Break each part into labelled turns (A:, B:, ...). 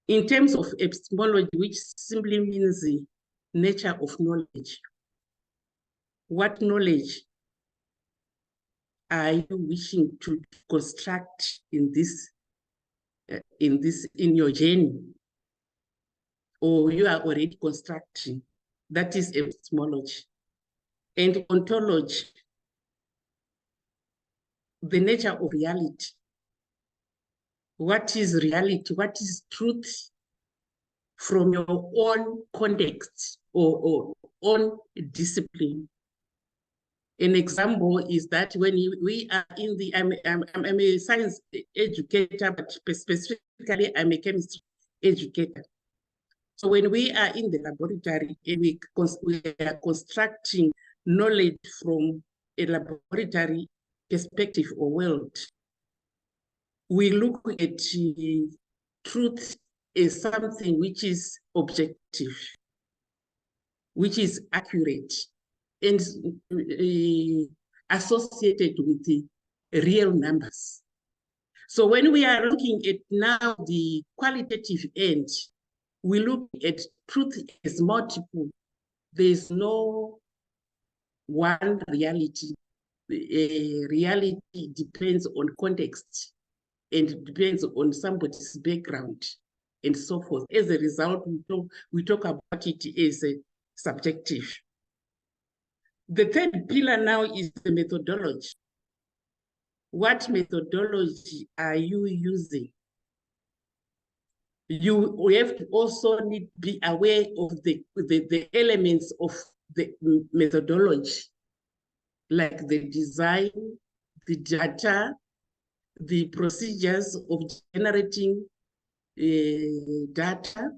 A: In terms of epistemology, which simply means the nature of knowledge, what knowledge are you wishing to construct in your journey, or you are already constructing? That is epistemology. And ontology, the nature of reality. What is reality? What is truth from your own context or own discipline? An example is that when we are in the, I'm a science educator, but specifically I'm a chemistry educator. So when we are in the laboratory, we are constructing knowledge from a laboratory perspective or world. We look at truth as something which is objective, which is accurate, and associated with the real numbers. So when we are looking at now the qualitative end, we look at truth as multiple. There's no one reality. Reality depends on context and depends on somebody's background and so forth. As a result, we talk about it as a subjective. The third pillar now is the methodology. What methodology are you using? You have to also need to be aware of the elements of the methodology, like the design, the data, the procedures of generating data,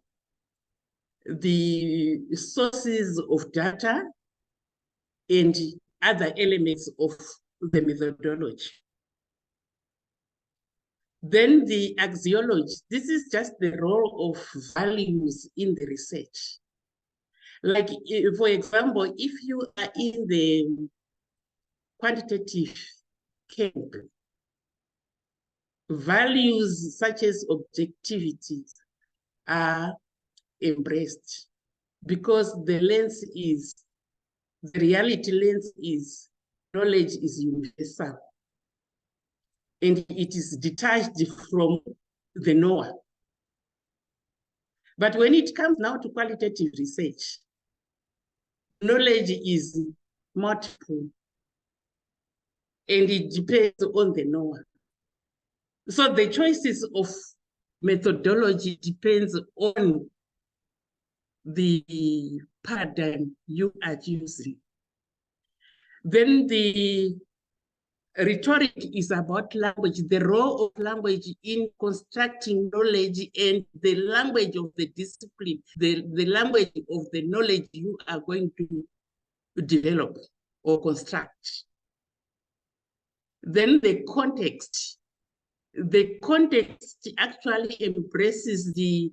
A: the sources of data, and other elements of the methodology. Then the axiology. This is just the role of values in the research. Like, for example, if you are in the quantitative camp, values such as objectivity are embraced because the lens is, the reality lens is, knowledge is universal and it is detached from the knower. But when it comes now to qualitative research, knowledge is multiple and it depends on the knower. So the choices of methodology depends on the paradigm you are using. Then the rhetoric is about language, the role of language in constructing knowledge and the language of the discipline, the language of the knowledge you are going to develop or construct. Then the context. The context actually embraces the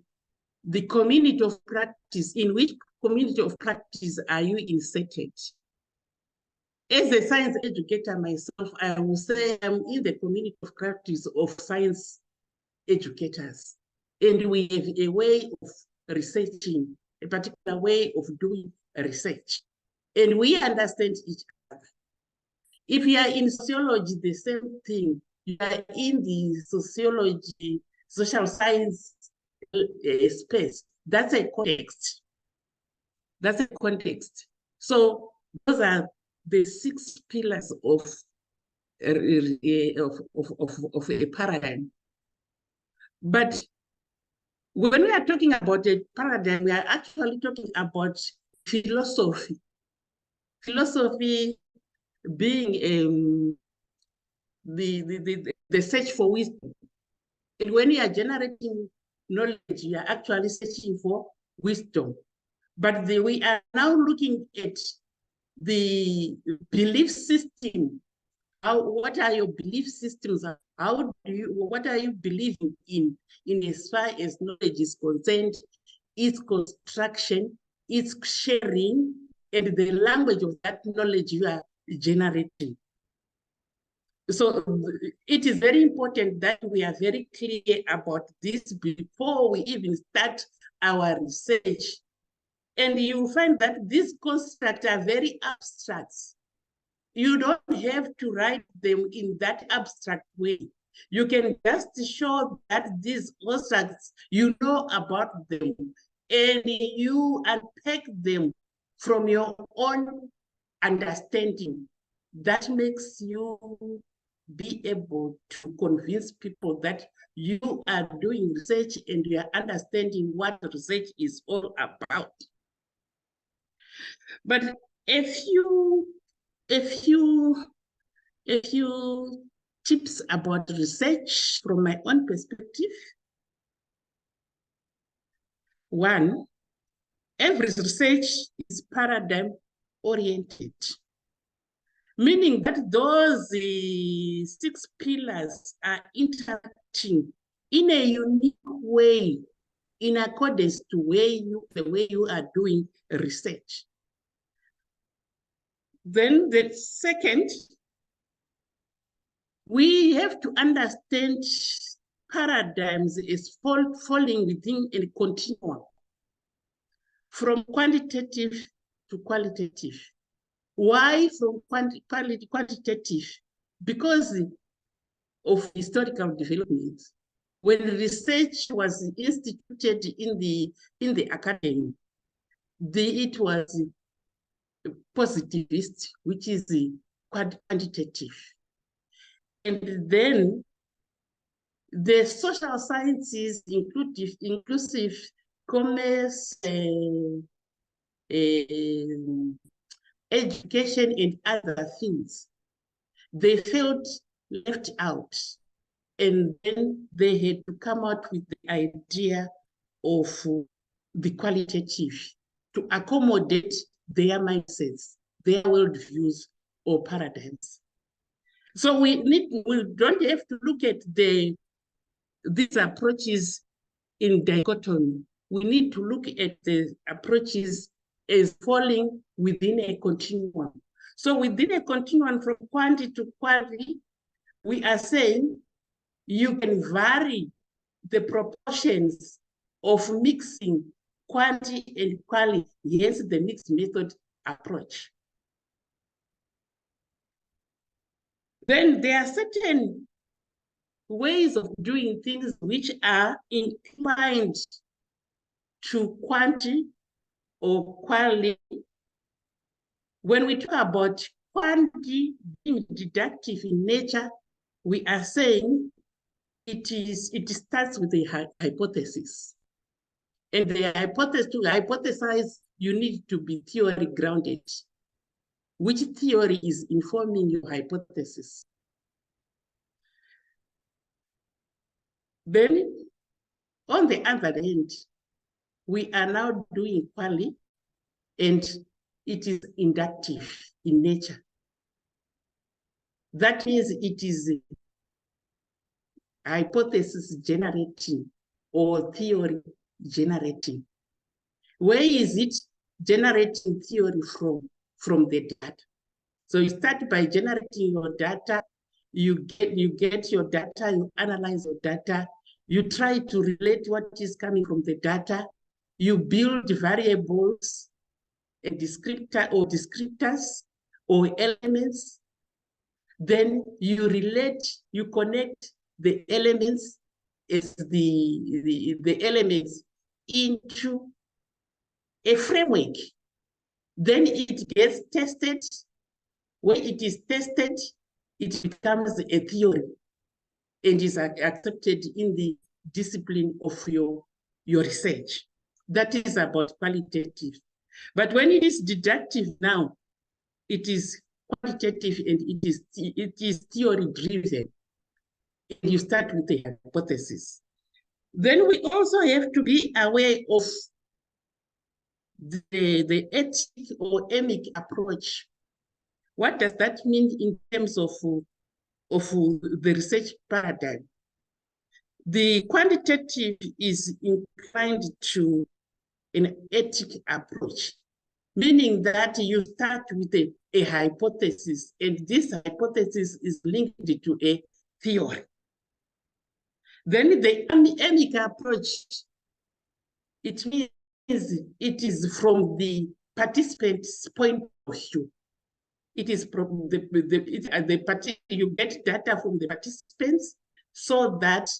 A: community of practice. In which community of practice are you inserted? As a science educator myself, I will say I'm in the community of practice of science educators. And we have a way of researching, a particular way of doing research. And we understand each other. If you are in sociology, the same thing. You are in the sociology, social science space. That's a context. That's a context. So those are the 6 pillars of a paradigm. But when we are talking about a paradigm, we are actually talking about philosophy. Philosophy being the search for wisdom. And when you are generating knowledge, you are actually searching for wisdom. But we are now looking at the belief system. What are your belief systems? What are you believing in as far as knowledge is concerned, its construction, its sharing, and the language of that knowledge you are generating. So it is very important that we are very clear about this before we even start our research. And you find that these constructs are very abstract. You don't have to write them in that abstract way. You can just show that these constructs, you know about them, and you unpack them from your own understanding. That makes you be able to convince people that you are doing research and you are understanding what research is all about. But a few tips about research from my own perspective. One, every research is paradigm oriented, meaning that those 6 pillars are interacting in a unique way in accordance to the way you are doing research. Then the second, we have to understand paradigms is falling within a continuum from quantitative to qualitative. Why from quantitative? Because of historical development. When research was instituted in the academy, it was positivist, which is quantitative. And then the social sciences, inclusive commerce, education, and other things, they felt left out. And then they had to come out with the idea of the qualitative to accommodate their mindsets, their worldviews or paradigms. So we don't have to look at these approaches in dichotomy. We need to look at the approaches as falling within a continuum. So within a continuum from quantity to quality, we are saying you can vary the proportions of mixing quantity and quality, hence the mixed method approach. Then there are certain ways of doing things which are inclined to quantity or quality. When we talk about quantity being deductive in nature, we are saying it starts with a hypothesis. And the hypothesis, to hypothesize, you need to be theory grounded. Which theory is informing your hypothesis? Then, on the other hand, we are now doing quali, and it is inductive in nature. That means it is hypothesis generating or theory generating. Where is it generating theory from the data? So you start by generating your data, you get your data, you analyze your data, you try to relate what is coming from the data, you build variables, a descriptors or elements, then you connect the elements as the elements into a framework. Then it gets tested. When it is tested, it becomes a theory and is accepted in the discipline of your research. That is about qualitative. But when it is deductive now, it is quantitative and it is theory driven. And you start with a hypothesis. Then we also have to be aware of the ethic or emic approach. What does that mean in terms of the research paradigm? The quantitative is inclined to an ethic approach, meaning that you start with a a hypothesis, and this hypothesis is linked to a theory. Then the amica approach, it means it is from the participant's point of view. It is from you get data from the participants so that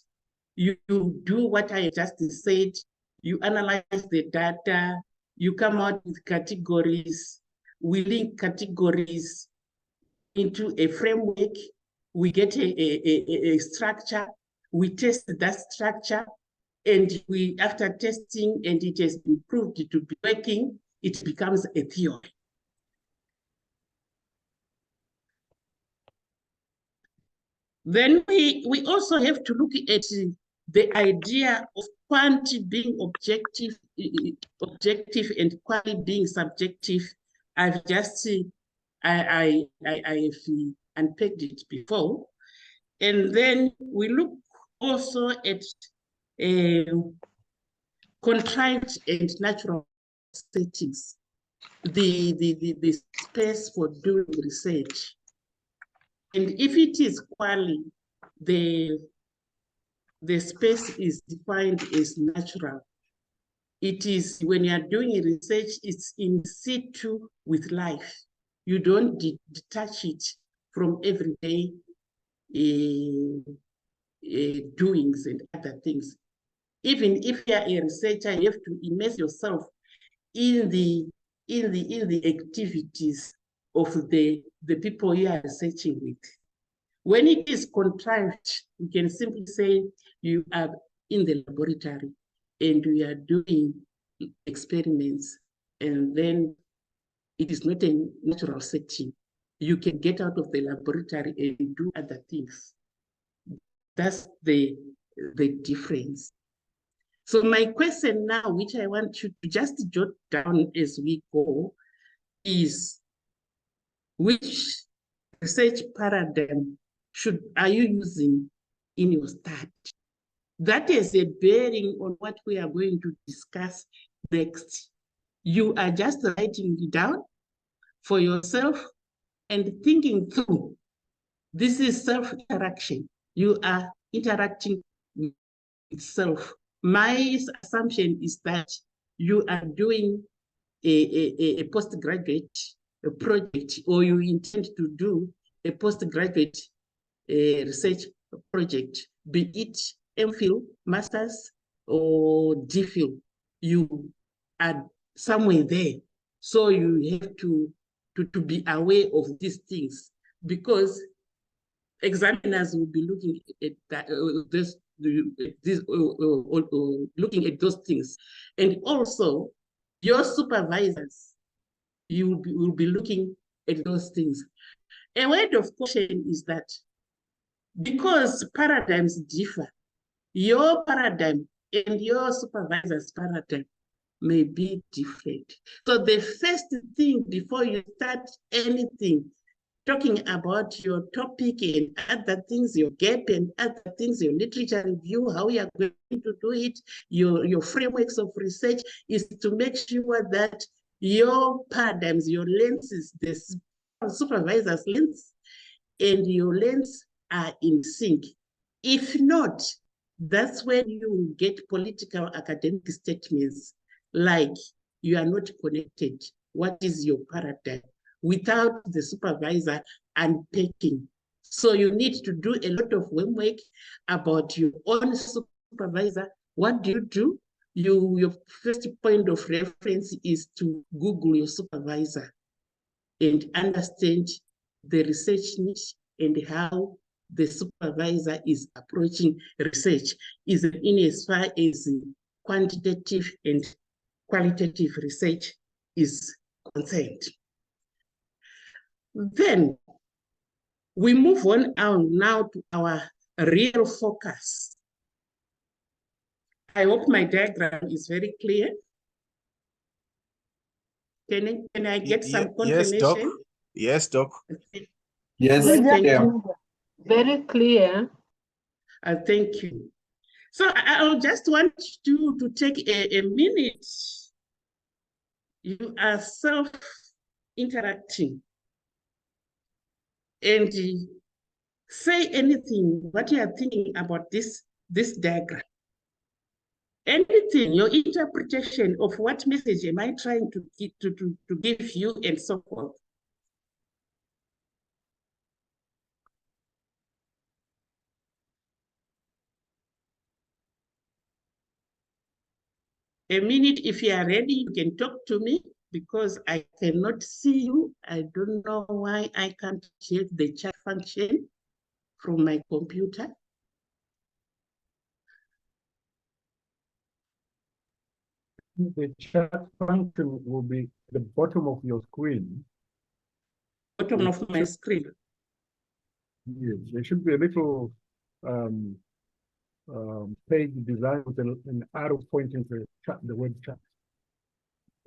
A: you do what I just said. You analyze the data, you come out with categories, we link categories into a framework, we get a structure, we test that structure, and we, after testing and it has been proved to be working, it becomes a theory. Then we also have to look at the idea of quantity being objective and quality being subjective. I've just I have unpacked it before. And then we look also at contrived and natural settings, the space for doing research. And if it is quality, the space is defined as natural. It is, when you are doing research, it's in situ with life. You don't detach it from everyday doings and other things. Even if you are a researcher, you have to immerse yourself in the activities of the people you are researching with. When it is contrived, we can simply say you are in the laboratory and we are doing experiments, and then it is not a natural setting. You can get out of the laboratory and do other things. That's the difference. So my question now, which I want you to just jot down as we go, is which research paradigm are you using in your study? That is a bearing on what we are going to discuss next. You are just writing it down for yourself and thinking through. This is self-interaction. You are interacting with self. My assumption is that you are doing a postgraduate project, or you intend to do a postgraduate research project, be it MPhil, master's, or DPhil. You are somewhere there. So you have to be aware of these things, because examiners will be looking at that, looking at those things. And also, your supervisors, you will be looking at those things. A word of caution is that because paradigms differ, your paradigm and your supervisor's paradigm may be different. So the first thing before you start anything, talking about your topic and other things, your gap and other things, your literature review, how you are going to do it, your frameworks of research, is to make sure that your paradigms, your lenses, the supervisor's lens and your lens are in sync. If not, that's when you get political academic statements like you are not connected. What is your paradigm? Without the supervisor unpacking. So you need to do a lot of homework about your own supervisor. What do you do? Your first point of reference is to Google your supervisor and understand the research niche and how the supervisor is approaching research, is in as far as quantitative and qualitative research is concerned. Then we move on now to our real focus. I hope my diagram is very clear. Can I get some confirmation?
B: Yes, Doc.
A: Okay.
C: Yes,
A: Thank you.
D: Very clear.
A: Thank you. So I just want you to take a minute. You are self-interacting. and say anything, what you are thinking about this diagram. Anything, your interpretation of what message am I trying to give you, and so forth. A minute, if you are ready, you can talk to me, because I cannot see you. I don't know why I can't check the chat function from my computer.
B: The chat function will be at the bottom of your screen.
A: Bottom of my screen.
B: Yes, there should be a little page design with an arrow pointing to the web chat.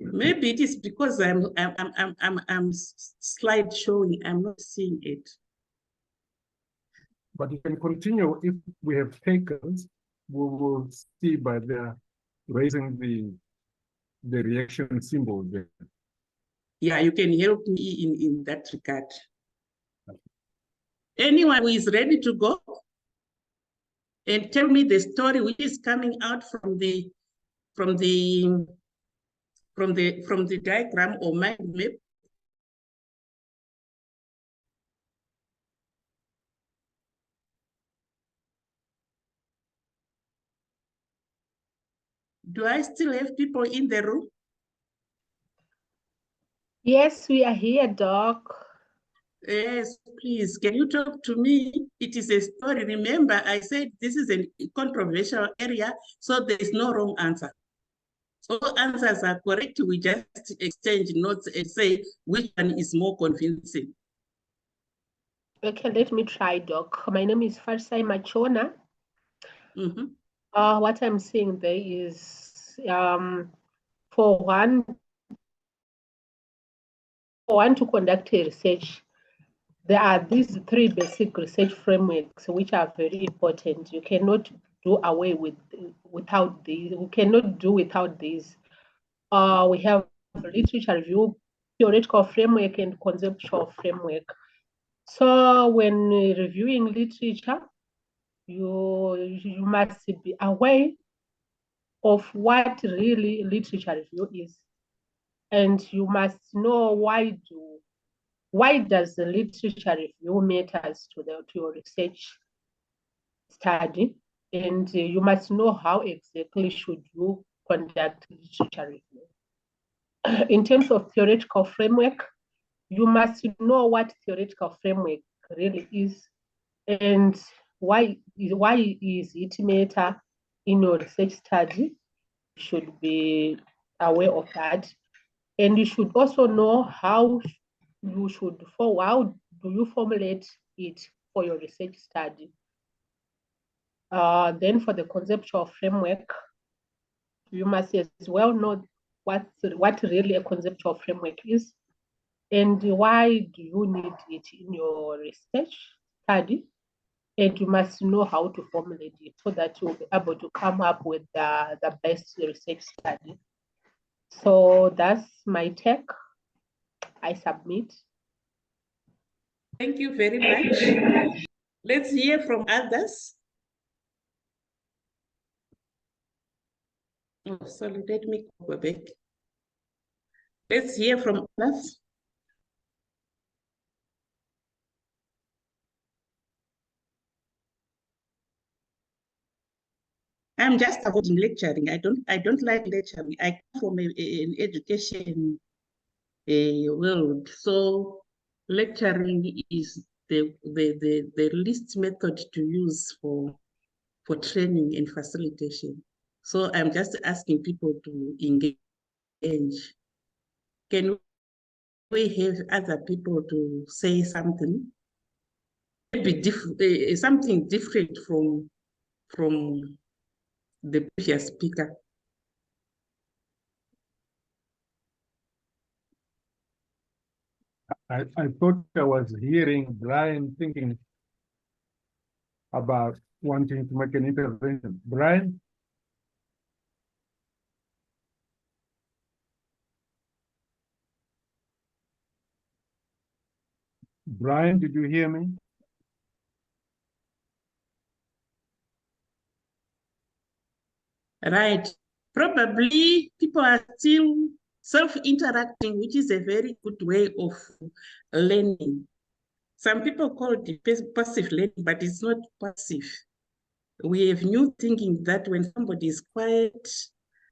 A: Maybe it is because I'm slide showing. I'm not seeing it.
B: But you can continue. If we have takers, we will see by the raising the reaction symbol there.
A: Yeah, you can help me in that regard. Anyone who is ready to go and tell me the story which is coming out from the diagram or mind map. Do I still have people in the room?
D: Yes, we are here, Doc.
A: Yes, please, can you talk to me? It is a story. Remember, I said this is a controversial area, so there is no wrong answer. All answers are correct. We just exchange notes and say which one is more convincing.
D: Okay, let me try, Doc. My name is Farsai Machona. What I'm seeing there is for one to conduct a research, there are these three basic research frameworks which are very important. You cannot do away without these. We cannot do without these. We have literature review, theoretical framework, and conceptual framework. So when reviewing literature, you must be aware of what really literature review is, and you must know why does the literature review matters to your research study, and you must know how exactly should you conduct literature review. In terms of theoretical framework, you must know what theoretical framework really is, and why is it matter in your research study. You should be aware of that, and you should also know how do you formulate it for your research study. Then for the conceptual framework, you must as well know what really a conceptual framework is, and why do you need it in your research study, and you must know how to formulate it so that you'll be able to come up with the best research study. So that's my take. I submit.
A: Thank you very much. Let's hear from others. Oh, sorry, let me go back. Let's hear from others. I'm just avoiding lecturing. I don't like lecturing. I come from an education world, so lecturing is the least method to use for training and facilitation. So I'm just asking people to engage. Can we have other people to say something? Maybe something different from the previous speaker.
B: I thought I was hearing Brian thinking about wanting to make an intervention. Brian? Brian, did you hear me?
A: Right. Probably people are still self-interacting, which is a very good way of learning. Some people call it passive learning, but it's not passive. We have new thinking that when somebody is quiet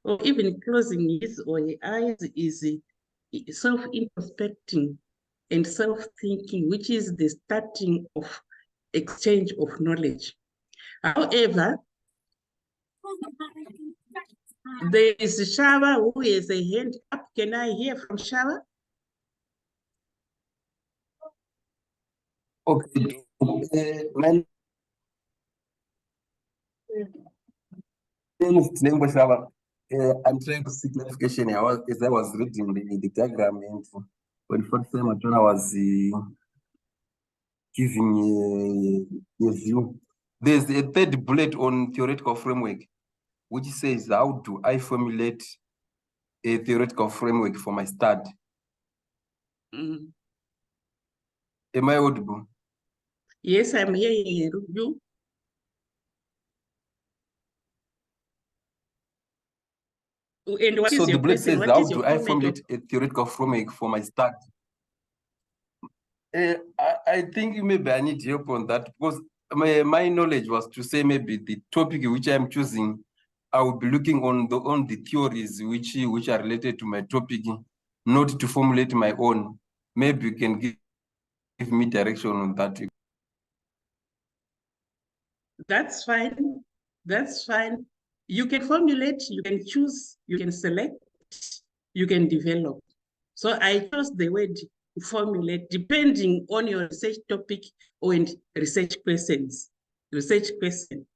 A: or even closing his or her eyes is self-introspecting and self-thinking, which is the starting of exchange of knowledge. However, there is Shava who has a hand up. Can I hear from Shava?
C: Okay. My name is Mpofu. I'm trying to seek clarification. As I was reading the diagram, and when first time I was giving a view. There's a third bullet on theoretical framework, which says, how do I formulate a theoretical framework for my study?
A: Mm.
C: Am I audible?
A: Yes, I'm hearing you. And what is
C: So the
A: your
C: bullet
A: question?
C: says,
A: What
C: how
A: is your
C: do I
A: comment
C: formulate a theoretical framework for my study? I think maybe I need help on that, because my knowledge was to say maybe the topic which I'm choosing, I will be looking on the theories which are related to my topic, not to formulate my own. Maybe you can give me direction on that.
A: That's fine. That's fine. You can formulate, you can choose, you can select, you can develop. So I chose the word formulate depending on your research topic or research questions, research question.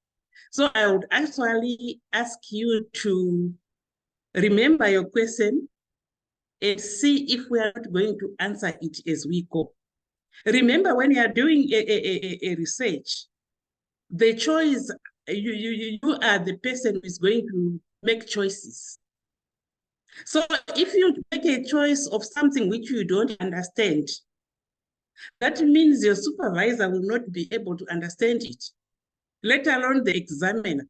A: So I would actually ask you to remember your question and see if we are not going to answer it as we go. Remember, when you are doing a research, the choice, you are the person who is going to make choices. So if you make a choice of something which you don't understand, that means your supervisor will not be able to understand it, let alone the examiner.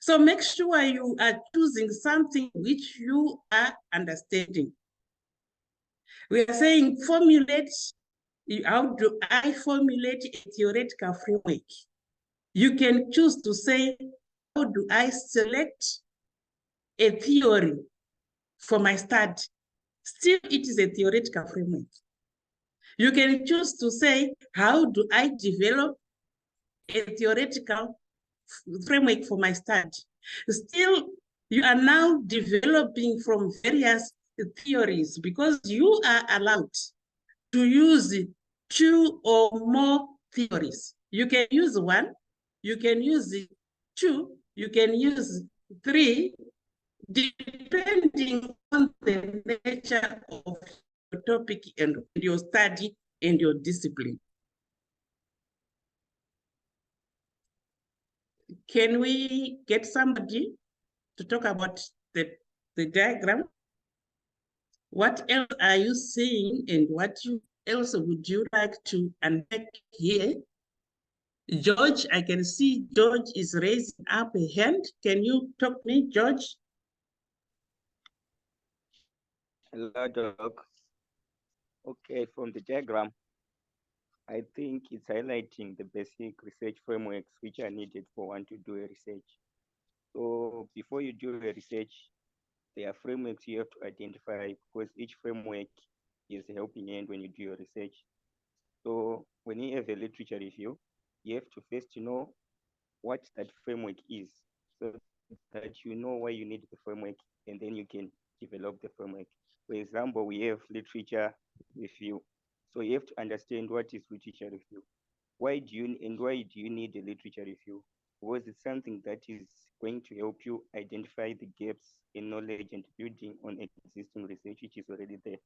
A: So make sure you are choosing something which you are understanding. We are saying formulate, how do I formulate a theoretical framework? You can choose to say, how do I select a theory for my study? Still, it is a theoretical framework. You can choose to say, how do I develop a theoretical framework for my study? Still, you are now developing from various theories because you are allowed to use 2 or more theories. You can use 1, you can use 2, you can use 3, depending on the nature of your topic and your study and your discipline. Can we get somebody to talk about the diagram? What else are you seeing and what else would you like to unpack here? George, I can see George is raising up a hand. Can you talk to me, George?
E: Hello, Doc. Okay, from the diagram, I think it's highlighting the basic research frameworks which are needed for one to do a research. So before you do a research, there are frameworks you have to identify because each framework is a helping hand when you do your research. So when you have a literature review, you have to first know what that framework is so that you know why you need the framework and then you can develop the framework. For example, we have literature review. So you have to understand what is literature review. Why do you need a literature review? Because it's something that is going to help you identify the gaps in knowledge and building on existing research which is already there.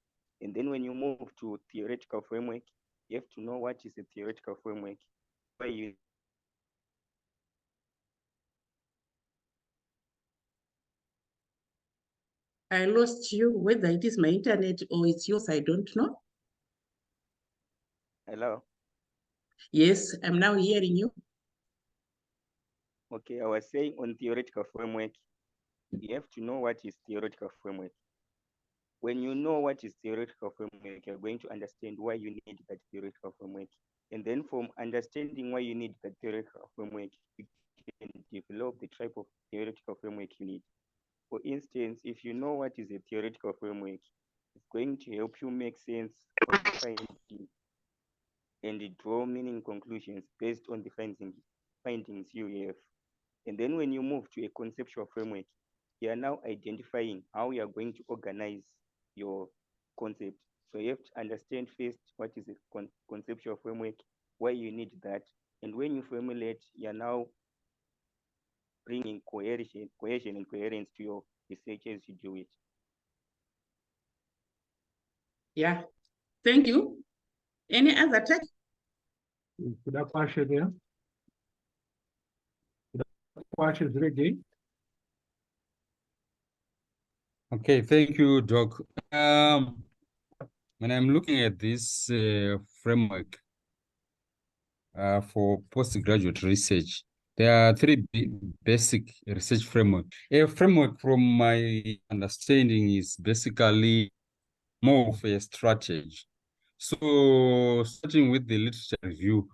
E: And then when you move to theoretical framework, you have to know what is a theoretical framework, why you
A: I lost you, whether it is my internet or it's yours, I don't know.
E: Hello.
A: Yes, I'm now hearing you.
E: Okay, I was saying on theoretical framework, you have to know what is theoretical framework. When you know what is theoretical framework, you're going to understand why you need that theoretical framework. And then from understanding why you need that theoretical framework, you can develop the type of theoretical framework you need. For instance, if you know what is a theoretical framework, it's going to help you make sense of the findings and draw meaning conclusions based on the findings you have. And then when you move to a conceptual framework, you are now identifying how you are going to organize your concept. So you have to understand first what is a conceptual framework, why you need that. And when you formulate, you are now bringing cohesion and coherence to your research as you do it.
A: Yeah, thank you. Any other take?
B: Could I pass it there? Could I pass it there again?
F: Okay, thank you, Doc. When I'm looking at this framework for postgraduate research, there are three basic research frameworks. A framework, from my understanding, is basically more of a strategy. So, starting with the literature review,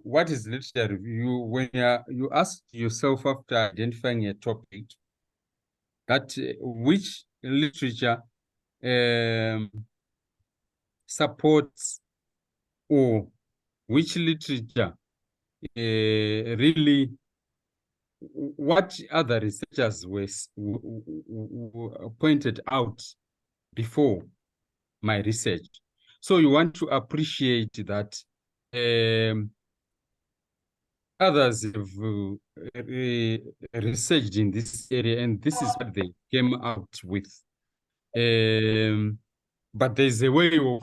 F: what is literature review? When you ask yourself after identifying a topic, that which literature supports, or which literature really, what other researchers were pointed out before my research. So you want to appreciate that others have researched in this area, and this is what they came out with. But there's a way of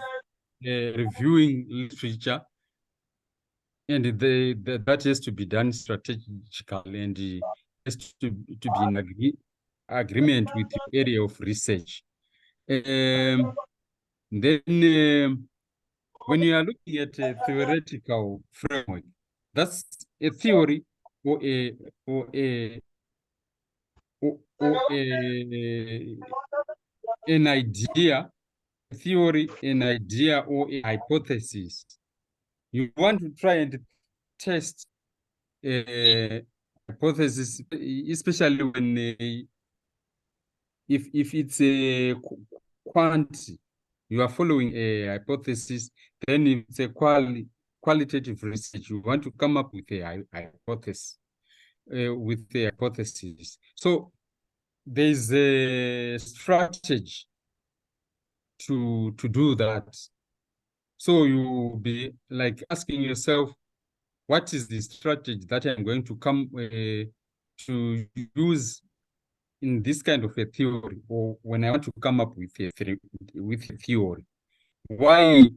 F: reviewing literature, and that has to be done strategically, and has to be in agreement with your area of research. Then when you are looking at a theoretical framework, that's a theory or an idea, a theory, an idea, or a hypothesis. You want to try and test a hypothesis, especially when if it's a quantity, you are following a hypothesis. Then if it's a qualitative research, you want to come up with a hypothesis. So there's a strategy to do that. So you'll be like asking yourself, what is the strategy that I'm going to come to use in this kind of a theory, or when I want to come up with a theory? Why?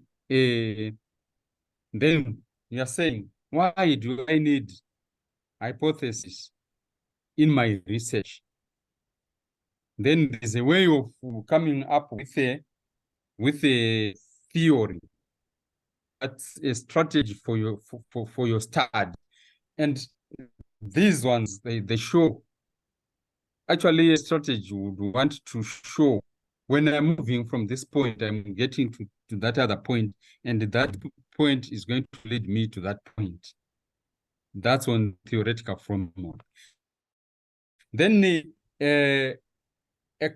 F: Then you are saying, why do I need hypothesis in my research? Then there's a way of coming up with a theory. That's a strategy for your study. And these ones, they show, actually a strategy would want to show, when I'm moving from this point, I'm getting to that other point, and that point is going to lead me to that point. That's on theoretical framework. Then a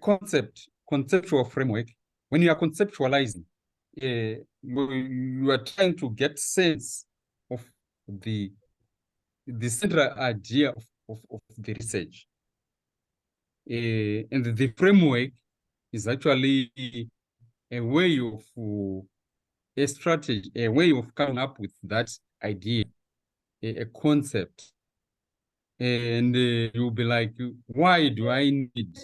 F: conceptual framework, when you are conceptualizing, you are trying to get sense of the central idea of the research. And the framework is actually a way of a strategy, a way of coming up with that idea, a concept. And you'll be like, why do I need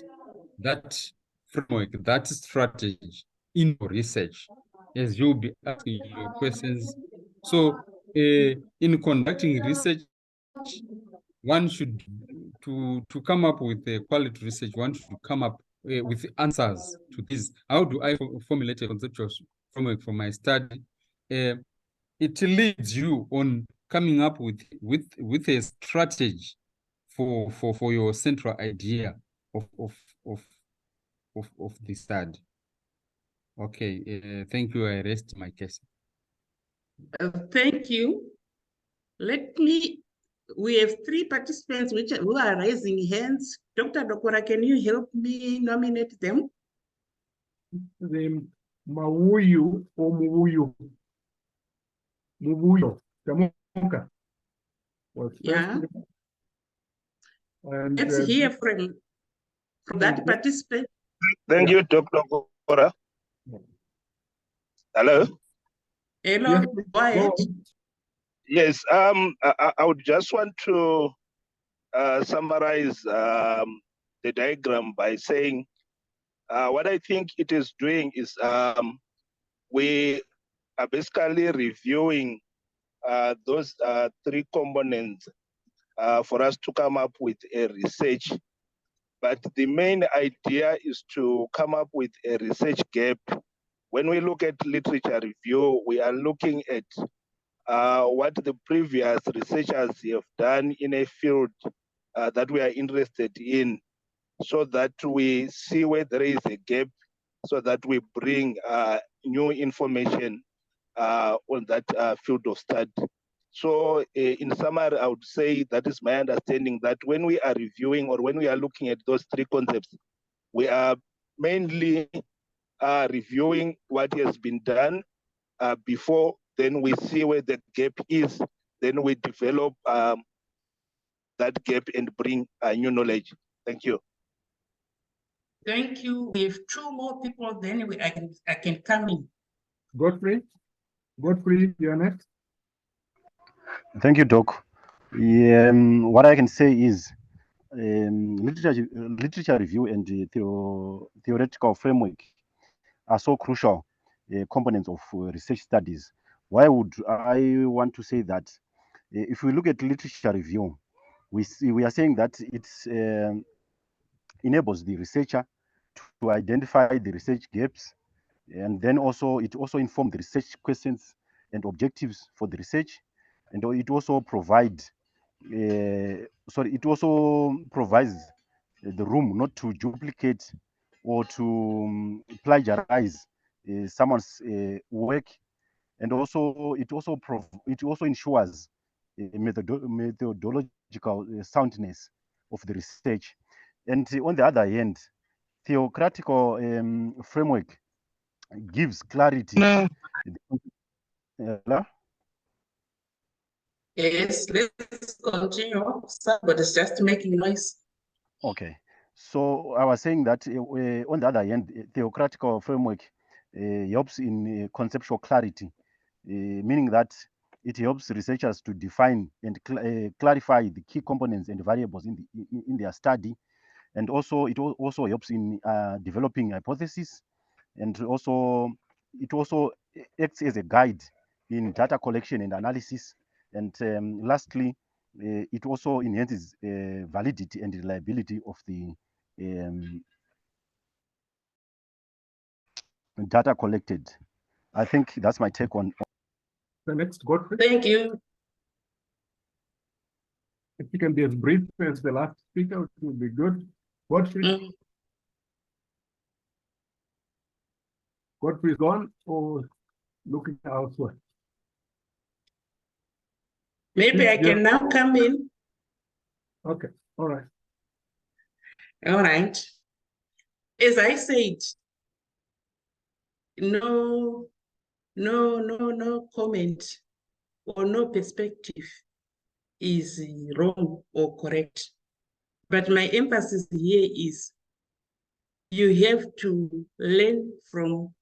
F: that framework, that strategy in research? As you'll be asking your questions. So in conducting research, one should, to come up with a quality research, one should come up with answers to this. How do I formulate a conceptual framework for my study? it leads you on coming up with a strategy for your central idea of the study. Okay, thank you. I rest my case.
A: Thank you. We have 3 participants who are raising hands. Dr. Dokora, can you help me nominate them?
B: The Mawuyu or Muwuyu. Muwuyo. Tamuka. Was first.
A: Yeah.
B: And
A: Let's hear from that participant.
G: Thank you, Dr. Kora. Hello?
A: Hello,
B: Yes,
A: go ahead.
G: Yes, I would just want to summarize the diagram by saying what I think it is doing is we are basically reviewing those 3 components for us to come up with a research. But the main idea is to come up with a research gap. When we look at literature review, we are looking at what the previous researchers have done in a field that we are interested in, so that we see where there is a gap, so that we bring new information on that field of study. So in summary, I would say that is my understanding, that when we are reviewing or when we are looking at those 3 concepts, we are mainly reviewing what has been done before, then we see where the gap is, then we develop that gap and bring new knowledge. Thank you.
A: Thank you. We have 2 more people, then I can come in.
B: Godfrey, you're next.
H: Thank you, Doc. What I can say is literature review and theoretical framework are so crucial components of research studies. Why would I want to say that? If we look at literature review, we are saying that it enables the researcher to identify the research gaps, and then it also informs the research questions and objectives for the research, and it also provides the room not to duplicate or to plagiarize someone's work, and also it also ensures methodological soundness of the research. And on the other hand, theoretical framework gives clarity. Hello?
A: Yes, let's continue. Somebody's just making noise.
H: Okay. So I was saying that on the other hand, theoretical framework helps in conceptual clarity, meaning that it helps researchers to define and clarify the key components and variables in their study, and also it also helps in developing hypotheses, and also it also acts as a guide in data collection and analysis, and lastly, it also enhances validity and reliability of the data collected. I think that's my take on.
B: The next, Godfrey.
A: Thank you.
B: If you can be as brief as the last speaker, it would be good. Godfrey. Godfrey is gone or looking elsewhere?
A: Maybe I can now come in.
B: Okay, all right.
A: All right. As I said, no comment or no perspective is wrong or correct. But my emphasis here is you have to learn from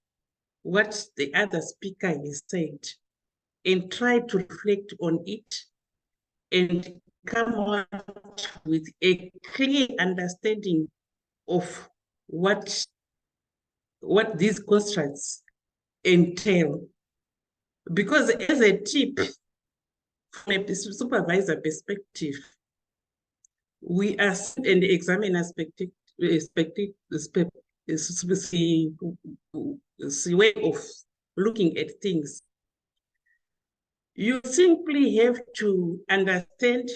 A: what the other speaker has said and try to reflect on it and come out with a clear understanding of what these constructs entail. Because as a tip, from a supervisor perspective, we are an examiner's way of looking at things. You simply have to understand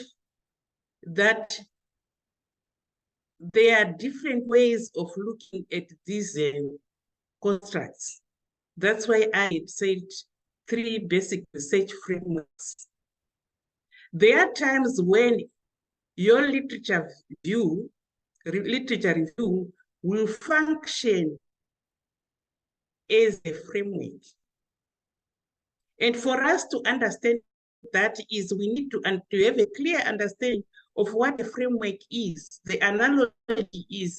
A: that there are different ways of looking at these constructs. That's why I had said 3 basic research frameworks. There are times when your literature review will function as a framework. And for us to understand that is we need to have a clear understanding of what a framework is. The analogy is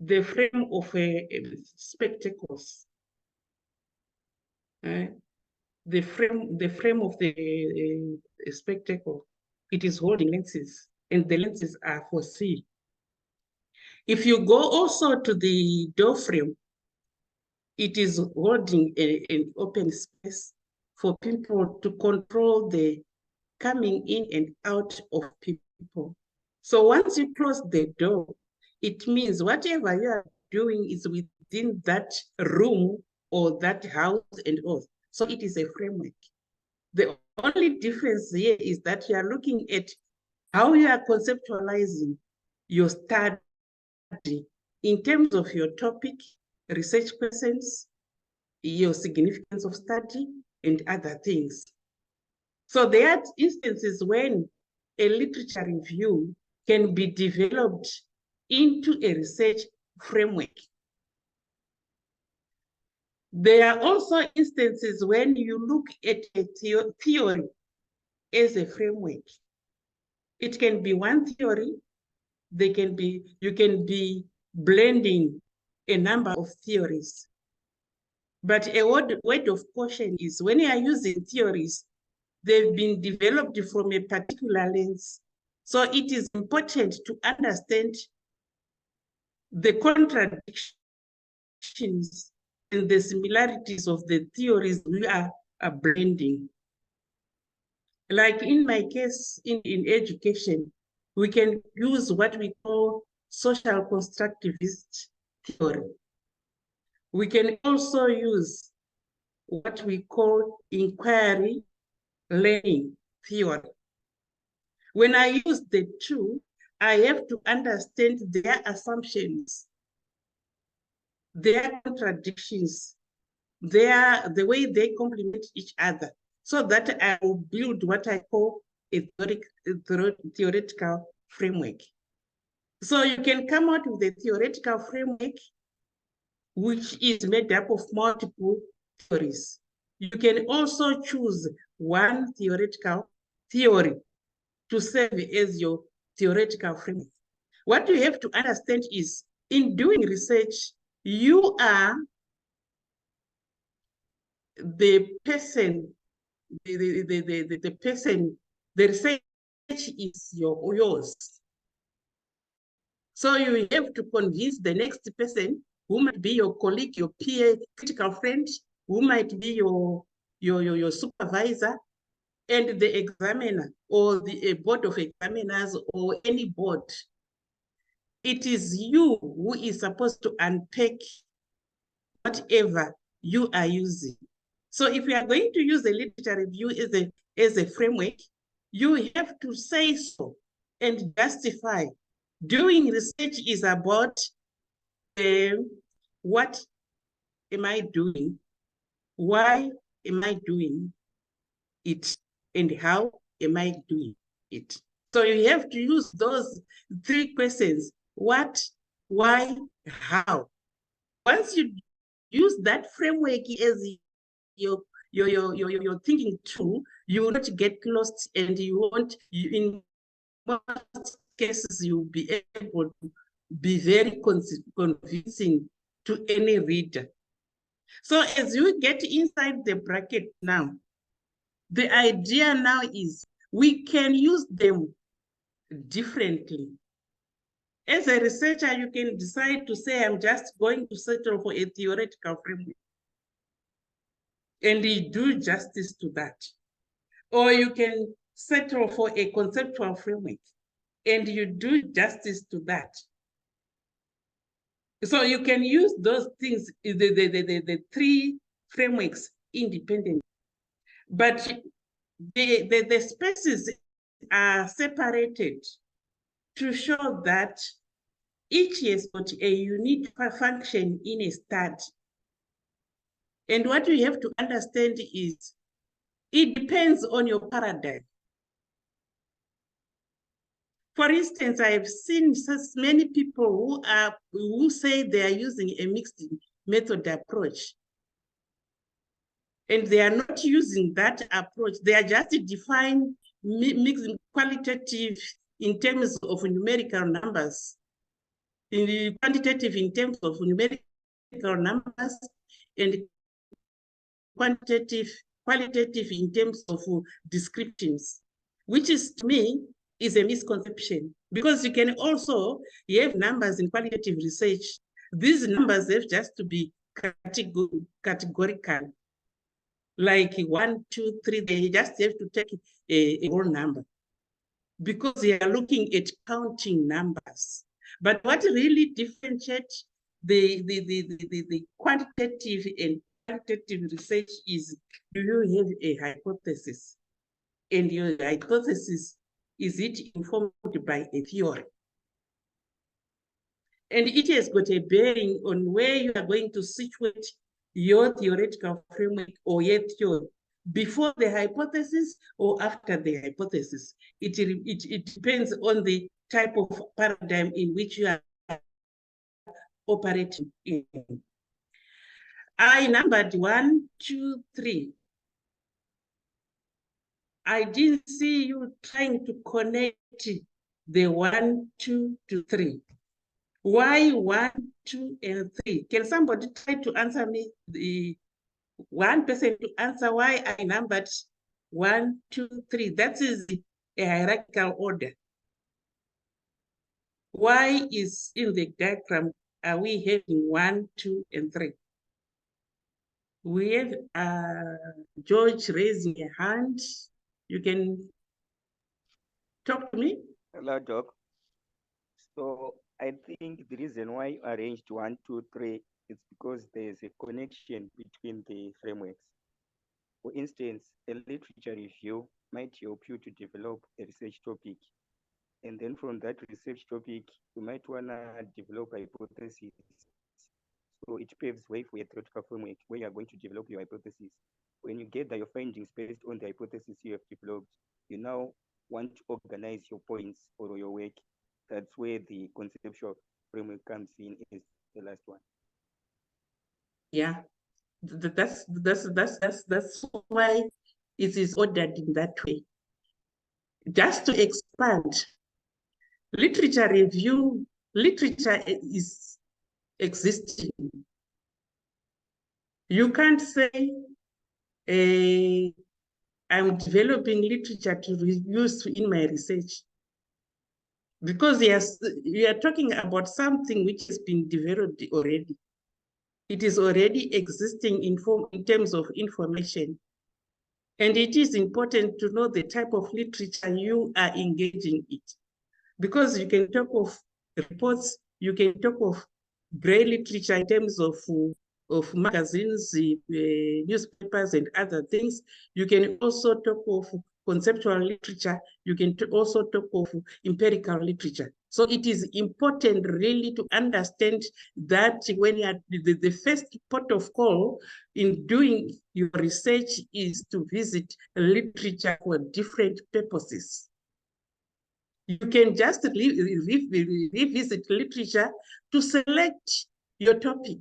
A: the frame of spectacles. The frame of the spectacle, it is holding lenses, and the lenses are for see. If you go also to the door frame, it is holding an open space for people to control the coming in and out of people. So once you close the door, it means whatever you are doing is within that room or that house and all. So it is a framework. The only difference here is that you are looking at how you are conceptualizing your study in terms of your topic, research questions, your significance of study, and other things. So there are instances when a literature review can be developed into a research framework. There are also instances when you look at a theory as a framework. It can be one theory, you can be blending a number of theories. But a word of caution is when you are using theories, they've been developed from a particular lens. So it is important to understand the contradictions and the similarities of the theories we are blending. Like in my case, in education, we can use what we call social constructivist theory. We can also use what we call inquiry learning theory. When I use the two, I have to understand their assumptions, their contradictions, the way they complement each other, so that I will build what I call a theoretical framework. So you can come out with a theoretical framework which is made up of multiple theories. You can also choose one theoretical theory to serve as your theoretical framework. What you have to understand is, in doing research, you are the person, the person, the research is yours. So you have to convince the next person, who might be your colleague, your peer, critical friend, who might be your supervisor, and the examiner or the board of examiners or any board. It is you who is supposed to unpack whatever you are using. So if you are going to use a literature review as a framework, you have to say so and justify. Doing research is about what am I doing? Why am I doing it? And how am I doing it? So you have to use those 3 questions: what, why, how. Once you use that framework as your thinking tool, you will not get lost, and in most cases, you'll be able to be very convincing to any reader. So as you get inside the bracket now, the idea now is we can use them differently. As a researcher, you can decide to say, I'm just going to settle for a theoretical framework, and you do justice to that. Or you can settle for a conceptual framework, and you do justice to that. So you can use those things, the 3 frameworks independently. But the spaces are separated to show that each has got a unique function in a study. And what you have to understand is it depends on your paradigm. For instance, I've seen such many people who say they are using a mixed method approach. And they are not using that approach. They are just defining mixing qualitative in terms of numerical numbers, in the quantitative in terms of numerical numbers, and qualitative in terms of descriptives, which is, to me, is a misconception, because you can also have numbers in qualitative research. These numbers have just to be categorical, like 1, 2, 3. They just have to take a whole number, because they are looking at counting numbers. But what really differentiates the quantitative and qualitative research is, do you have a hypothesis? And your hypothesis, is it informed by a theory? And it has got a bearing on where you are going to situate your theoretical framework or your theory, before the hypothesis or after the hypothesis. It depends on the type of paradigm in which you are operating in. I numbered 1, 2, 3. I didn't see you trying to connect the 1, 2 to 3. Why 1, 2, and 3? Can somebody try to answer me? The one person to answer why I numbered 1, 2, 3. That is a hierarchical order. Why is in the diagram are we having 1, 2, and 3? We have George raising a hand. You can talk to me.
E: Hello, Doc. So I think the reason why you arranged 1, 2, 3 is because there's a connection between the frameworks. For instance, a literature review might help you to develop a research topic. And then from that research topic, you might want to develop a hypothesis. So it paves way for a theoretical framework where you are going to develop your hypothesis. When you gather your findings based on the hypothesis you have developed, you now want to organize your points or your work. That's where the conceptual framework comes in as the last one.
A: Yeah, that's why it is ordered in that way. Just to expand, literature review, literature is existing. You can't say, I'm developing literature to use in my research, because yes, we are talking about something which has been developed already. It is already existing in terms of information. And it is important to know the type of literature you are engaging in, because you can talk of reports, you can talk of gray literature in terms of magazines, newspapers, and other things. You can also talk of conceptual literature. You can also talk of empirical literature. So it is important really to understand that when you are the first port of call in doing your research is to visit literature for different purposes. You can just revisit literature to select your topic,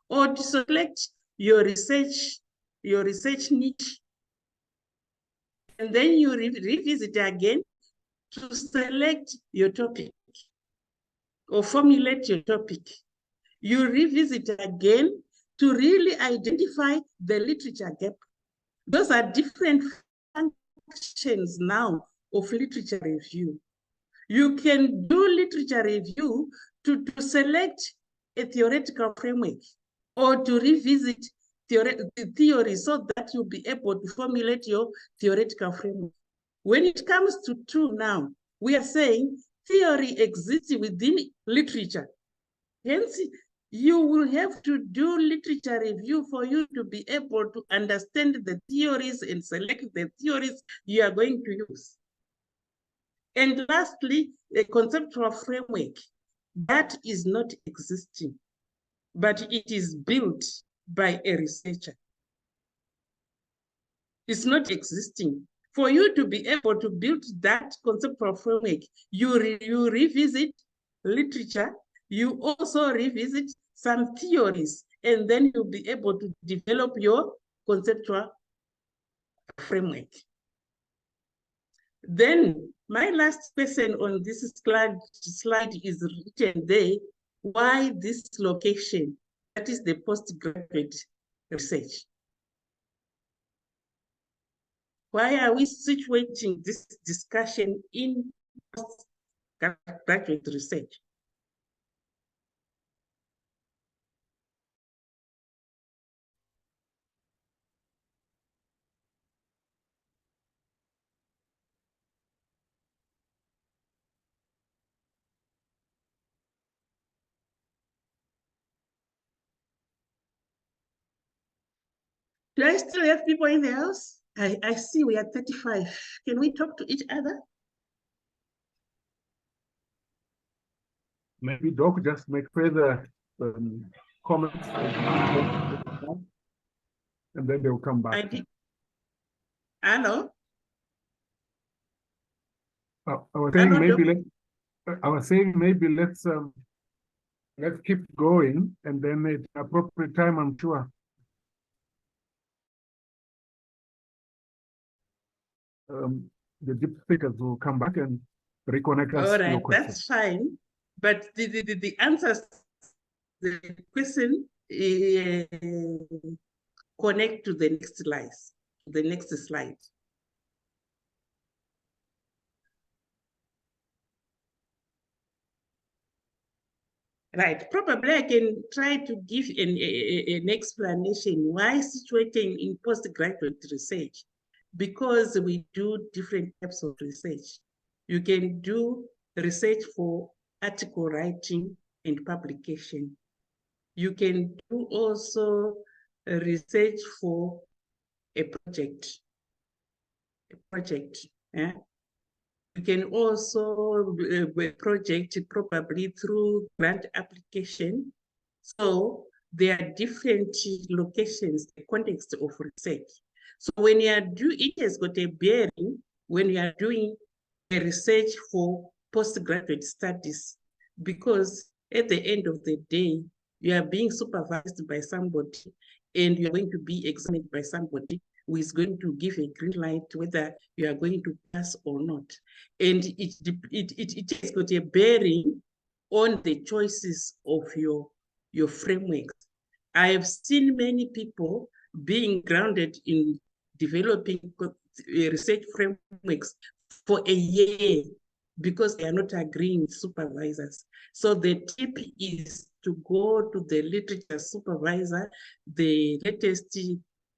A: or to select your research niche. And then you revisit again to select your topic or formulate your topic. You revisit again to really identify the literature gap. Those are different functions now of literature review. You can do literature review to select a theoretical framework, or to revisit theory so that you'll be able to formulate your theoretical framework. When it comes to two now, we are saying theory exists within literature. Hence, You will have to do literature review for you to be able to understand the theories and select the theories you are going to use. And lastly, a conceptual framework that is not existing, but it is built by a researcher. It's not existing. For you to be able to build that conceptual framework, you revisit literature, you also revisit some theories, and then you'll be able to develop your conceptual framework. Then my last question on this slide is written there, why this location, that is the postgraduate research. Why are we situating this discussion in postgraduate research? Do I still have people in the house? I see we are 35. Can we talk to each other?
B: Maybe Doc just make further comments and then they'll come back.
A: Hello?
B: I was saying maybe let's keep going, and then at the appropriate time, I'm sure the deep speakers will come back and reconnect us.
A: All right, that's fine. But the answers, the question connect to the next slide. Right, probably I can try to give an explanation why situating in postgraduate research, because we do different types of research. You can do research for article writing and publication. You can do also research for a project. Yeah? You can also project probably through grant application. So there are different locations, the context of research. So when you are doing, it has got a bearing when you are doing a research for postgraduate studies, because at the end of the day, you are being supervised by somebody and you are going to be examined by somebody who is going to give a green light whether you are going to pass or not. And it has got a bearing on the choices of your frameworks. I have seen many people being grounded in developing research frameworks for a year because they are not agreeing with supervisors. So the tip is to go to the literature supervisor, the latest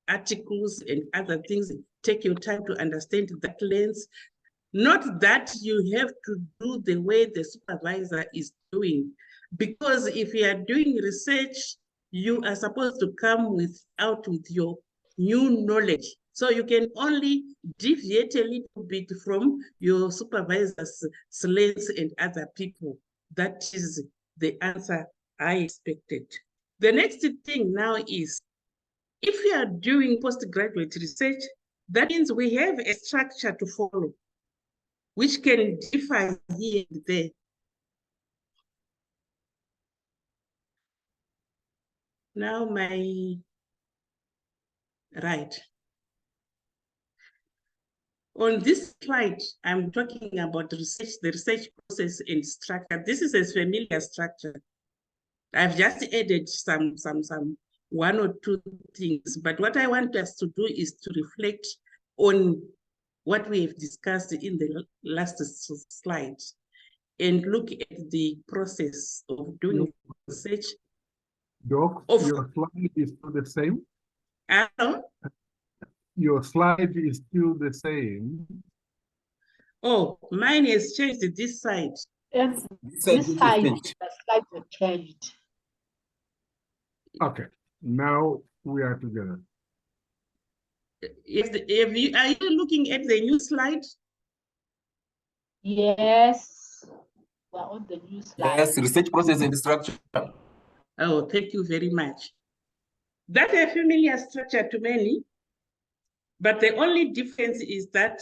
A: articles and other things. Take your time to understand that lens. Not that you have to do the way the supervisor is doing, because if you are doing research, you are supposed to come out with your new knowledge. So you can only deviate a little bit from your supervisor's lens and other people. That is the answer I expected. The next thing now is, if you are doing postgraduate research, that means we have a structure to follow, which can differ here and there. Now right. On this slide, I'm talking about research, the research process and structure. This is a familiar structure. I've just added some one or two things, but what I want us to do is to reflect on what we have discussed in the last slide and look at the process of doing research.
B: Doc, your slide is still the same? Your slide is still the same.
A: Oh, mine has changed this side.
D: Yes, this side, the slides have changed.
B: Okay, now we are together.
A: Are you looking at the new slide?
D: Yes, we're on the new slide.
C: Yes, research process and structure.
A: Oh, thank you very much. That's a familiar structure to many, but the only difference is that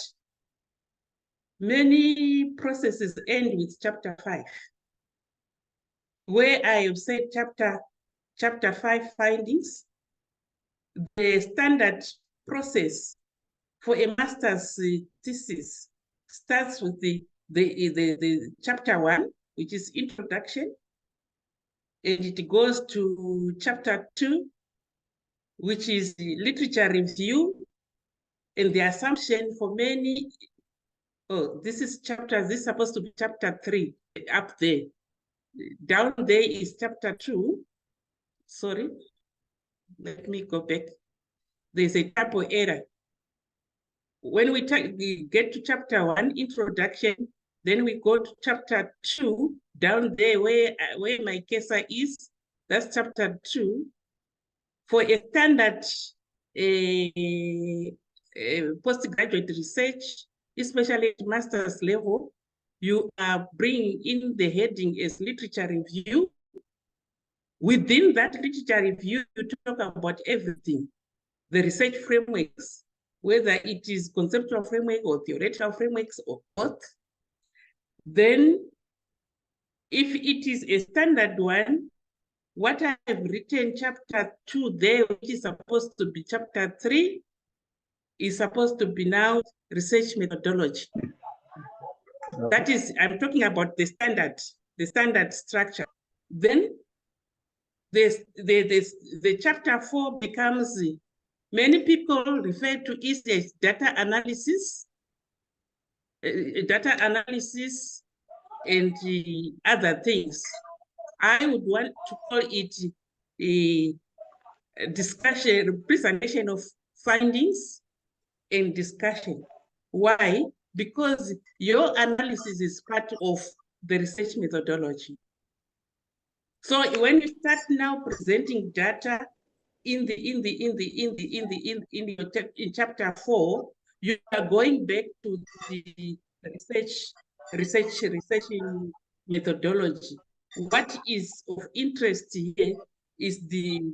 A: many processes end with chapter 5, where I have said chapter 5 findings. The standard process for a master's thesis starts with the chapter 1, which is introduction, and it goes to chapter 2, which is the literature review, and the assumption for many. Oh, this is supposed to be chapter 3 up there. Down there is chapter 2. Sorry, let me go back. There's a typo error. When we get to chapter 1, introduction, then we go to chapter 2, down there where my cursor is, that's chapter 2. For a standard postgraduate research, especially at master's level, you are bringing in the heading as literature review. Within that literature review, you talk about everything, the research frameworks, whether it is conceptual framework or theoretical frameworks or both. Then, if it is a standard one, what I have written chapter 2 there, which is supposed to be chapter 3, is supposed to be now research methodology. That is, I'm talking about the standard structure. Then the chapter 4 becomes, many people refer to it as data analysis and other things. I would want to call it a discussion, presentation of findings and discussion. Why? Because your analysis is part of the research methodology. So when you start now presenting data in chapter 4, you are going back to the research methodology. What is of interest here is the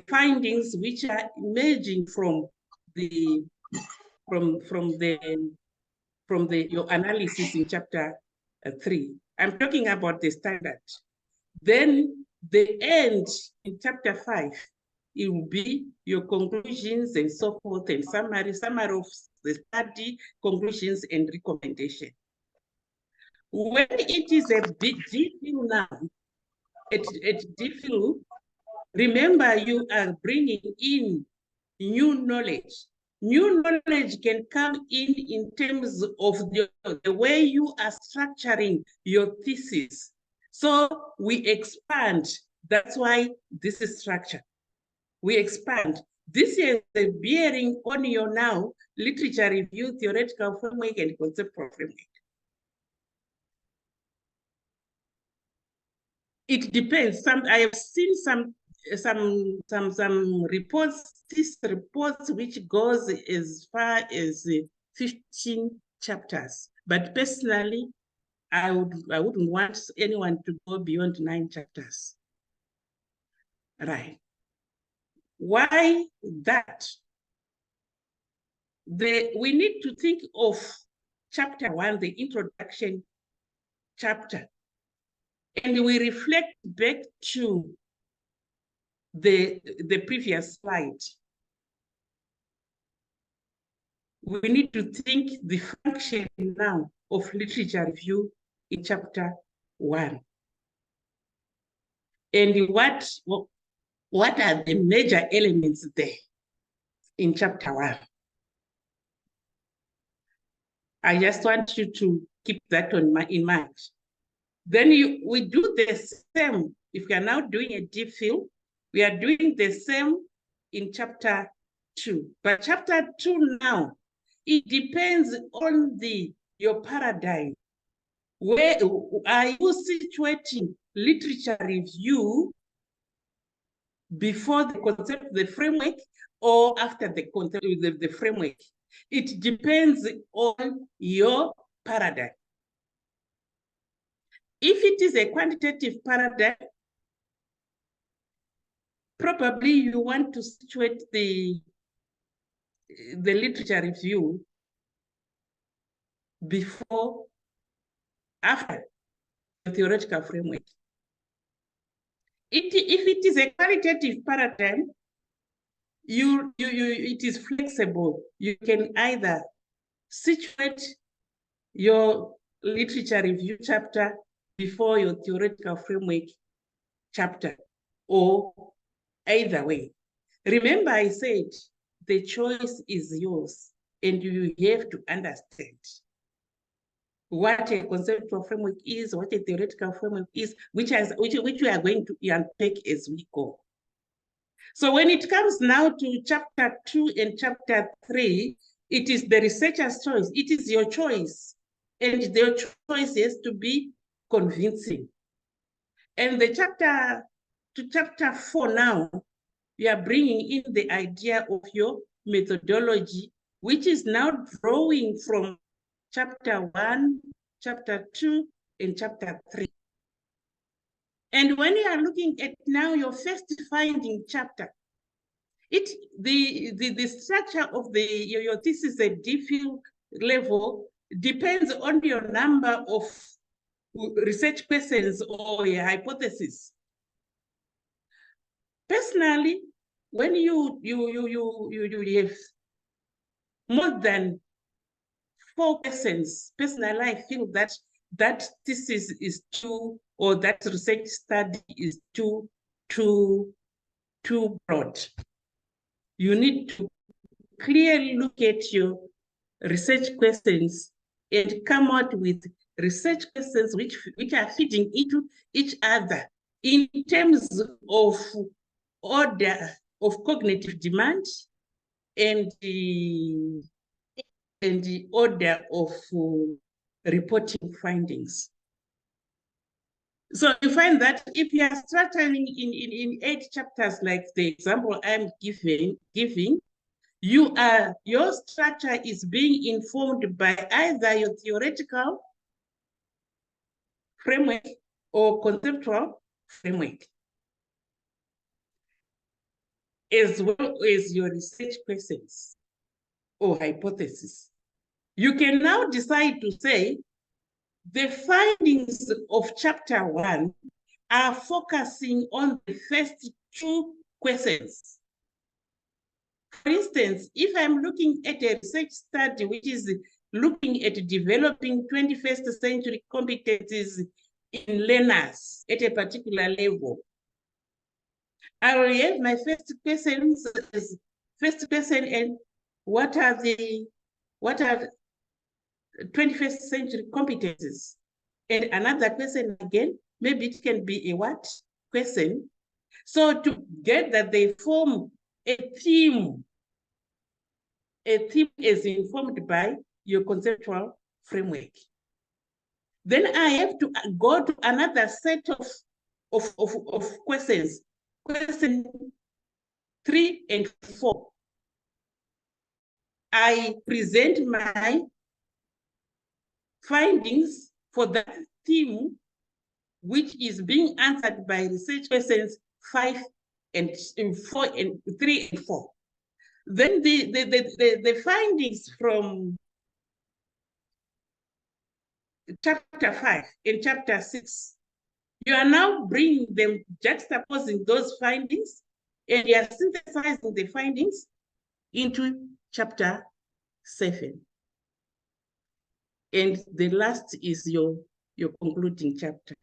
A: findings which are emerging from your analysis in chapter 3. I'm talking about the standard. Then the end in chapter 5, it will be your conclusions and so forth, and summary of the study, conclusions and recommendation. When it is a big DPhil now, at DPhil, remember you are bringing in new knowledge. New knowledge can come in terms of the way you are structuring your thesis. So we expand. That's why this is structure. We expand. This is the bearing on your now literature review, theoretical framework, and conceptual framework. It depends. I have seen some reports, these reports which goes as far as 15 chapters. But personally, I wouldn't want anyone to go beyond 9 chapters. Right. Why that? We need to think of chapter 1, the introduction chapter, and we reflect back to the previous slide. We need to think the function now of literature review in chapter 1. And what are the major elements there in chapter 1? I just want you to keep that in mind. Then we do the same. If we are now doing a DPhil, we are doing the same in chapter 2. But chapter 2 now, it depends on your paradigm. Where are you situating literature review before the concept, the framework, or after the concept, the framework. It depends on your paradigm. If it is a quantitative paradigm, probably you want to situate the literature review before, after the theoretical framework. If it is a qualitative paradigm, it is flexible. You can either situate your literature review chapter before your theoretical framework chapter, or either way. Remember, I said the choice is yours, and you have to understand what a conceptual framework is, what a theoretical framework is, which we are going to unpack as we go. So when it comes now to chapter 2 and chapter 3, it is the researcher's choice. It is your choice, and their choice has to be convincing. And the chapter 4 now, we are bringing in the idea of your methodology, which is now drawing from chapter 1, chapter 2, and chapter 3. And when you are looking at now your first finding chapter, the structure of your thesis at DPhil level depends on your number of research questions or a hypothesis. Personally, when you have more than 4 questions, personally, I feel that thesis is too, or that research study is too broad. You need to clearly look at your research questions and come out with research questions which are fitting into each other in terms of order of cognitive demand and the order of reporting findings. So you find that if you are structuring in 8 chapters, like the example I'm giving, your structure is being informed by either your theoretical framework or conceptual framework, as well as your research questions or hypothesis. You can now decide to say the findings of chapter 1 are focusing on the first 2 questions. For instance, if I'm looking at a research study which is looking at developing 21st century competencies in learners at a particular level, I will have my first question, and what are 21st century competencies? And another question again, maybe it can be a what question. So to get that they form a theme is informed by your conceptual framework. Then I have to go to another set of questions, question 3 and 4. I present my findings for that theme, which is being answered by research questions 5 and 4 and 3 and 4. Then the findings from chapter 5 and chapter 6, you are now bringing them, juxtaposing those findings, and you are synthesizing the findings into chapter 7. And the last is your concluding chapter.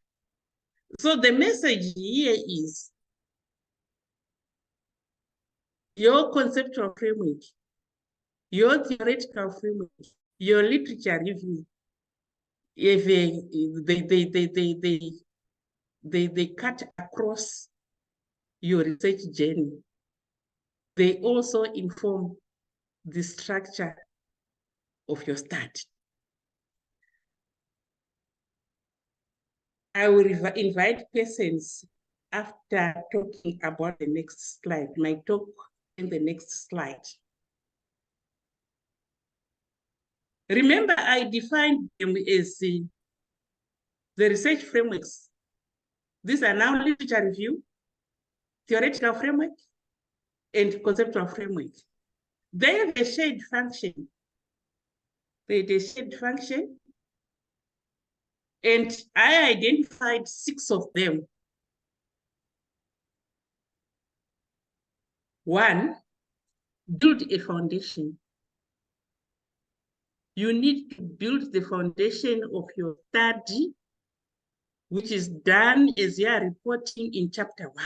A: So the message here is your conceptual framework, your theoretical framework, your literature review, if they cut across your research journey. They also inform the structure of your study. I will invite persons after talking about the next slide, my talk in the next slide. Remember, I defined them as the research frameworks. These are now literature review, theoretical framework, and conceptual framework. They have a shared function. They have a shared function. And I identified 6 of them. 1, build a foundation. You need to build the foundation of your study, which is done as you are reporting in chapter 1.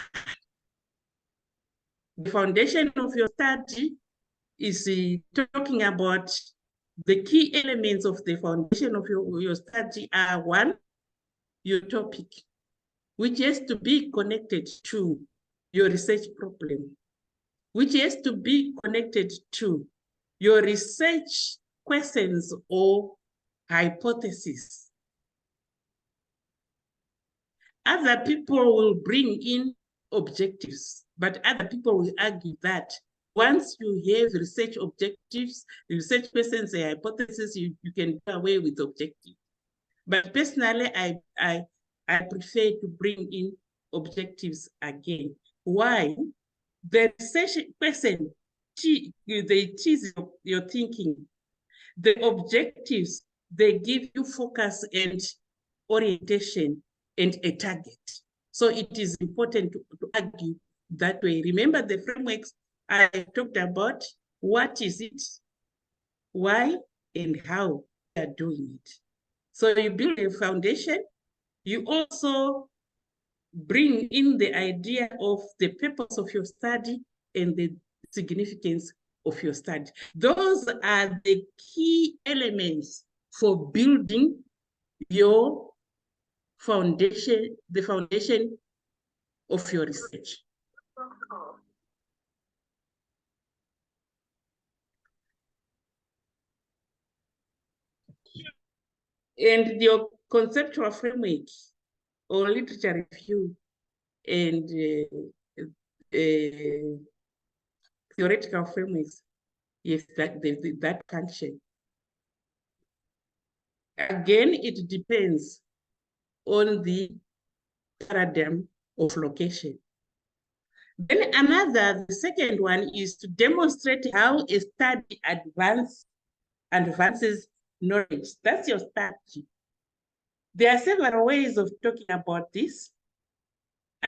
A: The foundation of your study is talking about the key elements of the foundation of your study are 1, your topic, which has to be connected to your research problem, which has to be connected to your research questions or hypotheses. Other people will bring in objectives, but other people will argue that once you have research objectives, research questions and hypotheses, you can do away with objectives. But personally, I prefer to bring in objectives again. Why? The research question, they tease your thinking. The objectives, they give you focus and orientation and a target. So it is important to argue that way. Remember the frameworks I talked about, what is it, why, and how we are doing it. So you build a foundation, you also bring in the idea of the purpose of your study and the significance of your study. Those are the key elements for building your foundation, the foundation of your research. And your conceptual framework or literature review and theoretical frameworks, yes, that function. Again, it depends on the paradigm of location. Then the second one is to demonstrate how a study advances knowledge. That's your study. There are several ways of talking about this.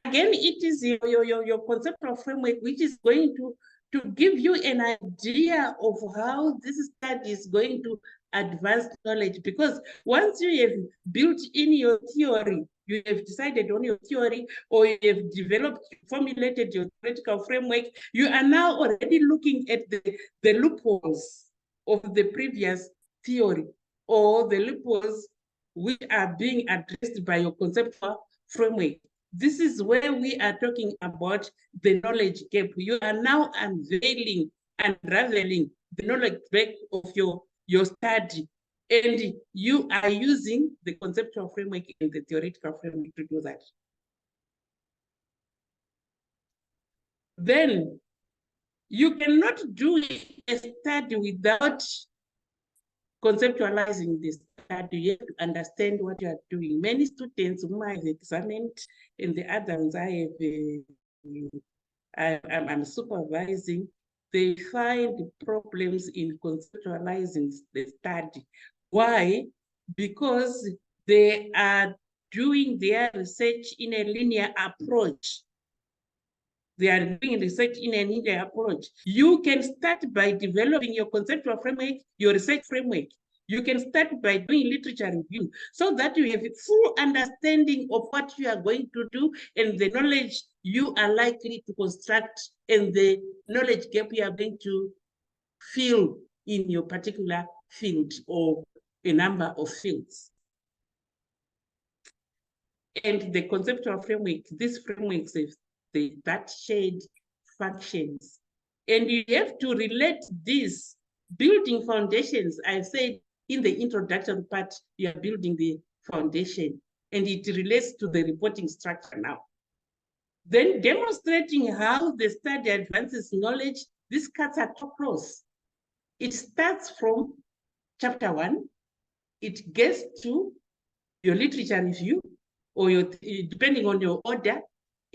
A: Again, it is your conceptual framework, which is going to give you an idea of how this study is going to advance knowledge. Because once you have built in your theory, you have decided on your theory, or you have developed, formulated your theoretical framework, you are now already looking at the loopholes of the previous theory, or the loopholes which are being addressed by your conceptual framework. This is where we are talking about the knowledge gap. You are now unveiling, unraveling the knowledge gap of your study. And you are using the conceptual framework and the theoretical framework to do that. Then you cannot do a study without conceptualizing this study. You have to understand what you are doing. Many students whom I have examined and the other ones I'm supervising, they find problems in conceptualizing the study. Why? Because they are doing their research in a linear approach. They are doing research in a linear approach. You can start by developing your conceptual framework, your research framework. You can start by doing literature review so that you have a full understanding of what you are going to do and the knowledge you are likely to construct and the knowledge gap you are going to fill in your particular field or a number of fields. And the conceptual framework, these frameworks have that shared functions. And you have to relate these building foundations. I said in the introduction part, you are building the foundation, and it relates to the reporting structure now. Then demonstrating how the study advances knowledge, this cuts across. It starts from chapter 1, it gets to your literature review, or your, depending on your order,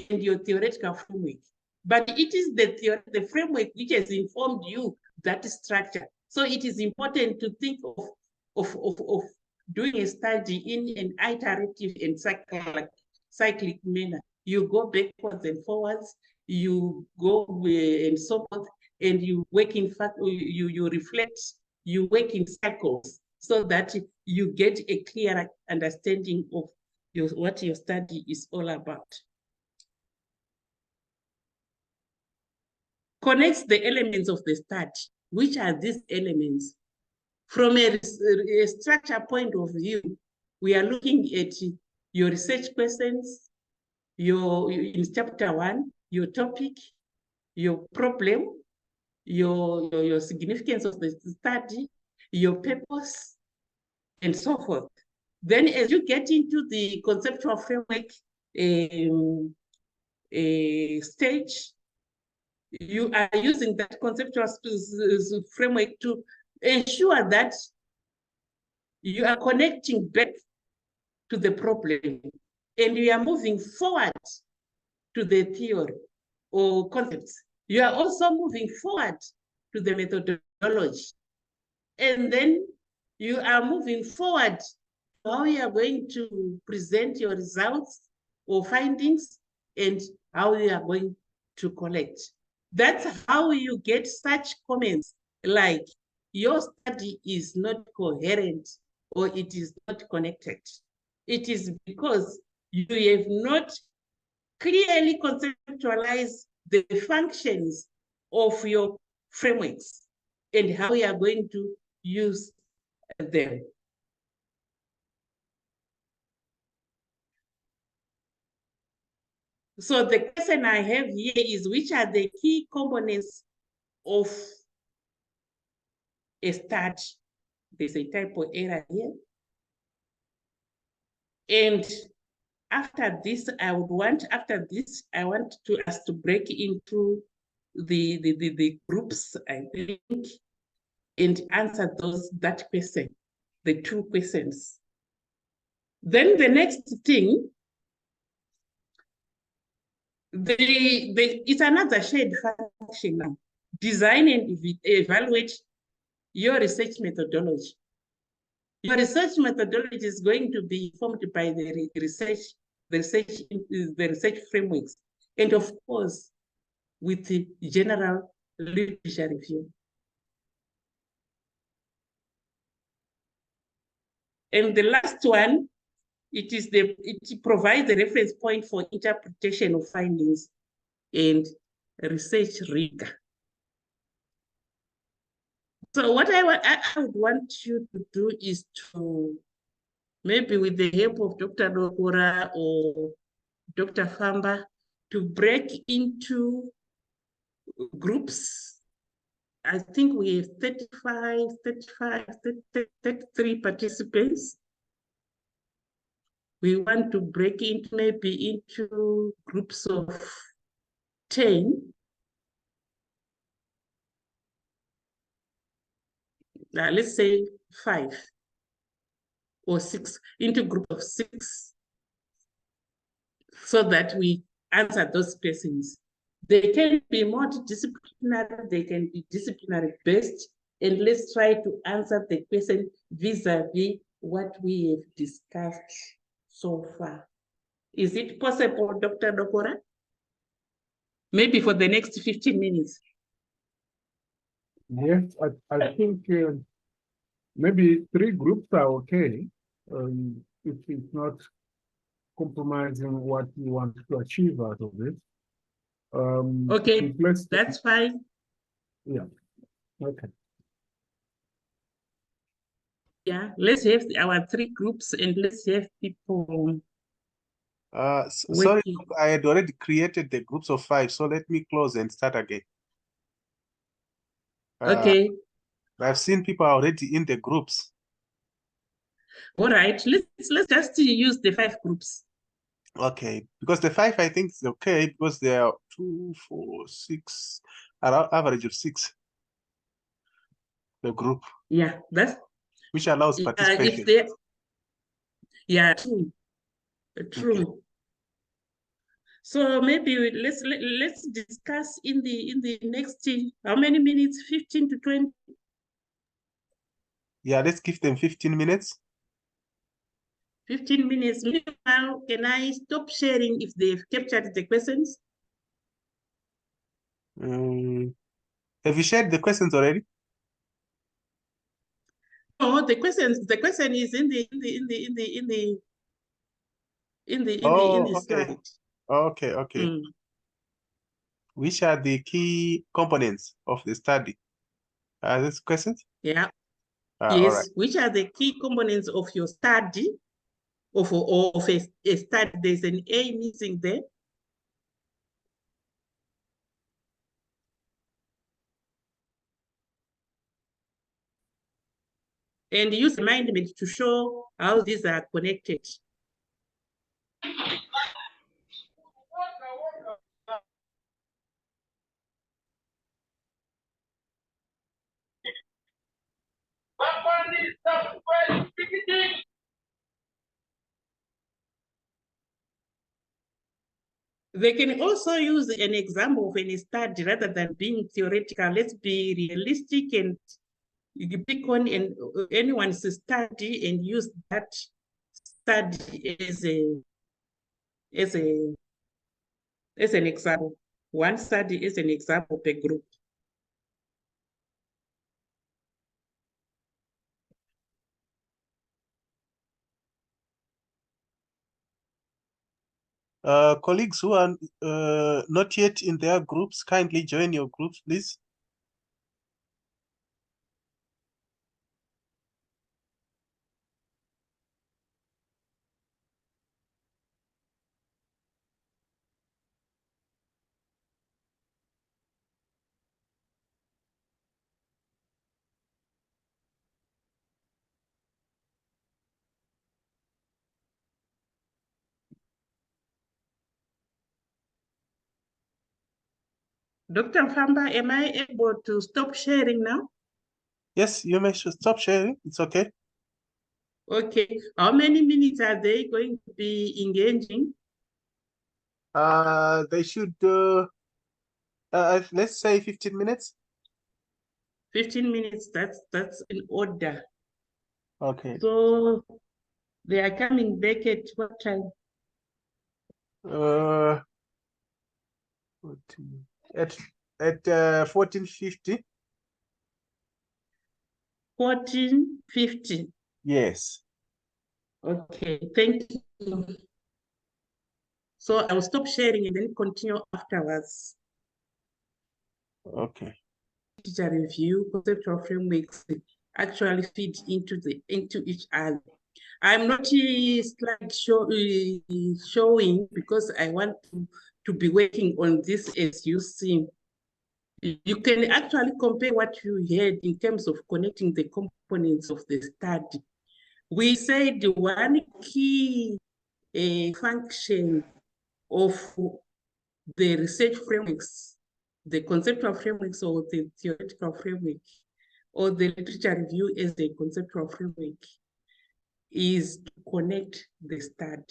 A: and your theoretical framework. But it is the framework which has informed you that structure. So it is important to think of doing a study in an iterative and cyclic manner. You go backwards and forwards, you go and so forth, and you work in fact, you reflect, you work in cycles so that you get a clearer understanding of what your study is all about. Connects the elements of the study. Which are these elements? From a structure point of view, we are looking at your research questions, in chapter 1, your topic, your problem, your significance of the study, your purpose, and so forth. Then as you get into the conceptual framework stage, you are using that conceptual framework to ensure that you are connecting back to the problem and you are moving forward to the theory or concepts. You are also moving forward to the methodology. And then you are moving forward to how you are going to present your results or findings and how you are going to collect. That's how you get such comments like, your study is not coherent or it is not connected. It is because you have not clearly conceptualized the functions of your frameworks and how you are going to use them. So the question I have here is, which are the key components of a study? There's a typo error here. And after this, I want us to break into the groups, I think, and answer that question, the two questions. Then the next thing, it's another shared function now. Design and evaluate your research methodology. Your research methodology is going to be informed by the research frameworks, and of course, with the general literature review. And the last one, it provides a reference point for interpretation of findings and research rigor. So what I would want you to do is to, maybe with the help of Dr. Dokora or Dr. Famba, to break into groups. I think we have 33 participants. We want to break into maybe into groups of 10. Let's say 5 or 6, into group of 6, so that we answer those questions. They can be multidisciplinary, they can be disciplinary based, and let's try to answer the question vis-a-vis what we have discussed so far. Is it possible, Dr. Dokora? Maybe for the next 15 minutes.
B: Yes, I think maybe 3 groups are okay. If it's not compromising what you want to achieve out of it.
A: Okay, that's fine.
B: Yeah, okay.
A: Yeah, let's have our 3 groups and let's have people.
I: Sorry, I had already created the groups of 5, so let me close and start again.
A: Okay.
I: I've seen people already in the groups.
A: All right, let's just use the 5 groups.
I: Okay, because the 5 I think is okay because there are 2, 4, 6, around average of 6. The group.
A: Yeah, that's
I: which allows participation.
A: if they, yeah, true, true.
I: Okay.
A: So maybe let's discuss in the next how many minutes? 15 to 20.
I: Yeah, let's give them 15 minutes.
A: 15 minutes. Meanwhile, can I stop sharing if they've captured the questions?
I: Have you shared the questions already?
A: No, the question is in the
I: okay.
A: slide.
I: Okay.
A: Mm.
I: Which are the key components of the study? Are these questions?
A: Yeah.
I: All
A: Yes.
I: right.
A: Which are the key components of your study? Of a study? There's an A missing there. And use alignment to show how these are connected. They can also use an example of any study rather than being theoretical. Let's be realistic and you pick on anyone's study and use that study as an example. One study is an example per group.
I: Colleagues who are not yet in their groups, kindly join your groups, please.
A: Dr. Famba, am I able to stop sharing now?
I: Yes, you may stop sharing. It's okay.
A: Okay. How many minutes are they going to be engaging?
I: They should, let's say 15 minutes.
A: 15 minutes, that's in order.
I: Okay.
A: So they are coming back at what time?
I: At 14:50.
A: 14:50.
I: Yes.
A: Okay, thank you. So I'll stop sharing and then continue afterwards.
I: Okay.
A: Teacher review, conceptual frameworks actually feed into each other. I'm not showing because I want to be working on this as you see. You can actually compare what you heard in terms of connecting the components of the study. We said one key function of the research frameworks, the conceptual frameworks or the theoretical framework, or the literature review as the conceptual framework, is to connect the study.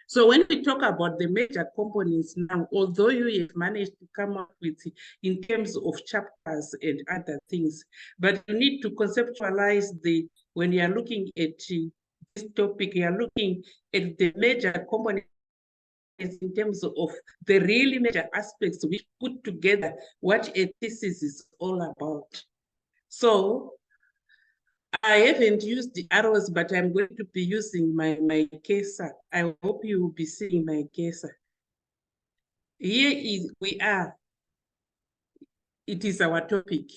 A: So when we talk about the major components now, although you have managed to come up with in terms of chapters and other things, but you need to conceptualize when you are looking at this topic, you are looking at the major components in terms of the really major aspects which put together what a thesis is all about. So I haven't used the arrows, but I'm going to be using my cursor. I hope you will be seeing my cursor. Here we are. It is our topic.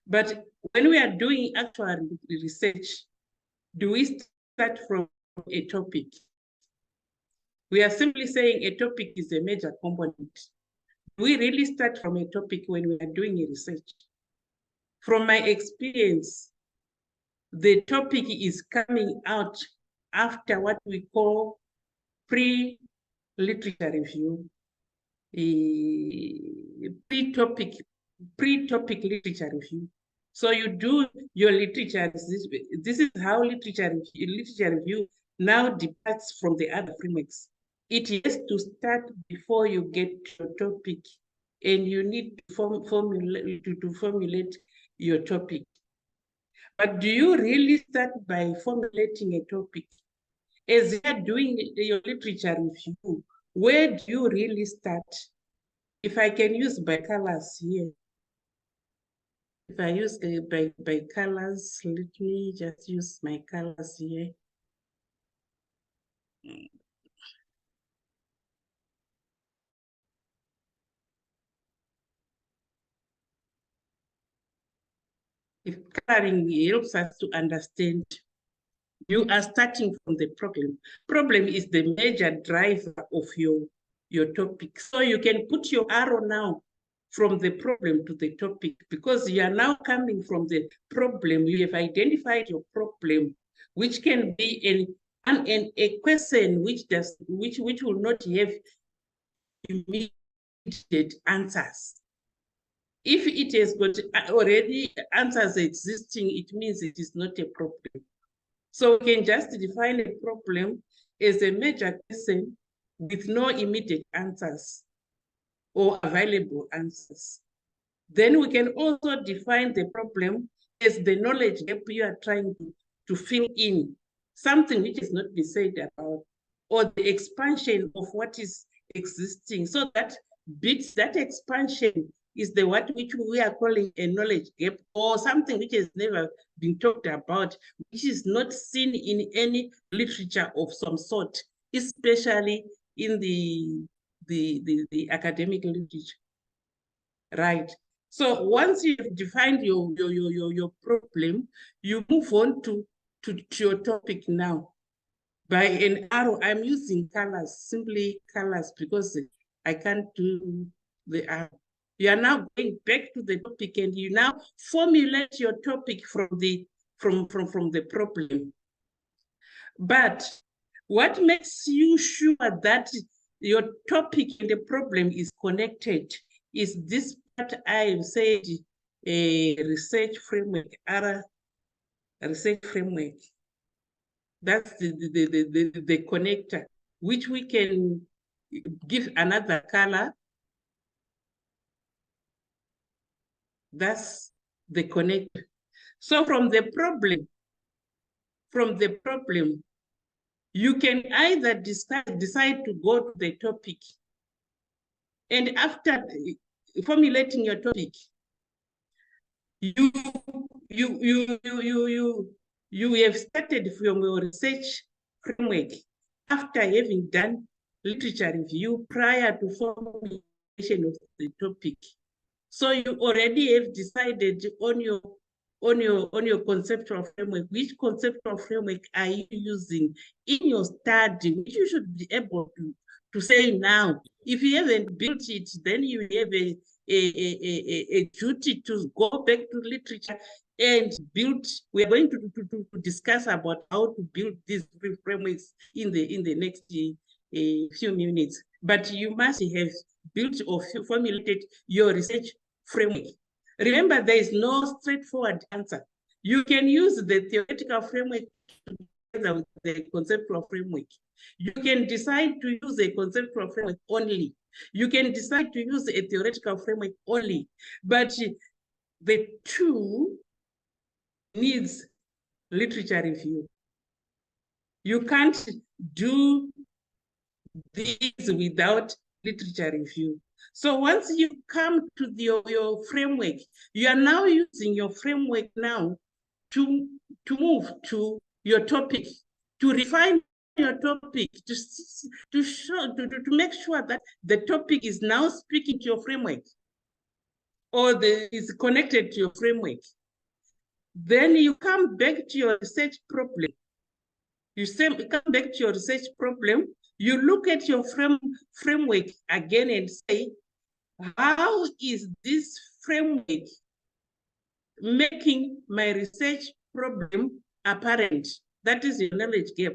A: But when we are doing actual research, do we start from a topic? We are simply saying a topic is a major component. Do we really start from a topic when we are doing a research? From my experience, the topic is coming out after what we call pre-literature review, pre-topic literature review. So you do your literature. This is how literature review now departs from the other frameworks. It has to start before you get to your topic, and you need to formulate your topic. But do you really start by formulating a topic? As you are doing your literature review, where do you really start? If I can use by colors here, if I use by colors, let me just use my colors here. If coloring helps us to understand, you are starting from the problem. Problem is the major driver of your topic. So you can put your arrow now from the problem to the topic, because you are now coming from the problem. You have identified your problem, which can be a question which will not have immediate answers. If it has got already answers existing, it means it is not a problem. So we can just define a problem as a major question with no immediate answers or available answers. Then we can also define the problem as the knowledge gap you are trying to fill in, something which has not been said about, or the expansion of what is existing. So that expansion is what we are calling a knowledge gap, or something which has never been talked about, which is not seen in any literature of some sort, especially in the academic literature. Right. So once you've defined your problem, you move on to your topic now. By an arrow, I'm using colors, simply colors, because I can't do the arrow. You are now going back to the topic, and you now formulate your topic from the problem. But what makes you sure that your topic and the problem is connected is this part I have said, a research framework, research framework. That's the connector, which we can give another color. That's the connector. So from the problem, you can either decide to go to the topic, and after formulating your topic, you have started from your research framework after having done literature review prior to formulation of the topic. So you already have decided on your conceptual framework. Which conceptual framework are you using in your study, which you should be able to say now. If you haven't built it, then you have a duty to go back to literature and build. We are going to discuss about how to build these frameworks in the next few minutes. But you must have built or formulated your research framework. Remember, there is no straightforward answer. You can use the theoretical framework together with the conceptual framework. You can decide to use a conceptual framework only. You can decide to use a theoretical framework only. But the two needs literature review. You can't do these without literature review. So once you come to your framework, you are now using your framework now to move to your topic, to refine your topic, to make sure that the topic is now speaking to your framework, or is connected to your framework. Then you come back to your research problem. You come back to your research problem. You look at your framework again and say, how is this framework making my research problem apparent? That is your knowledge gap.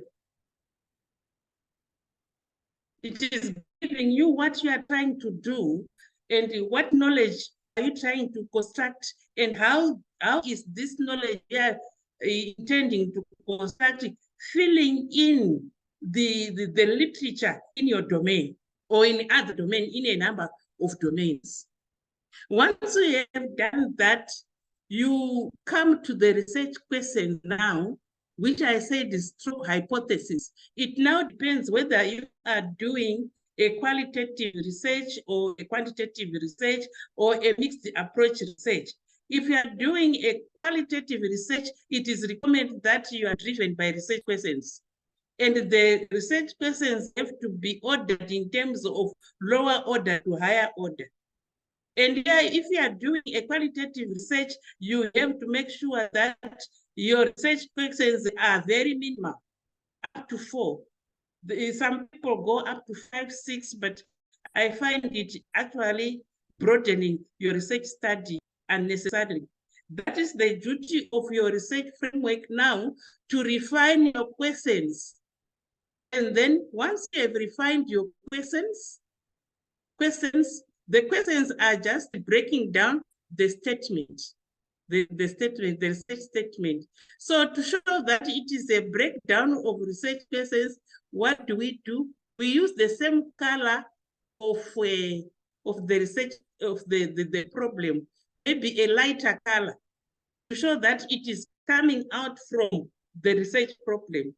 A: It is giving you what you are trying to do and what knowledge are you trying to construct, and how is this knowledge you are intending to construct filling in the literature in your domain or in other domain, in a number of domains. Once you have done that, you come to the research question now, which I said is true hypothesis. It now depends whether you are doing a qualitative research or a quantitative research or a mixed approach research. If you are doing a qualitative research, it is recommended that you are driven by research questions. And the research questions have to be ordered in terms of lower order to higher order. And yeah, if you are doing a qualitative research, you have to make sure that your research questions are very minimal, up to 4. Some people go up to 5, 6, but I find it actually broadening your research study unnecessarily. That is the duty of your research framework now, to refine your questions. And then once you have refined your questions, the questions are just breaking down the statement, the research statement. So to show that it is a breakdown of research questions, what do? We use the same color of the research of the problem, maybe a lighter color, to show that it is coming out from the research problem.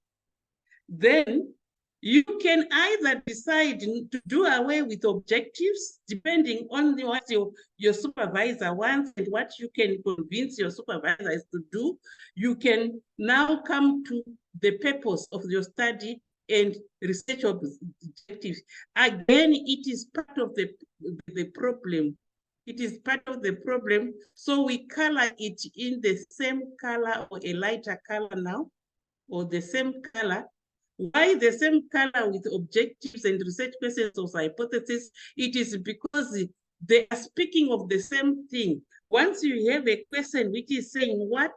A: Then you can either decide to do away with objectives, depending on what your supervisor wants and what you can convince your supervisors to do. You can now come to the purpose of your study and research objectives. Again, it is part of the problem. It is part of the problem. So we color it in the same color or a lighter color now, or the same color. Why the same color with objectives and research questions or hypotheses? It is because they are speaking of the same thing. Once you have a question which is saying what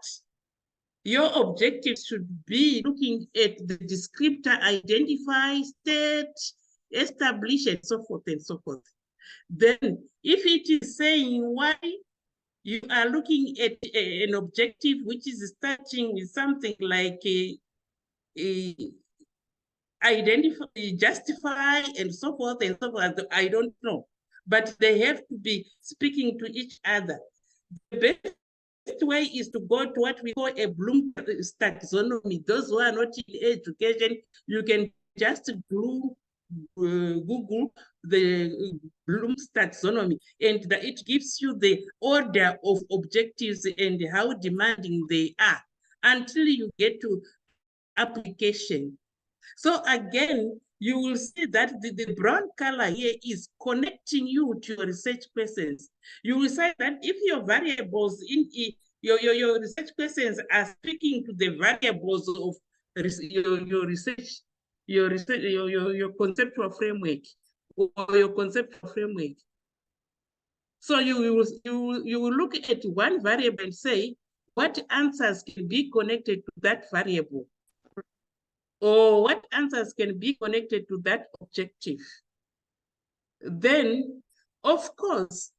A: your objectives should be, looking at the descriptor, identify, state, establish, and so forth and so forth. Then if it is saying why you are looking at an objective which is starting with something like identify, justify, and so forth, I don't know. But they have to be speaking to each other. The best way is to go to what we call a Bloom taxonomy. Those who are not in education, you can just Google the Bloom's taxonomy, and it gives you the order of objectives and how demanding they are until you get to application. So again, you will see that the brown color here is connecting you to your research questions. You will say that if your variables in your research questions are speaking to the variables of your conceptual framework or your conceptual framework. So you will look at one variable and say, what answers can be connected to that variable? Or what answers can be connected to that objective? Then, of course,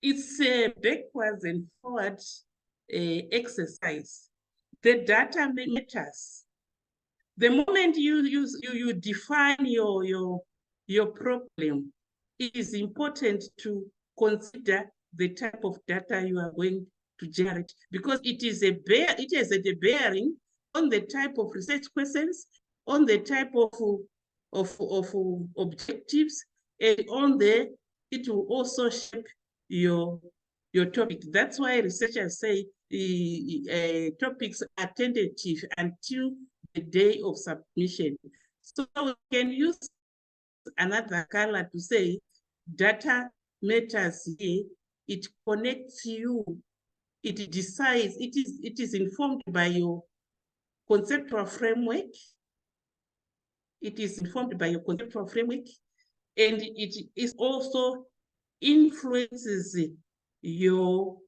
A: it's a backwards and forwards exercise. The data matters. The moment you define your problem, it is important to consider the type of data you are going to generate, because it has a bearing on the type of research questions, on the type of objectives, and it will also shape your topic. That's why researchers say topics are tentative until the day of submission. So we can use another color to say data matters here. It connects you. It decides. It is informed by your conceptual framework. It is informed by your conceptual framework, and it is also influences your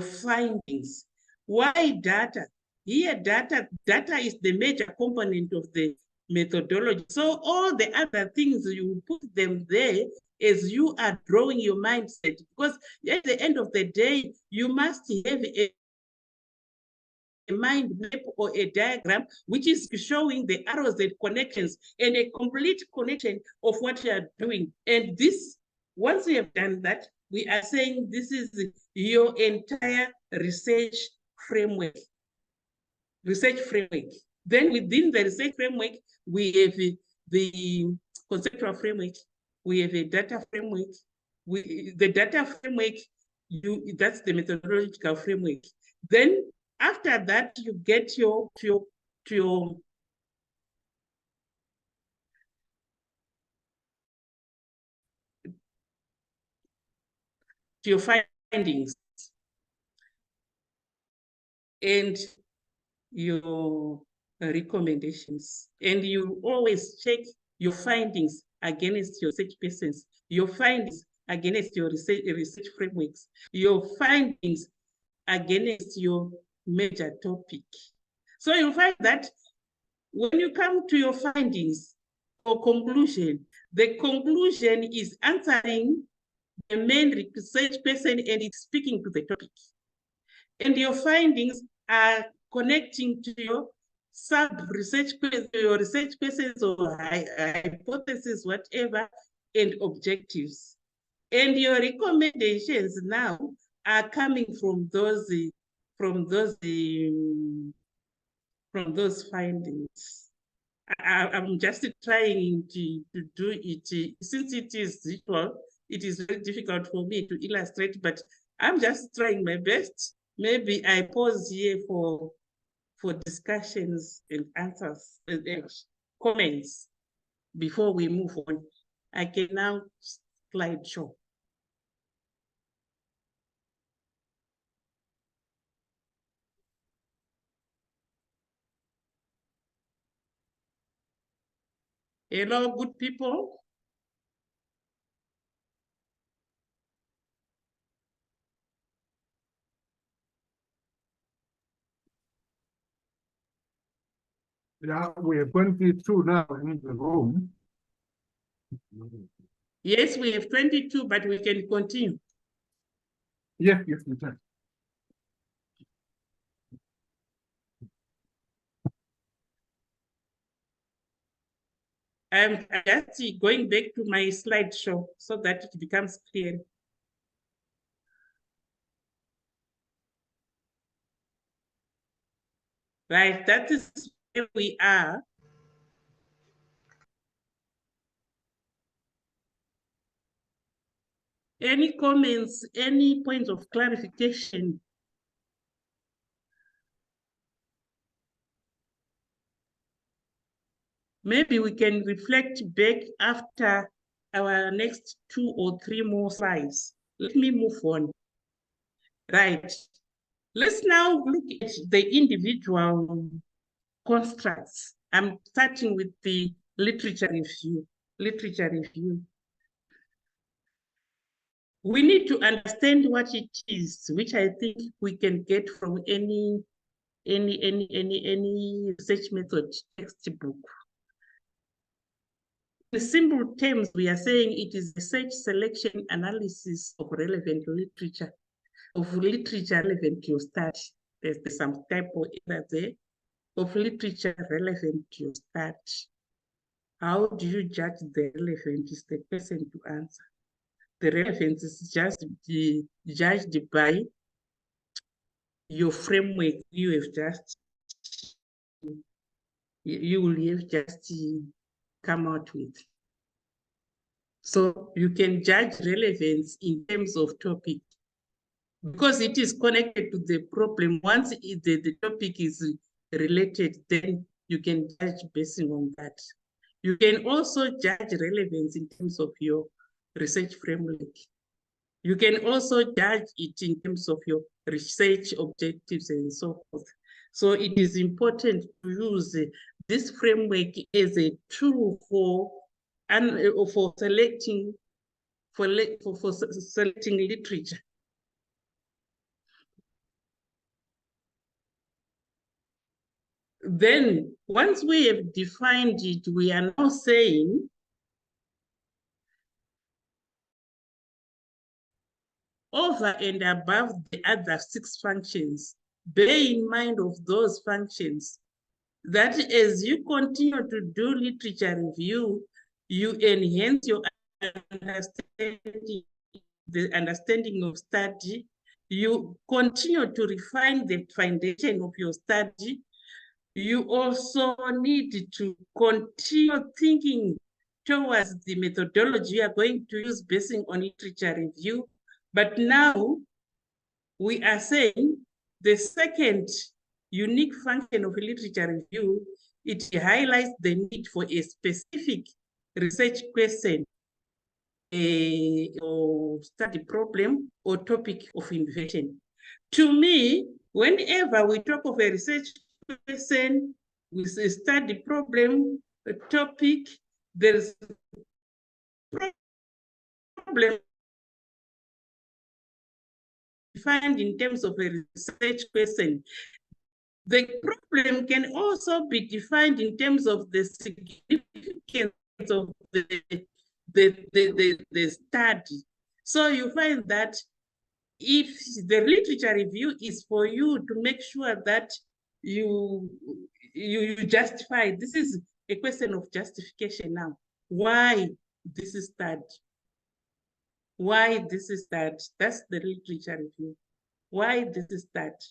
A: findings. Why data? Here, data is the major component of the methodology. So all the other things, you put them there as you are drawing your mindset, because at the end of the day, you must have a mind map or a diagram which is showing the arrows and connections and a complete connection of what you are doing. And this, once you have done that, we are saying this is your entire research framework. Then within the research framework, we have the conceptual framework, we have a data framework. The data framework, that's the methodological framework. Then after that, you get to your findings and your recommendations. And you always check your findings against your research persons, your findings against your research frameworks, your findings against your major topic. So you'll find that when you come to your findings or conclusion, the conclusion is answering the main research person and it's speaking to the topic. And your findings are connecting to your sub-research, your research persons or hypotheses, whatever, and objectives. And your recommendations now are coming from those findings. I'm just trying to do it. Since it is visual, it is very difficult for me to illustrate, but I'm just trying my best. Maybe I pause here for discussions and answers and comments before we move on. I can now slide show. Hello, good people.
B: Yeah, we are 22 now in the room.
A: Yes, we have 22, but we can continue.
B: Yes, we can.
A: I'm just going back to my slideshow so that it becomes clear. Right, that is where we are. Any comments, any points of clarification? Maybe we can reflect back after our next 2 or 3 more slides. Let me move on. Right. Let's now look at the individual constructs. I'm starting with the literature review. We need to understand what it is, which I think we can get from any research method textbook. In simple terms, we are saying it is research selection analysis of relevant literature, relevant to your study. There's some type of error there, of literature relevant to your study. How do you judge the relevance? Is the person to answer. The relevance is just judged by your framework you will have just come out with. So you can judge relevance in terms of topic because it is connected to the problem. Once the topic is related, then you can judge based on that. You can also judge relevance in terms of your research framework. You can also judge it in terms of your research objectives and so forth. So it is important to use this framework as a tool for selecting selecting literature. Then once we have defined it, we are now saying over and above the other 6 functions, bear in mind of those functions that as you continue to do literature review, you enhance your understanding of study, you continue to refine the foundation of your study. You also need to continue thinking towards the methodology you are going to use based on literature review. But now we are saying the second unique function of literature review, it highlights the need for a specific research question, or study problem or topic of invention. To me, whenever we talk of a research question with a study problem, a topic, there's a problem defined in terms of a research question. The problem can also be defined in terms of the significance of the study. So you find that if the literature review is for you to make sure that you justify, this is a question of justification now. Why this is study? Why this is that? That's the literature review. Why this is that?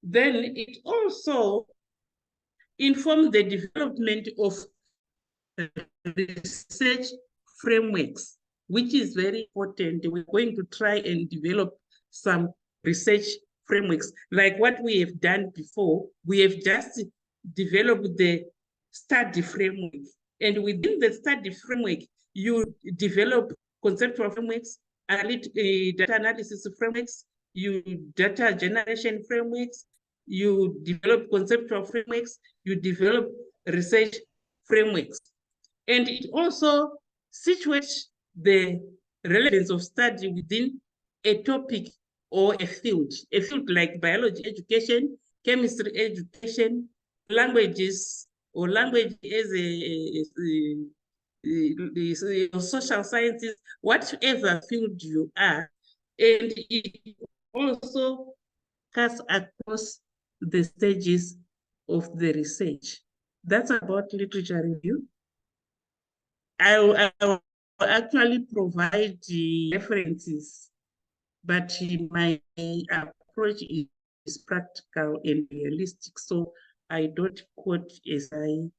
A: Then it also informs the development of research frameworks, which is very important. We're going to try and develop some research frameworks. Like what we have done before, we have just developed the study framework. And within the study framework, you develop conceptual frameworks, data analysis frameworks, you data generation frameworks, you develop conceptual frameworks, you develop research frameworks. And it also situates the relevance of study within a topic or a field like biology education, chemistry education, languages, or language as social sciences, whatever field you are. And it also cuts across the stages of the research. That's about literature review. I will actually provide the references, but my approach is practical and realistic, so I don't quote as I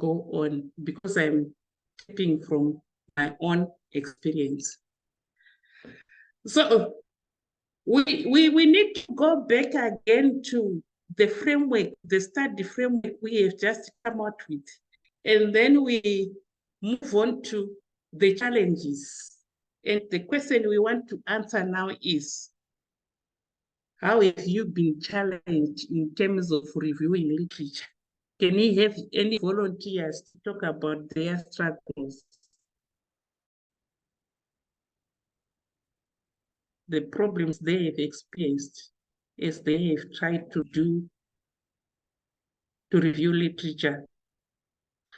A: go on because I'm taking from my own experience. So we need to go back again to the framework, the study framework we have just come out with, and then we move on to the challenges. And the question we want to answer now is, how have you been challenged in terms of reviewing literature? Can we have any volunteers to talk about their struggles? The problems they have experienced as they have tried to review literature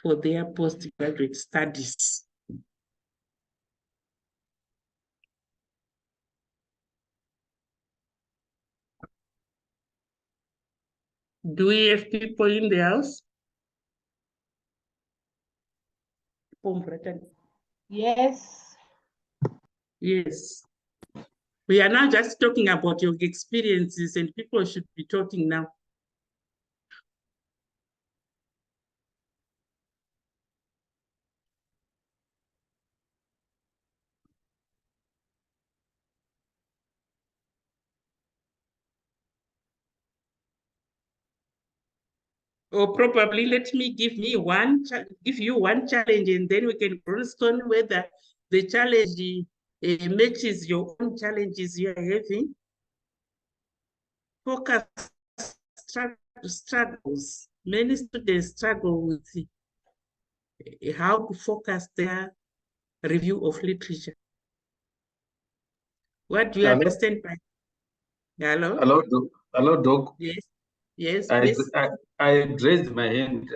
A: for their postgraduate studies. Do we have people in the house?
D: Yes.
A: Yes. We are now just talking about your experiences, and people should be talking now. Or probably let me give you one challenge, and then we can brainstorm whether the challenge matches your own challenges you are having. Focus struggles. Many students struggle with how to focus their review of literature. What do you understand by? Hello?
J: Hello, Doc. Hello, Doc.
A: Yes. Yes,
J: I,
A: please.
J: I had raised my hand.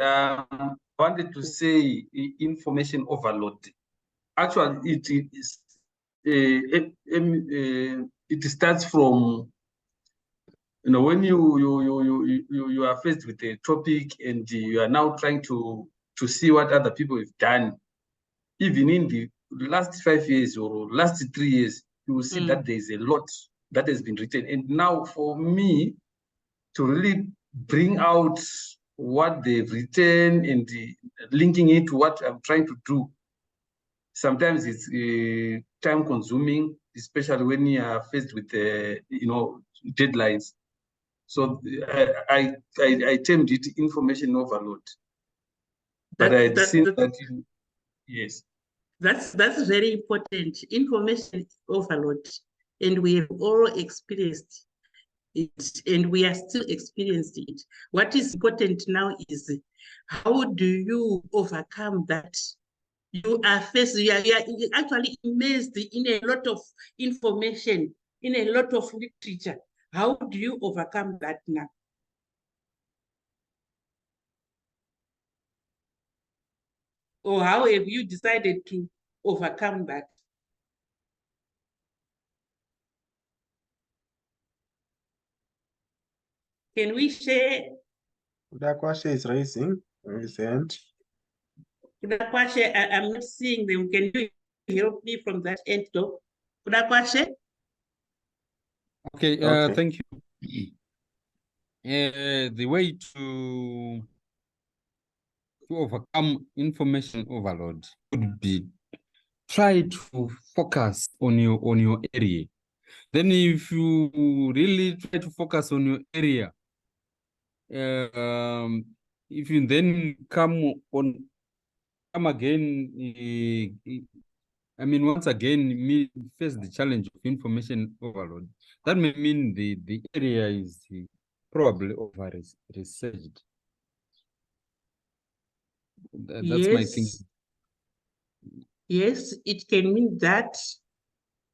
J: Wanted to say information overload. Actually, it is it starts from, you know, when you are faced with a topic and you are now trying to see what other people have done. Even in the last 5 years or last 3 years, you will see that there is a lot that has been written. And now for me to really bring out what they've written and linking it to what I'm trying to do, sometimes it's time consuming, especially when you are faced with deadlines. So I termed it information overload. But I had seen that, yes.
A: That's very important. Information overload, and we have all experienced it, and we are still experiencing it. What is important now is how do you overcome that? You are actually immersed in a lot of information, in a lot of literature. How do you overcome that now? Or how have you decided to overcome that? Can we share?
I: Udakwashe is raising his hand.
A: Udakwashe, I'm not seeing them. Can you help me from that end, though? Udakwashe?
F: Okay,
I: Okay.
F: thank you. The way to overcome information overload would be try to focus on your area. Then if you really try to focus on your area, if you then come again, I mean, once again, face the challenge of information overload, that may mean the area is probably over-researched. That's my thinking.
A: Yes, it can mean that,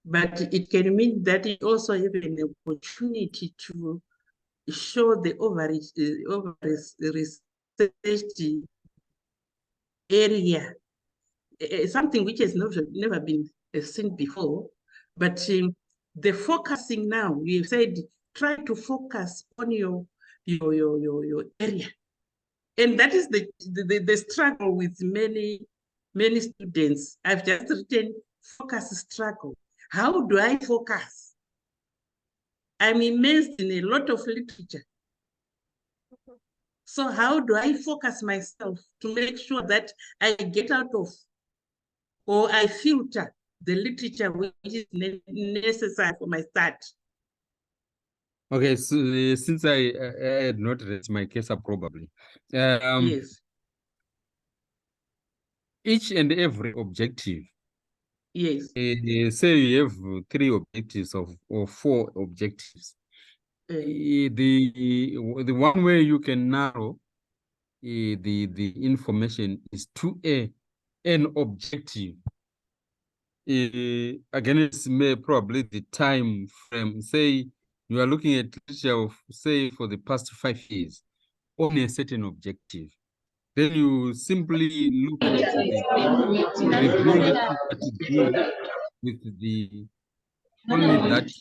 A: but it can mean that it also have an opportunity to show the over-researched area, something which has never been seen before. But the focusing now, we said, try to focus on your area. And that is the struggle with many students. I've just written focus struggle. How do I focus? I'm immersed in a lot of literature. So how do I focus myself to make sure that I get out of or I filter the literature which is necessary for my start?
F: Okay, so since I had not raised my case up probably.
A: Yes.
F: Each and every objective.
A: Yes.
F: Say you have 3 objectives or 4 objectives. The one way you can narrow the information is to an objective. Again, it's probably the time frame. Say you are looking at literature of, say, for the past 5 years on a certain objective. Then you simply look at the review literature to do with the only that.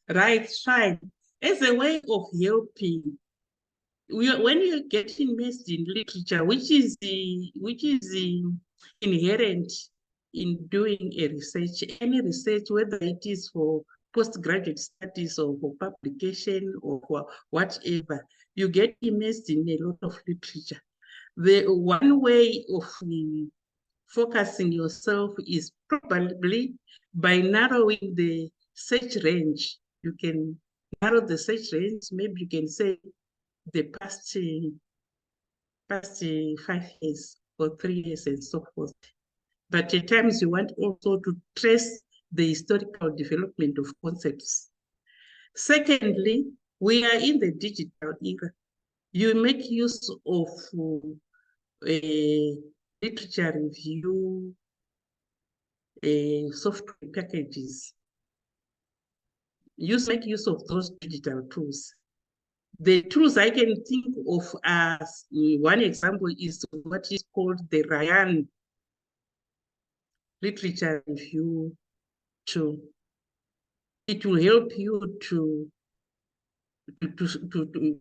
A: Right, fine. As a way of helping, when you get immersed in literature, which is inherent in doing a research, any research, whether it is for postgraduate studies or for publication or for whatever, you get immersed in a lot of literature. The one way of focusing yourself is probably by narrowing the search range. You can narrow the search range. Maybe you can say the past 5 years or 3 years and so forth. But at times you want also to trace the historical development of concepts. Secondly, we are in the digital era. You make use of literature review, software packages. Make use of those digital tools. The tools I can think of as one example is what is called the Ryan Literature Review tool. It will help you to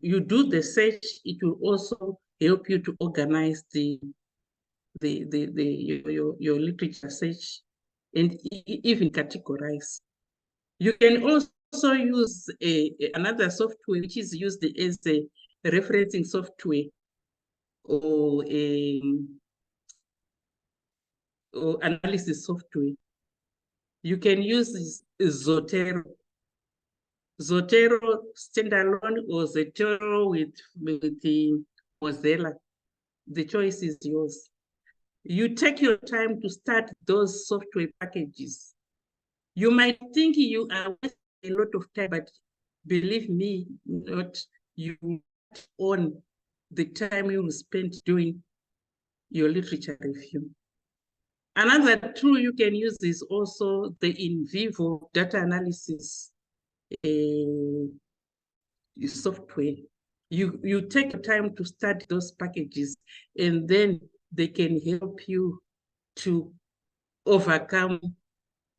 A: you do the search. It will also help you to organize your literature search and even categorize. You can also use another software which is used as a referencing software or analysis software. You can use Zotero. Zotero standalone or Zotero with the Mozilla. The choice is yours. You take your time to start those software packages. You might think you are wasting a lot of time, but believe me, not. You own the time you will spend doing your literature review. Another tool you can use is also the in vivo data analysis software. You take your time to start those packages, and then they can help you to overcome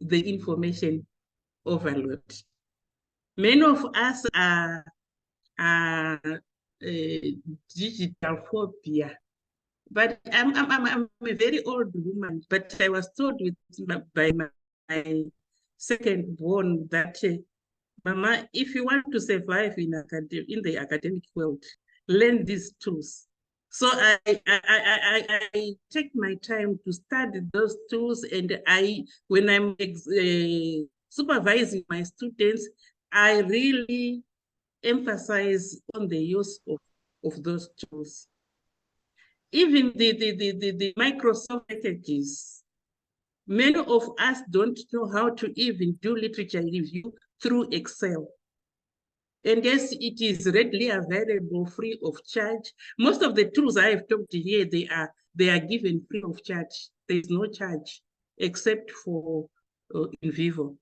A: the information overload. Many of us are digital phobia, but I'm a very old woman. But I was told by my second born that, Mama, if you want to survive in the academic world, learn these tools. So I take my time to study those tools, and when I'm supervising my students, I really emphasize on the use of those tools. Even the Microsoft packages, many of us don't know how to even do literature review through Excel. And yes, it is readily available free of charge. Most of the tools I have talked here, they are given free of charge. There is no charge except for in vivo.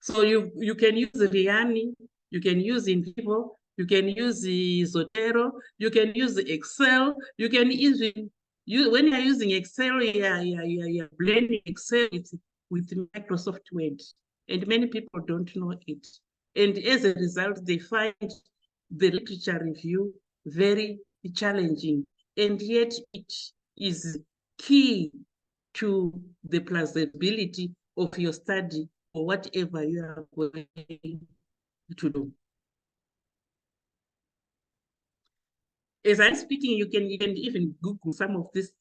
A: So you can use Riani, you can use in vivo, you can use Zotero, you can use Excel, you can even when you're using Excel, you're blending Excel with Microsoft Word. And many people don't know it. And as a result, they find the literature review very challenging. And yet it is key to the plausibility of your study or whatever you are going to do. As I'm speaking, you can even Google some of these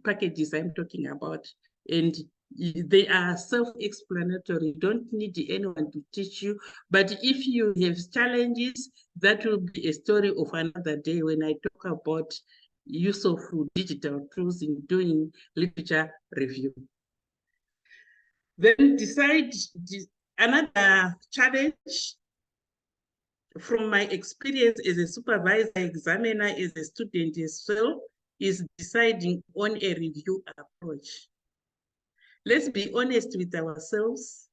A: packages I'm talking about, and they are self-explanatory. You don't need anyone to teach you. But if you have challenges, that will be a story of another day when I talk about use of digital tools in doing literature review. Then another challenge from my experience as a supervisor, examiner, as a student as well, is deciding on a review approach. Let's be honest with ourselves.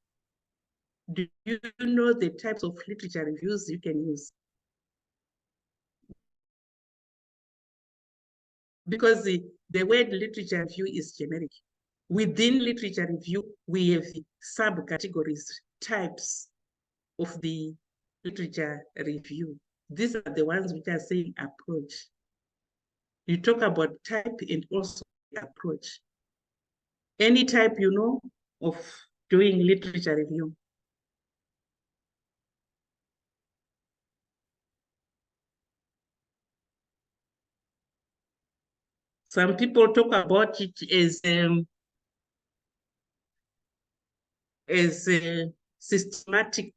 A: Do you know the types of literature reviews you can use? Because the word literature review is generic. Within literature review, we have subcategories, types of the literature review. These are the ones which are saying approach. You talk about type and also approach. Any type you know of doing literature review? Some people talk about it as a systematic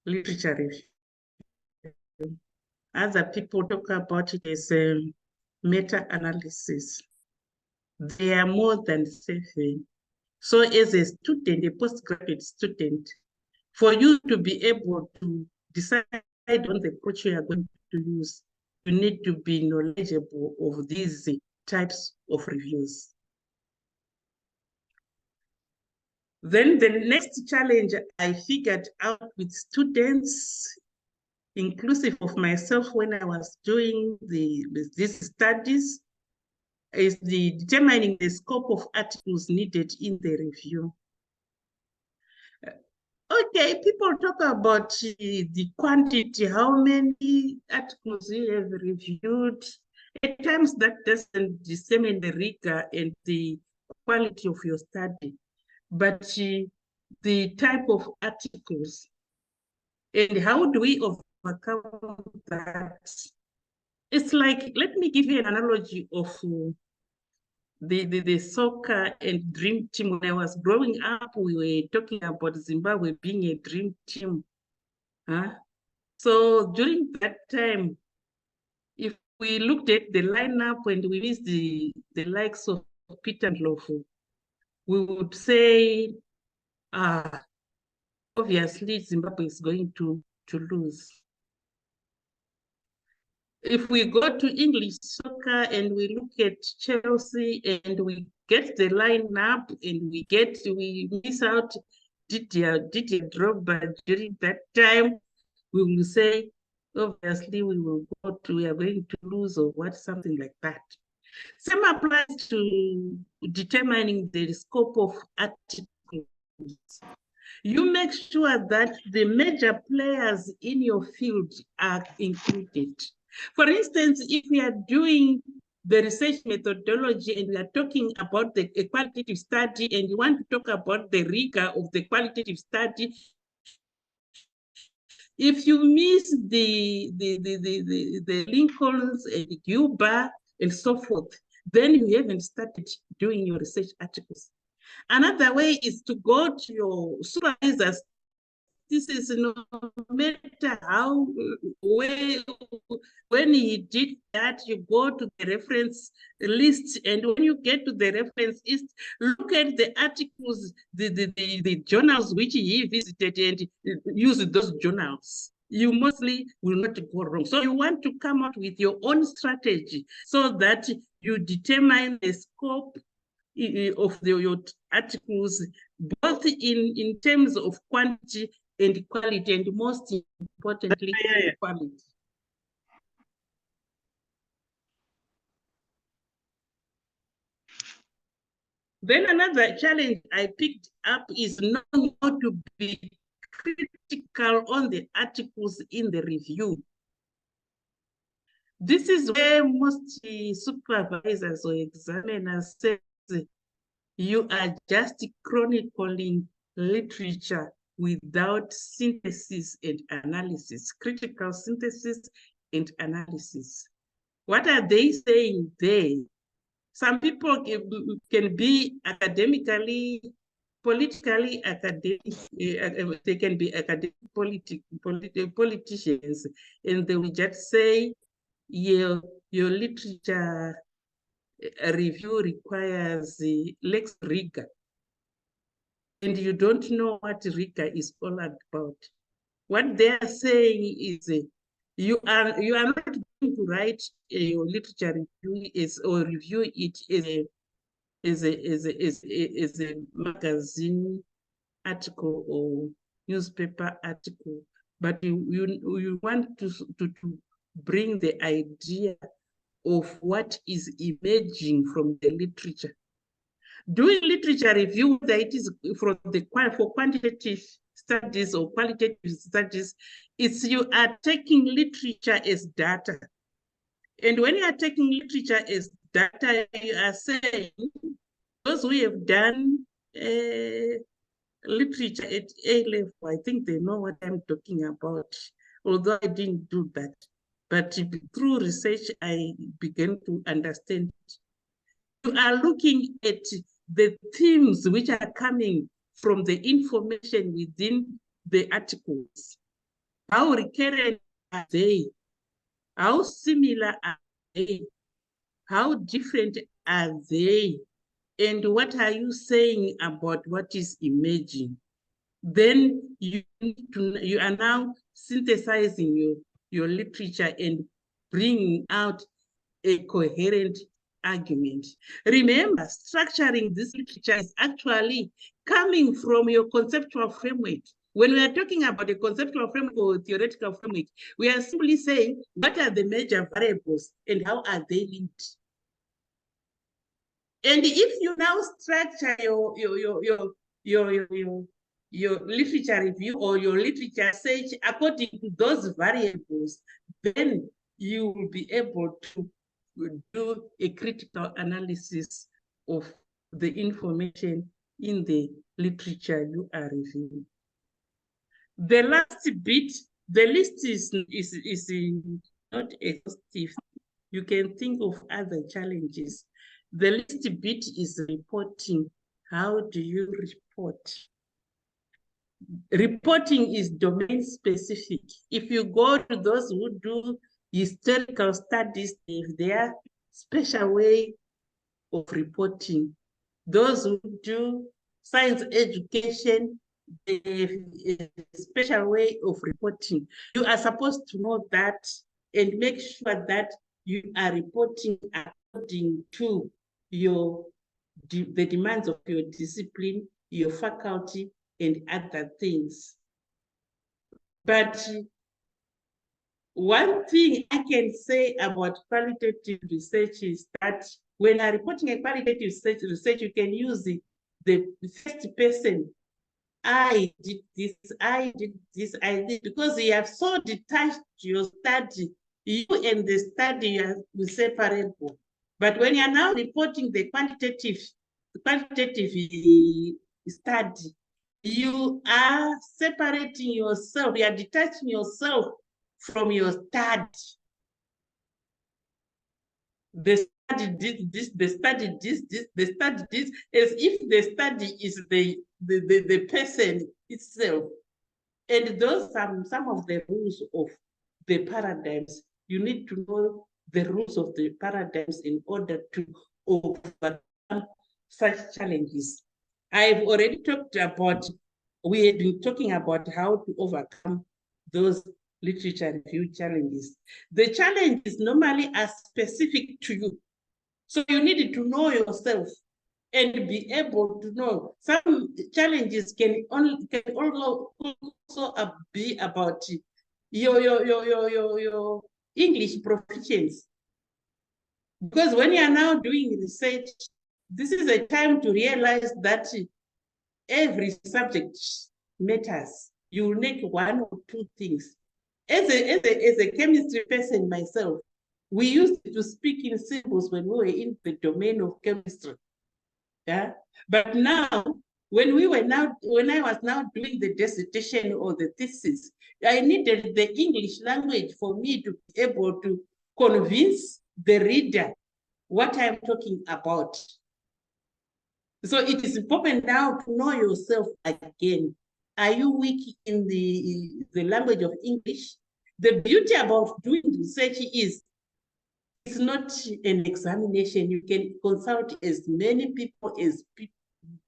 A: literature review. Other people talk about it as meta-analysis. There are more than 7. So as a student, a postgraduate student, for you to be able to decide on the approach you are going to use, you need to be knowledgeable of these types of reviews. Then the next challenge I figured out with students, inclusive of myself when I was doing these studies, is determining the scope of articles needed in the review. Okay, people talk about the quantity, how many articles you have reviewed. At times that doesn't determine the rigor and the quality of your study, but the type of articles. And how do we overcome that? It's like, let me give you an analogy of the soccer and dream team. When I was growing up, we were talking about Zimbabwe being a dream team. Huh? So during that time, if we looked at the lineup and we missed the likes of Peter Mpofu, we would say, obviously Zimbabwe is going to lose. If we go to English soccer and we look at Chelsea and we get the lineup and we miss out Didier Drogba during that time, we will say, obviously we are going to lose or what, something like that. Same applies to determining the scope of articles. You make sure that the major players in your field are included. For instance, if we are doing the research methodology and we are talking about a qualitative study and you want to talk about the rigor of the qualitative study, if you miss the Lincolns and Cuba and so forth, then you haven't started doing your research articles. Another way is to go to your supervisors. This is no matter how, when he did that, you go to the reference list, and when you get to the reference list, look at the articles, the journals which he visited, and use those journals. You mostly will not go wrong. So you want to come up with your own strategy so that you determine the scope of your articles, both in terms of quantity and quality, and most importantly, quality. Then another challenge I picked up is knowing how to be critical on the articles in the review. This is where most supervisors or examiners say you are just chronicling literature without synthesis and analysis, critical synthesis and analysis. What are they saying there? Some people can be academically, politically academic, they can be academic politicians, and they will just say, your literature review requires less rigor. And you don't know what rigor is all about. What they are saying is you are not going to write your literature review or review it as a magazine article or newspaper article, but you want to bring the idea of what is emerging from the literature. Doing literature review, whether it is for quantitative studies or qualitative studies, it's you are taking literature as data. And when you are taking literature as data, you are saying, those who have done literature at A level, I think they know what I'm talking about, although I didn't do that. But through research, I began to understand. You are looking at the themes which are coming from the information within the articles. How recurrent are they? How similar are they? How different are they? And what are you saying about what is emerging? Then you are now synthesizing your literature and bringing out a coherent argument. Remember, structuring this literature is actually coming from your conceptual framework. When we are talking about a conceptual framework or theoretical framework, we are simply saying, what are the major variables and how are they linked? And if you now structure your literature review or your literature search according to those variables, then you will be able to do a critical analysis of the information in the literature you are reviewing. The last bit, the list is not exhaustive. You can think of other challenges. The last bit is reporting. How do you report? Reporting is domain specific. If you go to those who do historical studies, they have their special way of reporting. Those who do science education, they have a special way of reporting. You are supposed to know that and make sure that you are reporting according to the demands of your discipline, your faculty, and other things. But one thing I can say about qualitative research is that when I'm reporting a qualitative research, you can use the first person. I did this, I did this, I did, because you have so detached your study. You and the study are inseparable. But when you're now reporting the quantitative study, you are separating yourself, you are detaching yourself from your study. The study did this, the study this, the study this, as if the study is the person itself. And those are some of the rules of the paradigms. You need to know the rules of the paradigms in order to overcome such challenges. I've already talked about, we have been talking about how to overcome those literature review challenges. The challenges normally are specific to you. So you need to know yourself and be able to know. Some challenges can also be about your English proficiency. Because when you are now doing research, this is a time to realize that every subject matters. You make one or two things. As a chemistry person myself, we used to speak in symbols when we were in the domain of chemistry. Yeah. But now, when I was now doing the dissertation or the thesis, I needed the English language for me to be able to convince the reader what I'm talking about. So it is important now to know yourself again. Are you weak in the language of English? The beauty about doing research is it's not an examination. You can consult as many people as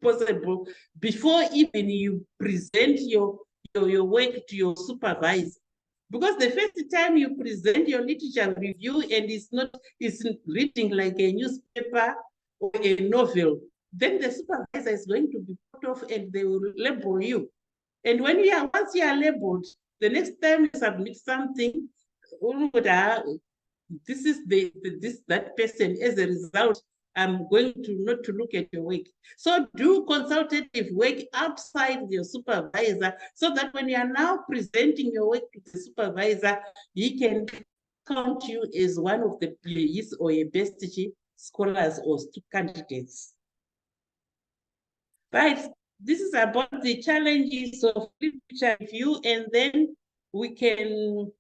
A: possible before even you present your work to your supervisor. Because the first time you present your literature review and it's reading like a newspaper or a novel, then the supervisor is going to be put off and they will label you. And once you are labeled, the next time you submit something, this is that person. As a result, I'm going to not to look at your work. So do consultative work outside your supervisor so that when you are now presenting your work to the supervisor, he can count you as one of the his or a best scholars or candidates. Right. This is about the challenges of literature review, and then we can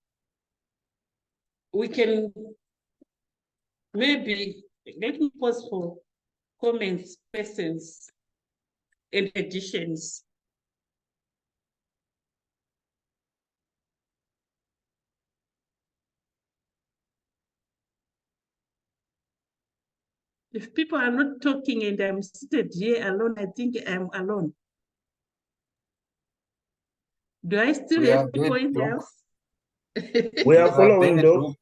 A: maybe let me pause for comments, questions, and additions. If people are not talking and I'm seated here alone, I think I'm alone. Do I still have to point out?
K: We are following, though.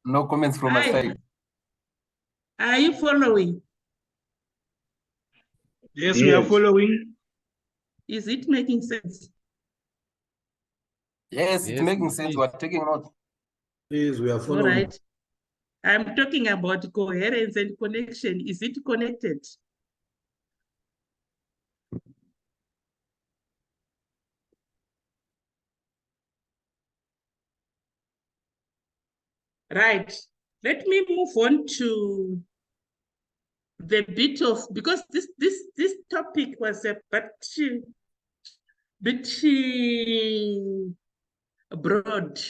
C: No comments from my side.
A: Are you following?
J: Yes, we are following.
A: Is it making sense?
C: Yes, it's
F: Yes,
C: making
F: it
C: sense.
F: is.
C: We're taking note.
K: Please, we are
A: All
K: following.
A: right. I'm talking about coherence and connection. Is it connected? Right. Let me move on to the bit of, because this topic was a bit broad,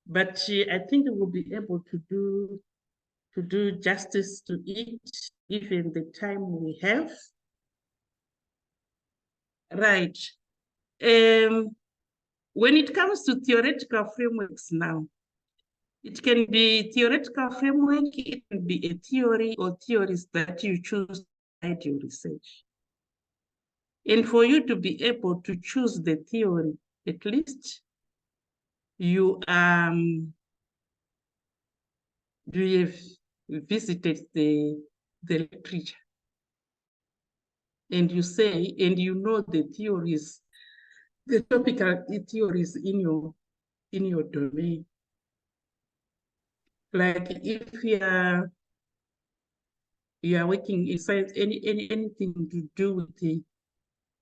A: but I think we'll be able to do justice to it, given the time we have. Right. When it comes to theoretical frameworks now, it can be theoretical framework, it can be a theory or theories that you choose to guide your research. And for you to be able to choose the theory, at least you have visited the literature, and you say, and you know the theories, the topical theories in your domain. Like if you are working in science, anything to do with the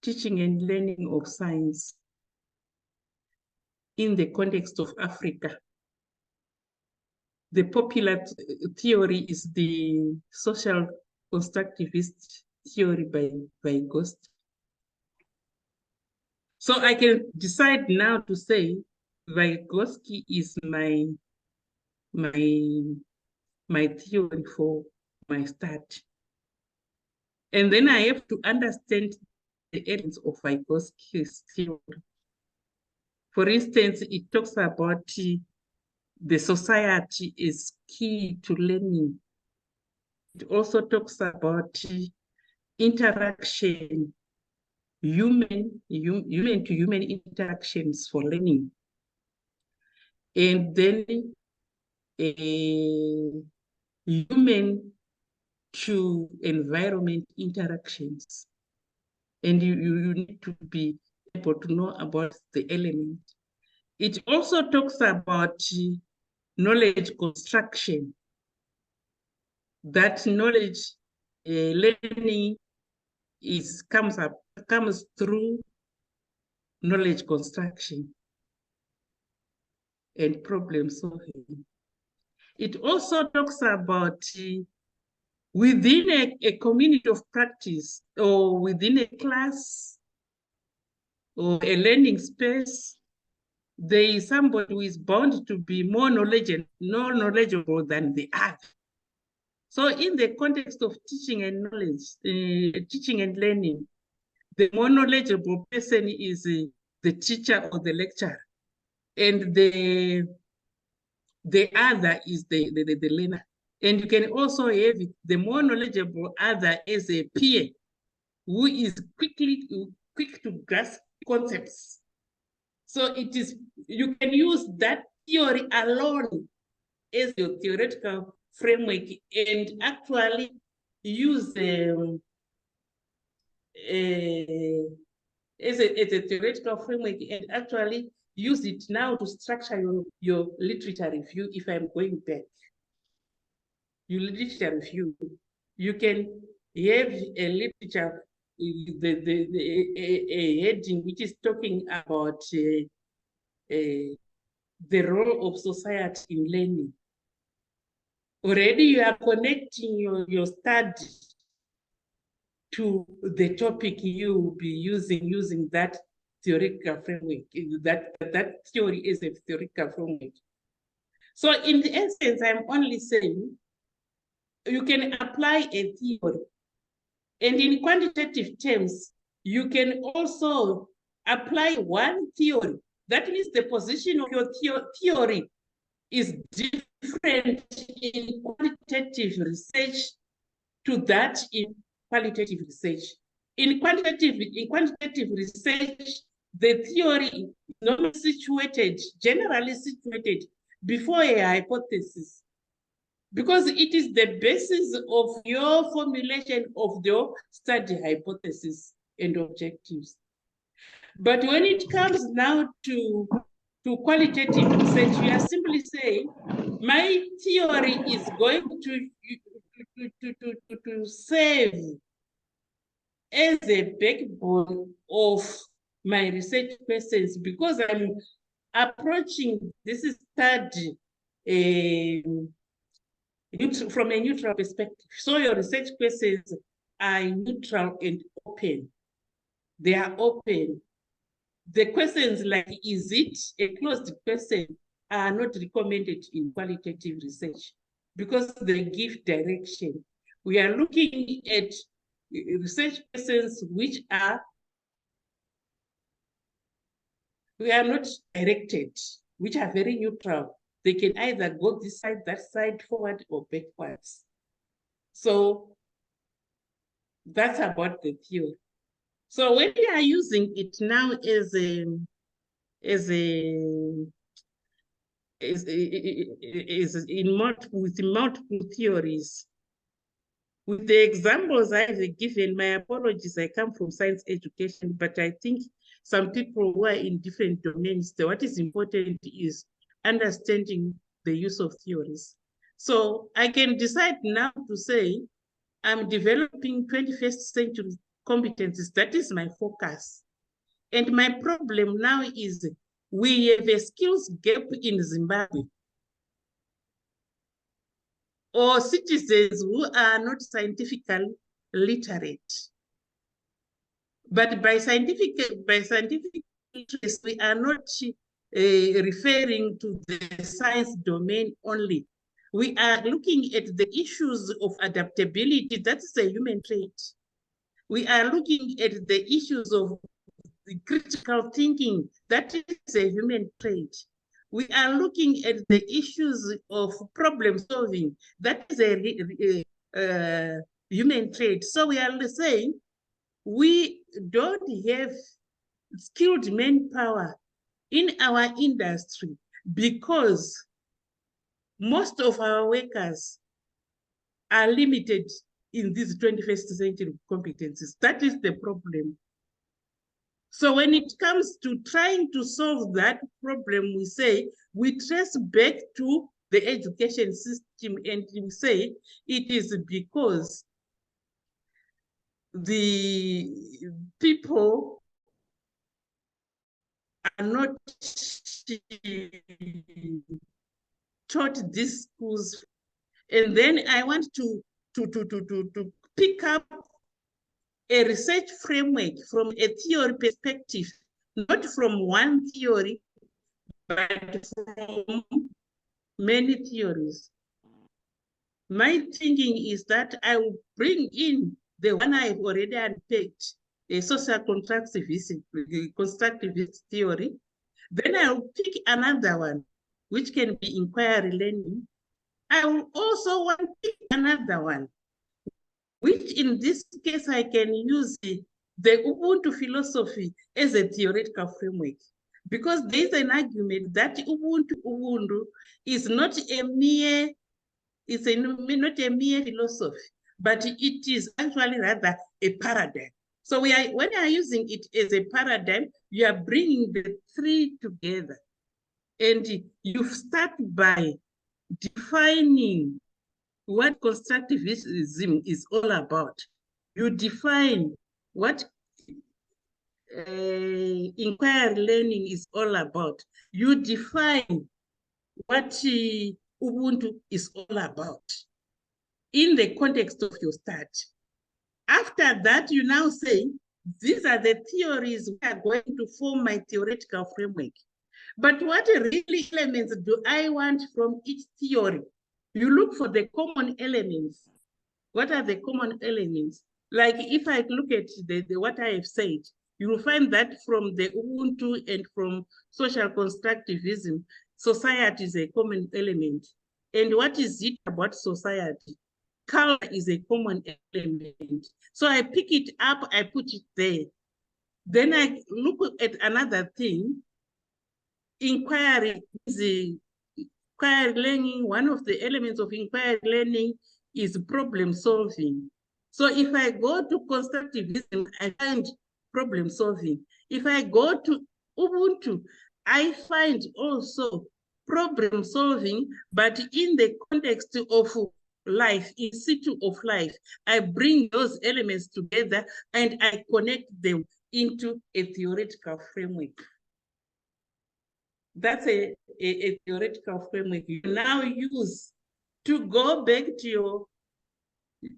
A: teaching and learning of science in the context of Africa, the popular theory is the social constructivist theory by Ghost. So I can decide now to say Vygotsky is my theory for my start. And then I have to understand the elements of Vygotsky's theory. For instance, it talks about the society is key to learning. It also talks about interaction, human to human interactions for learning. And then human to environment interactions. And you need to be able to know about the element. It also talks about knowledge construction, that knowledge learning comes through knowledge construction and problem solving. It also talks about within a community of practice or within a class or a learning space, there is somebody who is bound to be more knowledgeable than the other. So in the context of teaching and knowledge, teaching and learning, the more knowledgeable person is the teacher or the lecturer, and the other is the learner. And you can also have the more knowledgeable other as a peer who is quick to grasp concepts. So you can use that theory alone as your theoretical framework and actually use as a theoretical framework and actually use it now to structure your literature review. If I'm going back, your literature review, you can have a literature, a heading which is talking about the role of society in learning. Already you are connecting your study to the topic you will be using that theoretical framework, that theory is a theoretical framework. So in the essence, I'm only saying you can apply a theory. And in quantitative terms, you can also apply one theory. That means the position of your theory is different in quantitative research to that in qualitative research. In quantitative research, the theory is normally generally situated before a hypothesis. because it is the basis of your formulation of your study hypothesis and objectives. But when it comes now to qualitative research, you are simply saying, my theory is going to serve as a backbone of my research questions, because I'm approaching this study from a neutral perspective. So your research questions are neutral and open. They are open. The questions like, is it a closed question, are not recommended in qualitative research because they give direction. We are looking at research questions which are not directed, which are very neutral. They can either go this side, that side, forward or backwards. So that's about the theory. So when we are using it now as with multiple theories, with the examples I've given, my apologies, I come from science education, but I think some people who are in different domains, what is important is understanding the use of theories. So I can decide now to say, I'm developing 21st century competencies. That is my focus. And my problem now is we have a skills gap in Zimbabwe, or citizens who are not scientifically literate. But by scientific interest, we are not referring to the science domain only. We are looking at the issues of adaptability. That's a human trait. We are looking at the issues of the critical thinking. That is a human trait. We are looking at the issues of problem solving. That is a human trait. So we are saying we don't have skilled manpower in our industry because most of our workers are limited in these 21st century competencies. That is the problem. So when it comes to trying to solve that problem, we say we trace back to the education system, and we say it is because the people are not taught these schools. And then I want to pick up a research framework from a theory perspective, not from one theory, but from many theories. My thinking is that I will bring in the one I've already unpacked, a social constructivist theory. Then I will pick another one, which can be inquiry learning. I will also want to pick another one, which in this case I can use the Ubuntu philosophy as a theoretical framework, because there is an argument that Ubuntu is not a mere philosophy, but it is actually rather a paradigm. So when you are using it as a paradigm, you are bringing the three together, and you start by defining what constructivism is all about. You define what inquiry learning is all about. You define what Ubuntu is all about in the context of your study. After that, you now say, these are the theories we are going to form my theoretical framework. But what really elements do I want from each theory? You look for the common elements. What are the common elements? Like if I look at what I have said, you will find that from the Ubuntu and from social constructivism, society is a common element. And what is it about society? Color is a common element. So I pick it up, I put it there. Then I look at another thing. Inquiry is a inquiry learning, one of the elements of inquiry learning is problem solving. So if I go to constructivism, I find problem solving. If I go to Ubuntu, I find also problem solving, but in the context of life, in situ of life. I bring those elements together and I connect them into a theoretical framework. That's a theoretical framework you now use to go back to your,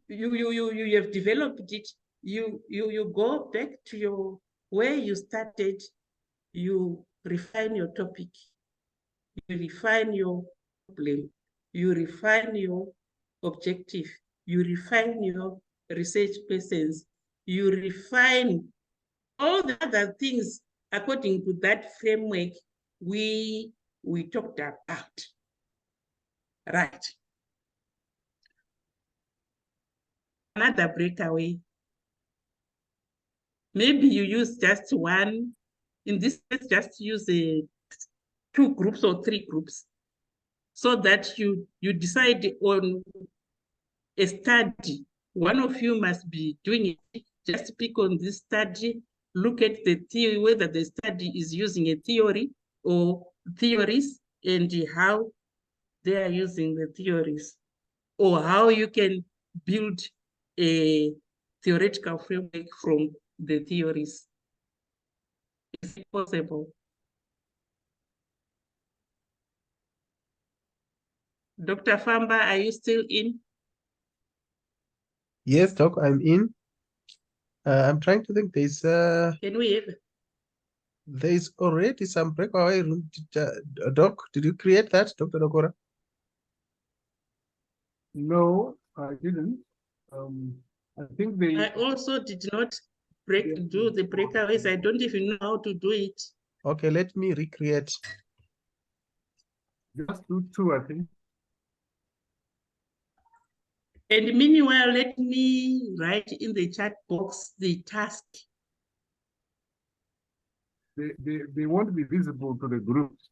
A: you have developed it, you go back to your, where you started, you refine your topic, you refine your problem, you refine your objective, you refine your research persons, you refine all the other things according to that framework we talked about. Right. Another breakaway. Maybe you use just one. In this case, just use 2 groups or 3 groups, so that you decide on a study. One of you must be doing it. Just pick on this study, look at the theory, whether the study is using a theory or theories, and how they are using the theories, or how you can build a theoretical framework from the theories. Is it possible? Dr. Famba, are you still in?
I: Yes, Doc, I'm in. I'm trying to think.
A: Can we have?
I: There's already some breakaway room. Doc, did you create that, Dr. Dokora?
B: No, I didn't. I think they.
A: I also did not do the breakaways. I don't even know how to do it.
I: Okay, let me recreate.
B: Just do 2, I think.
A: And meanwhile, let me write in the chat box the task.
B: They won't be visible to the groups.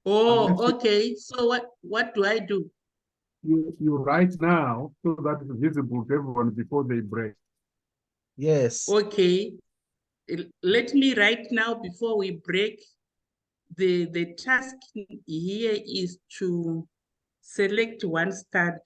A: Oh, okay. So what do I do?
B: You write now so that it's visible to everyone before they break.
I: Yes.
A: Okay. Let me write now before we break. The task here is to select one study.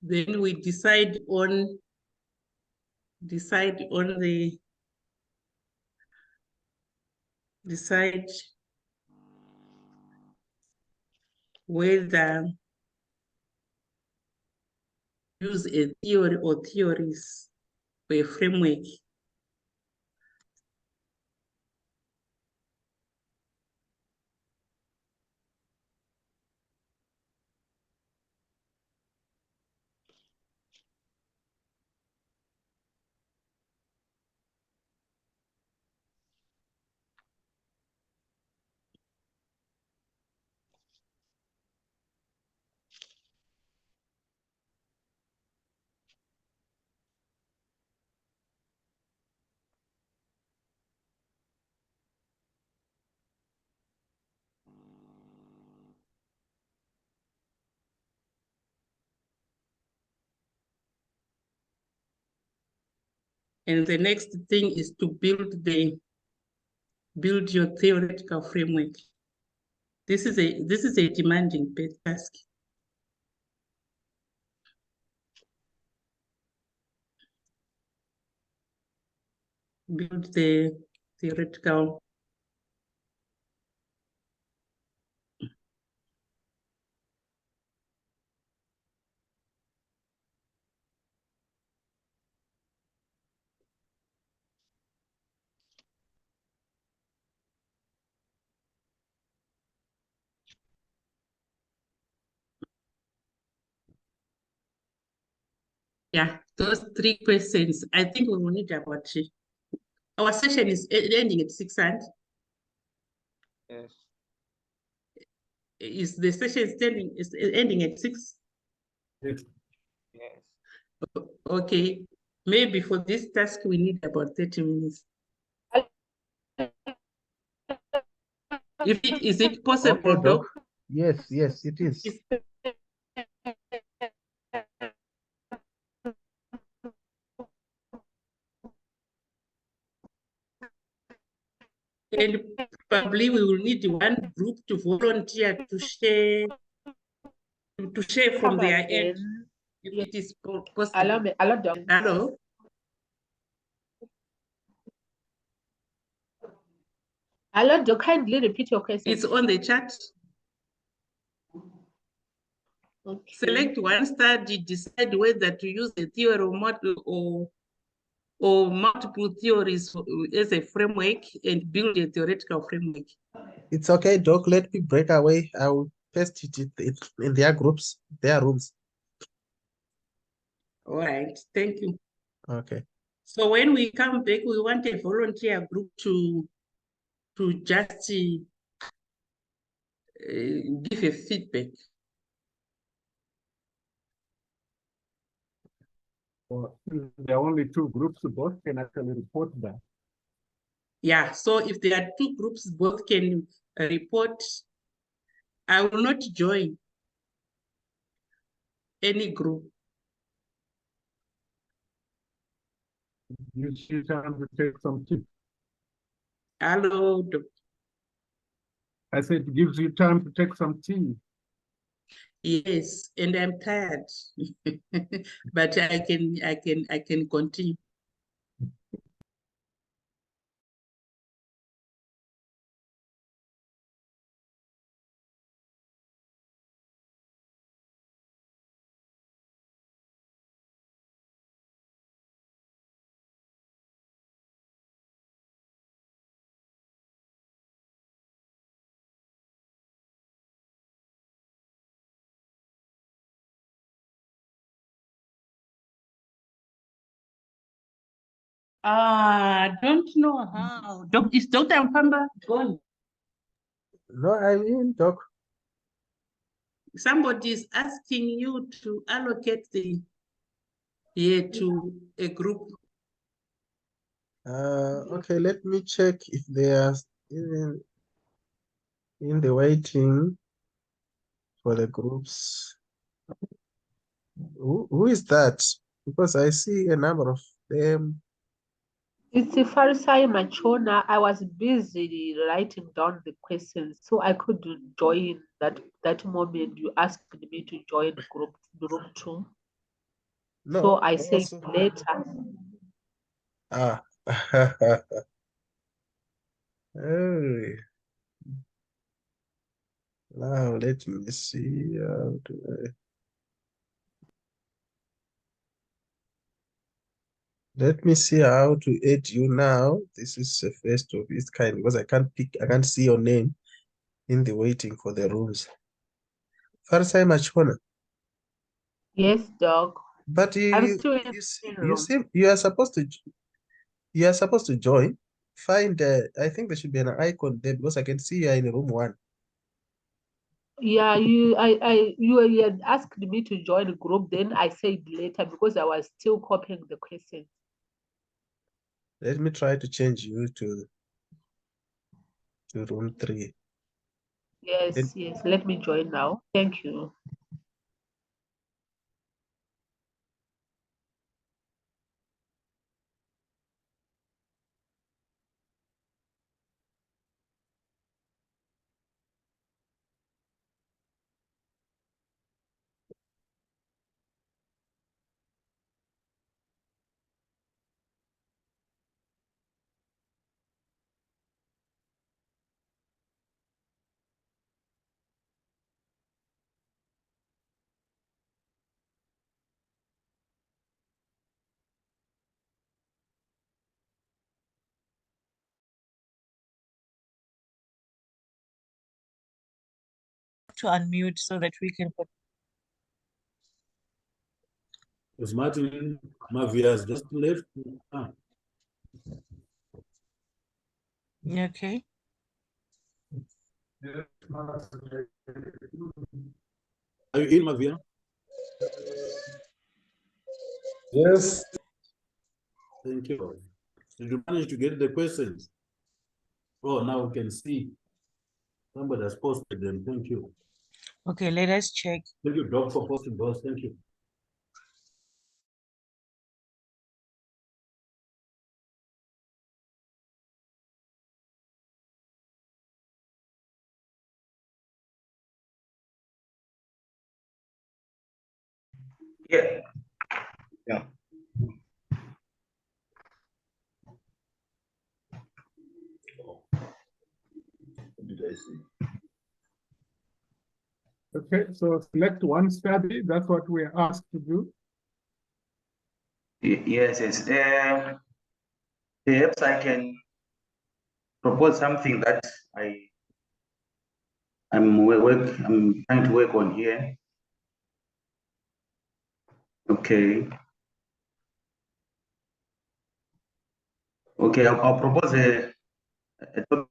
A: Then we decide on whether use a theory or theories for a framework. And the next thing is to build your theoretical framework. This is a demanding task. Build the theoretical. Yeah. Those three questions, I think we will need about our session is ending at 6:00.
E: Yes.
A: Is the session is ending at 6?
B: Yes.
E: Yes.
A: Okay. Maybe for this task we need about 30 minutes. Is it possible,
K: Okay, Doc.
A: Doc?
K: Yes, yes, it is.
A: And probably we will need one group to volunteer to share from their end, if it is possible. Hello?
D: Hello, Doc, kindly repeat your question.
A: It's on the chat.
D: Okay.
A: Select one study, decide whether to use a theory model or multiple theories as a framework, and build a theoretical framework.
K: It's okay, Doc. Let me break away. I will paste it in their groups, their rooms.
A: All right, thank you.
K: Okay.
A: So when we come back, we want a volunteer group to just give a feedback.
B: Or there are only two groups, both can actually report that.
A: Yeah, so if there are two groups, both can report. I will not join any group.
B: You see time to take some tips.
A: Hello,
B: I said it gives you time to take some tea.
A: yes, and I'm tired, but I can continue. Don't know how. Is Dr. Mpamba gone?
K: No, I mean, Doc.
A: Somebody is asking you to allocate to a group.
K: Okay, let me check if they are even in the waiting for the groups. Who is that? Because I see a number of them.
D: It's Farisai Machona. I was busy writing down the questions, so I couldn't join that moment you asked me to join group 2.
K: No.
D: So I said
K: Also,
D: later.
K: ah. Hey. Now let me see. How do I... Let me see how to add you now. This is the first of its kind because I can't see your name in the waiting for the rooms. Farsai Machona.
D: Yes, Doc.
K: But
D: I'm still in
K: you are supposed to join. Find I think there should be an icon there because I can see you are in room 1.
D: Yeah, you had asked me to join a group, then I said later because I was still copying the questions.
K: Let me try to change you to room 3.
D: Yes, yes. Let me join now. Thank you.
L: To unmute so that we can. Because Martin Mavia has just left. Ah.
M: Okay.
L: Are you in, Mavia?
N: Yes.
L: Thank you. Did you manage to get the questions? Oh, now we can see. Somebody has posted them. Thank you.
M: Okay, let us check.
L: Thank you, Doc, for posting those. Thank you.
N: Yeah. Yeah. What did I say?
B: Okay, so select one study. That's what we are asked to do.
N: Yes, yes. Perhaps I can propose something that I'm trying to work on here. Okay. Okay, I'll propose a topic.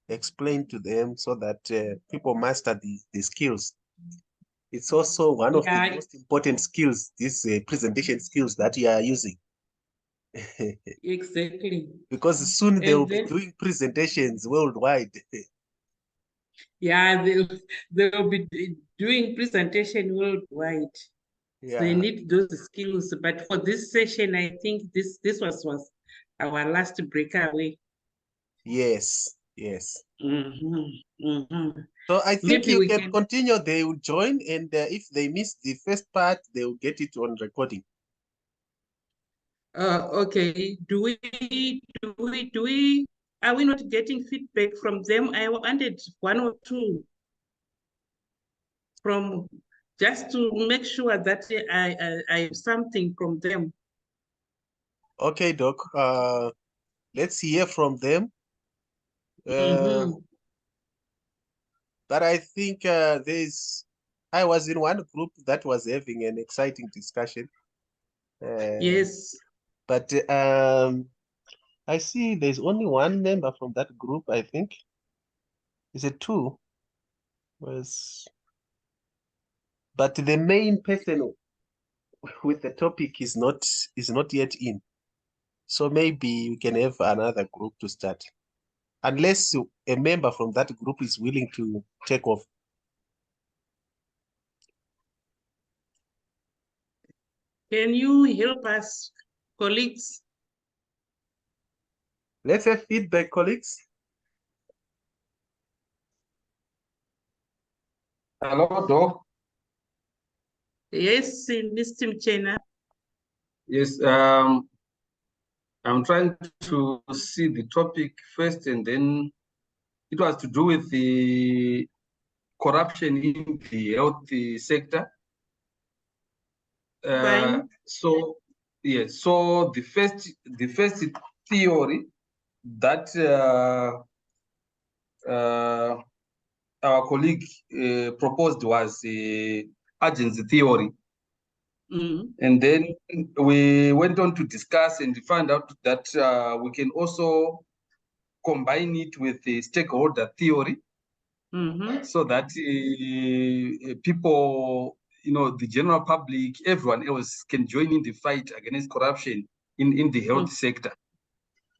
K: Explain to them so that people master the skills. It's also one of the most important skills, these presentation skills that you are using.
A: Exactly.
K: Because soon they will
A: And
K: be doing presentations worldwide.
A: yeah, they'll be doing presentation worldwide. So they
K: Yeah.
A: need those skills. But for this session, I think this was our last breakaway.
K: Yes, yes.
A: So
K: I think you can continue. They will join, and if they miss the first part, they will get it on recording.
A: Okay. Are we not getting feedback from them? I wanted one or two from just to make sure that I have something from them.
K: Okay, Doc. Let's hear from them. But I think I was in one group that was having an exciting discussion.
A: Yes.
K: But I see there's only one member from that group, I think. Is it two? But the main person with the topic is not yet in. So maybe we can have another group to start. Unless a member from that group is willing to take off.
A: Can you help us, colleagues?
K: Let's have feedback, colleagues.
C: Hello, Doc.
A: Yes, Mr. Mchena.
J: Yes, I'm trying to see the topic first, and then it was to do with the corruption in the health sector.
A: Fine.
J: So yes, so the first theory that our colleague proposed was agency theory. And then we went on to discuss and found out that we can also combine it with the stakeholder theory, so that people, the general public, everyone else can join in the fight against corruption in the health sector.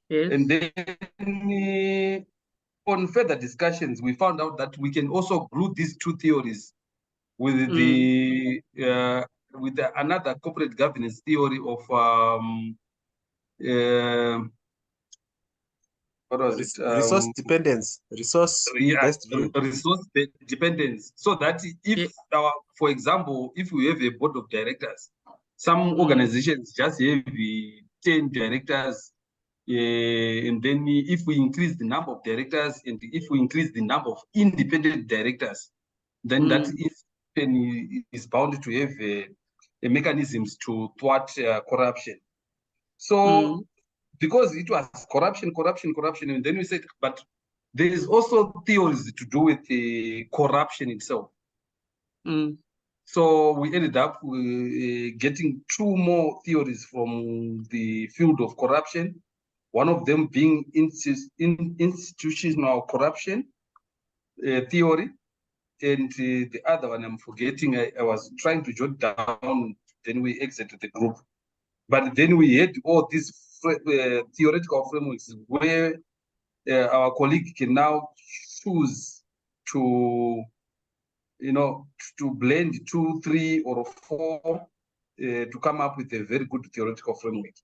A: Yes.
J: And then on further discussions, we found out that we can also group these two theories with with another corporate governance theory of what was it?
K: Resource dependence, resource-based view.
J: Resource dependence. So that if for example, if we have a board of directors, some organizations just have 10 directors, and then if we increase the number of directors and if we increase the number of independent directors, then that is bound to have mechanisms to thwart corruption. So because it was corruption, and then we said, but there is also theories to do with the corruption itself. So we ended up getting two more theories from the field of corruption. One of them being institutional corruption theory, and the other one I'm forgetting. I was trying to jot down, then we exited the group. But then we had all these theoretical frameworks where our colleague can now choose to, to blend 2, 3, or 4 to come up with a very good theoretical framework.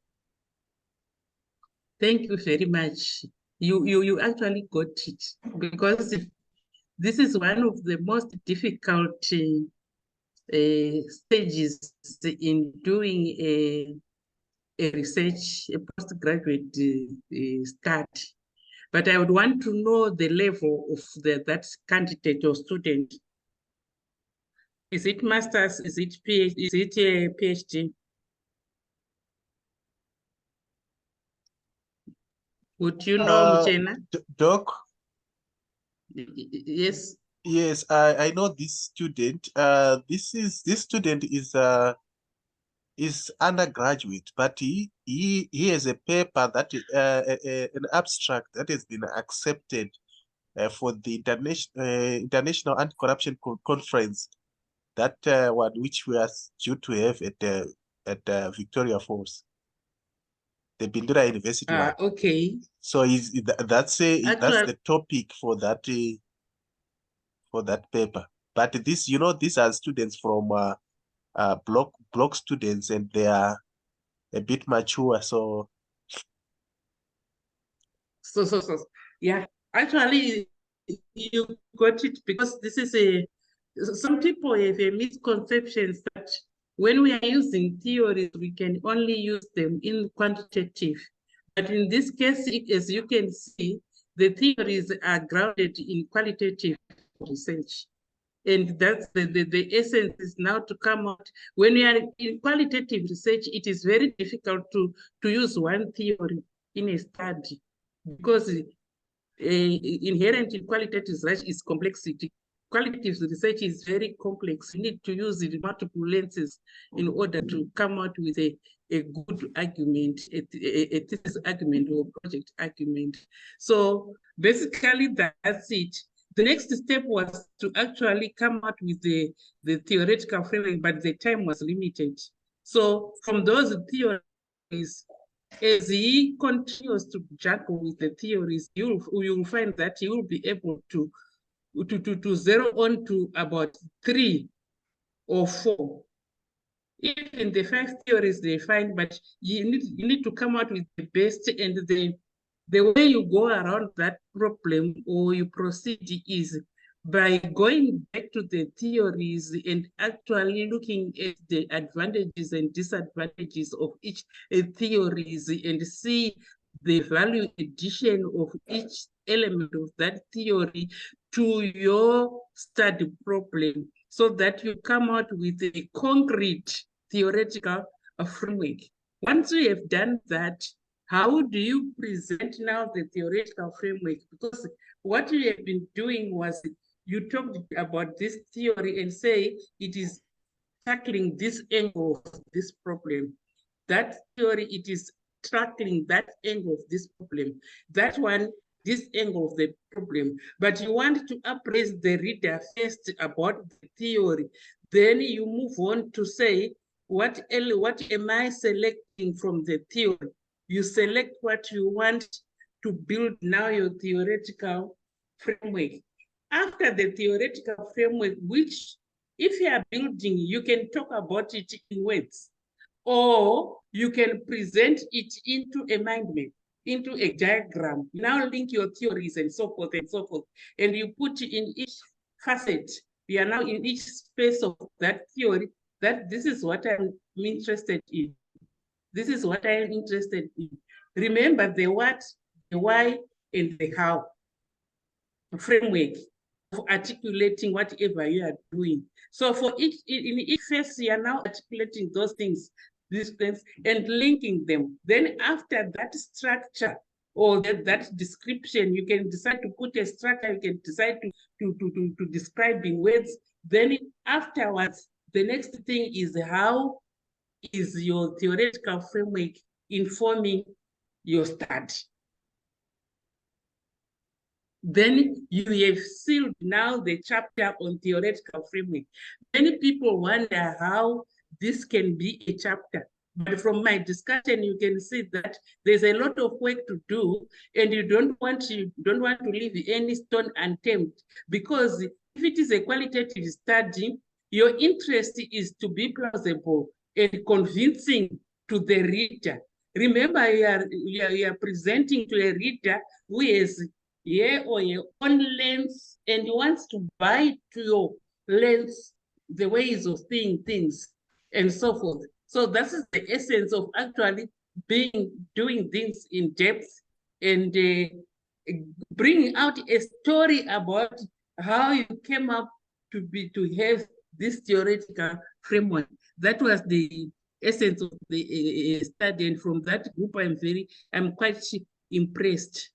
A: Thank you very much. You actually got it, because this is one of the most difficult stages in doing a research, a postgraduate study. But I would want to know the level of that candidate or student. Is it master's? Is it PhD? Is it a PhD? Would you know, Muchena?
K: Doc?
A: Yes.
K: Yes, I know this student. This student is undergraduate, but he has a paper that an abstract that has been accepted for the international anti-corruption conference, that one which we are due to have at Victoria Falls, the Bindura University one.
A: Okay.
K: So that's the topic for that paper. But this, these are students from block students, and they are a bit mature. So
A: yeah, actually you got it, because this is some people have a misconception that when we are using theories, we can only use them in quantitative. But in this case, as you can see, the theories are grounded in qualitative research. And that's the essence is now to come out. When we are in qualitative research, it is very difficult to use one theory in a study, because inherent in qualitative research is complexity. Qualitative research is very complex. You need to use multiple lenses in order to come out with a good argument, a thesis argument or project argument. So basically that's it. The next step was to actually come out with the theoretical framework, but the time was limited. So from those theories, as he continues to juggle with the theories, you'll find that he will be able to zero on to about 3 or 4. Even the 5 theories they find, but you need to come out with the best, and the way you go around that problem or you proceed is by going back to the theories and actually looking at the advantages and disadvantages of each theories and see the value addition of each element of that theory to your study problem, so that you come out with a concrete theoretical framework. Once you have done that, how do you present now the theoretical framework? Because what you have been doing was you talked about this theory and say it is tackling this angle of this problem. That theory, it is tackling that angle of this problem. That one, this angle of the problem. But you want to appraise the reader first about the theory. Then you move on to say, what am I selecting from the theory? You select what you want to build now your theoretical framework. After the theoretical framework, which if you are building, you can talk about it in words, or you can present it into a mind map, into a diagram. You now link your theories and so forth, and you put in each facet. We are now in each space of that theory, that this is what I'm interested in. This is what I am interested in. Remember the what, the why, and the how framework of articulating whatever you are doing. So for each, in each phase, you are now articulating those things, these things, and linking them. Then after that structure or that description, you can decide to put a structure, you can decide to describe in words. Then afterwards, the next thing is how is your theoretical framework informing your study. Then you have sealed now the chapter on theoretical framework. Many people wonder how this can be a chapter. But from my discussion, you can see that there's a lot of work to do, and you don't want to leave any stone unturned, because if it is a qualitative study, your interest is to be plausible and convincing to the reader. Remember, you are presenting to a reader who is or your own lens and wants to buy to your lens the ways of seeing things and so forth. So that is the essence of actually doing things in depth and bringing out a story about how you came up to have this theoretical framework. That was the essence of the study, and from that group, I'm quite impressed.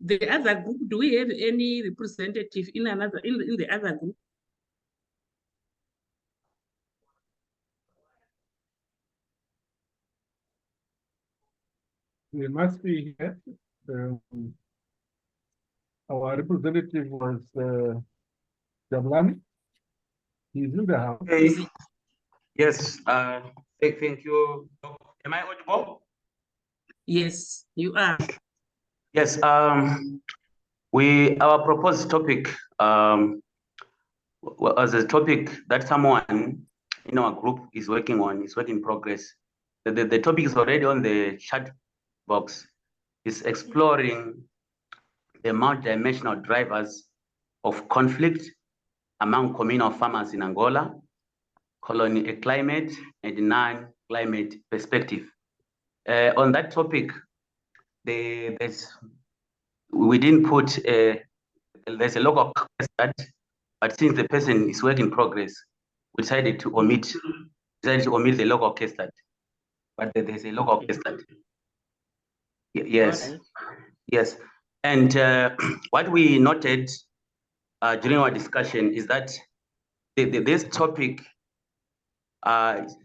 A: The other group, do we have any representative in the other group?
B: They must be here. Our representative was Jablani. He's in the house.
N: Okay. Yes, thank you. Am I audible?
A: Yes, you are.
N: Yes, our proposed topic was a topic that someone in our group is working on, is work in progress. The topic is already on the chat box. It's exploring the multidimensional drivers of conflict among communal farmers in Angola, colony climate and non-climate perspective. On that topic, we didn't put there's a local that, but since the person is work in progress, we decided to omit the local case study. But there's a local case study. Yes, yes. And what we noted during our discussion is that this topic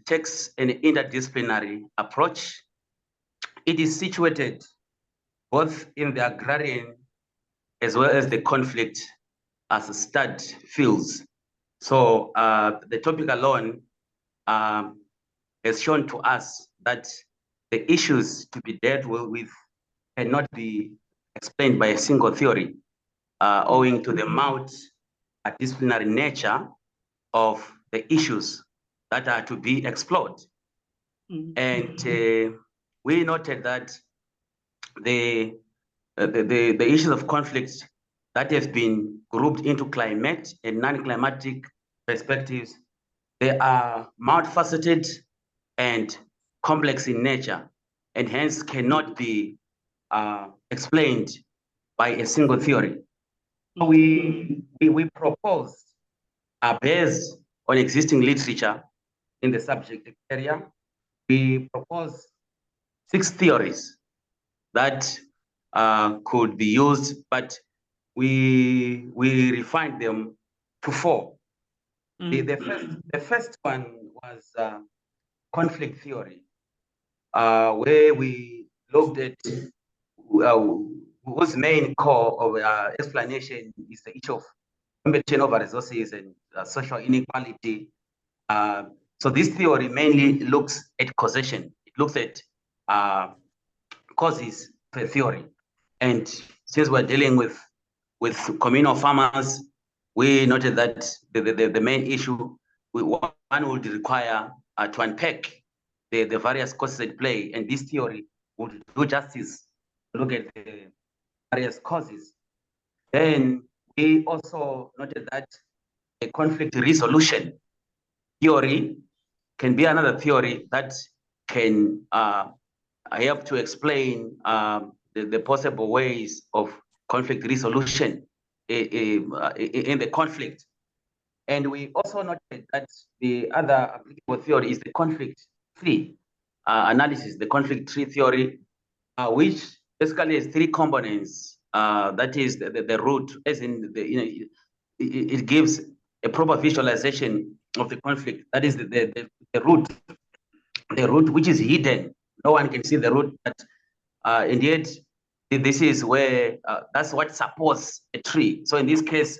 N: takes an interdisciplinary approach. It is situated both in the agrarian as well as the conflict as a stud fields. So the topic alone has shown to us that the issues to be dealt with cannot be explained by a single theory, owing to the multidisciplinary nature of the issues that are to be explored. And we noted that the issues of conflict that have been grouped into climate and non-climatic perspectives. They are multifaceted and complex in nature, and hence cannot be explained by a single theory. So we propose, based on existing literature in the subject area, we propose 6 theories that could be used, but we refined them to 4. The first one was conflict theory, where we looked at whose main core of explanation is the issue of competition over resources and social inequality. So this theory mainly looks at causation. It looks at causes per theory. And since we're dealing with communal farmers, we noted that the main issue, one would require to unpack the various causes at play, and this theory would do justice to look at the various causes. Then we also noted that a conflict resolution theory can be another theory that can help to explain the possible ways of conflict resolution in the conflict. And we also noted that the other applicable theory is the conflict tree analysis, the conflict tree theory, which basically has 3 components. That is the root, as in it gives a proper visualization of the conflict. That is the root which is hidden. No one can see the root, but indeed, this is where that's what supports a tree. So in this case,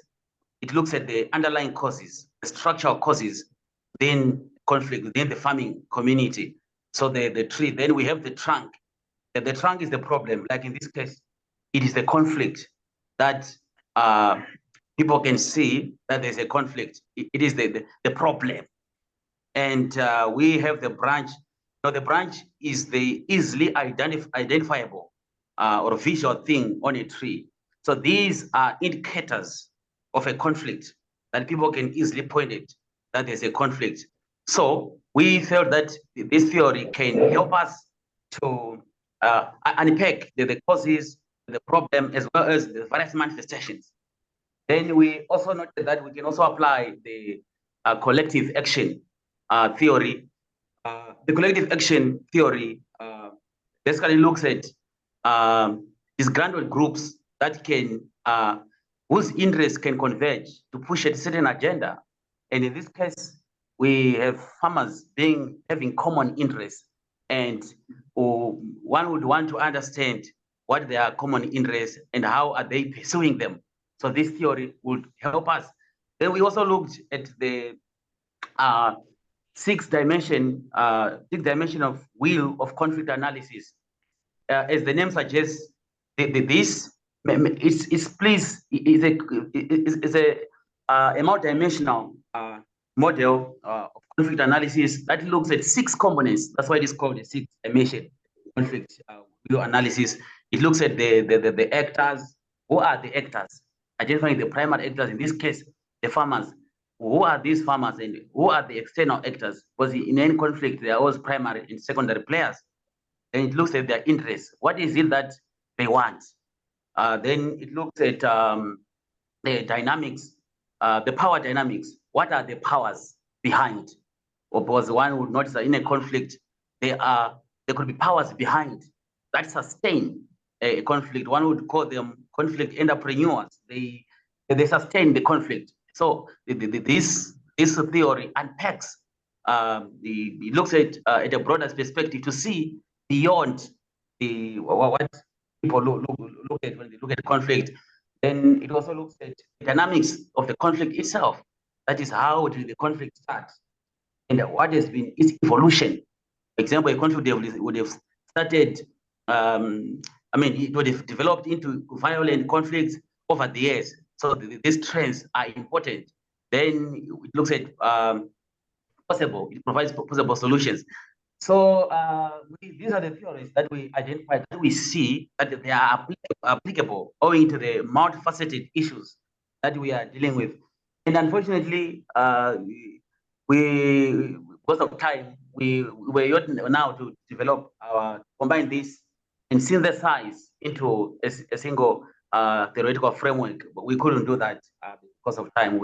N: it looks at the underlying causes, the structural causes, then conflict within the farming community. So the tree, then we have the trunk. The trunk is the problem. Like in this case, it is the conflict that people can see that there's a conflict. It is the problem. And we have the branch. Now the branch is the easily identifiable or visual thing on a tree. So these are indicators of a conflict that people can easily point it, that there's a conflict. So we felt that this theory can help us to unpack the causes, the problem, as well as the various manifestations. Then we also noted that we can also apply the collective action theory. The collective action theory basically looks at disgruntled groups that can, whose interests can converge to push a certain agenda. And in this case, we have farmers having common interests, and one would want to understand what their common interests and how are they pursuing them. So this theory would help us. Then we also looked at the 6 dimension of wheel of conflict analysis. As the name suggests, this is a multi-dimensional model of conflict analysis that looks at 6 components. That's why it is called a 6-dimension conflict wheel analysis. It looks at the actors. Who are the actors? Identifying the primary actors, in this case, the farmers. Who are these farmers and who are the external actors? Because in any conflict, there are always primary and secondary players. Then it looks at their interests. What is it that they want? Then it looks at the dynamics, the power dynamics. What are the powers behind? Or because one would notice that in a conflict, there could be powers behind that sustain a conflict. One would call them conflict entrepreneurs. They sustain the conflict. So this theory unpacks. It looks at a broader perspective to see beyond what people look at when they look at conflict. Then it also looks at the dynamics of the conflict itself. That is, how did the conflict start, and what has been its evolution. For example, a conflict would have started. It would have developed into violent conflicts over the years. So these trends are important. Then it looks at it provides possible solutions. So these are the theories that we identified, that we see that they are applicable owing to the multifaceted issues that we are dealing with. And unfortunately, because of time, we were not now to develop combine this and synthesize into a single theoretical framework, but we couldn't do that because of time.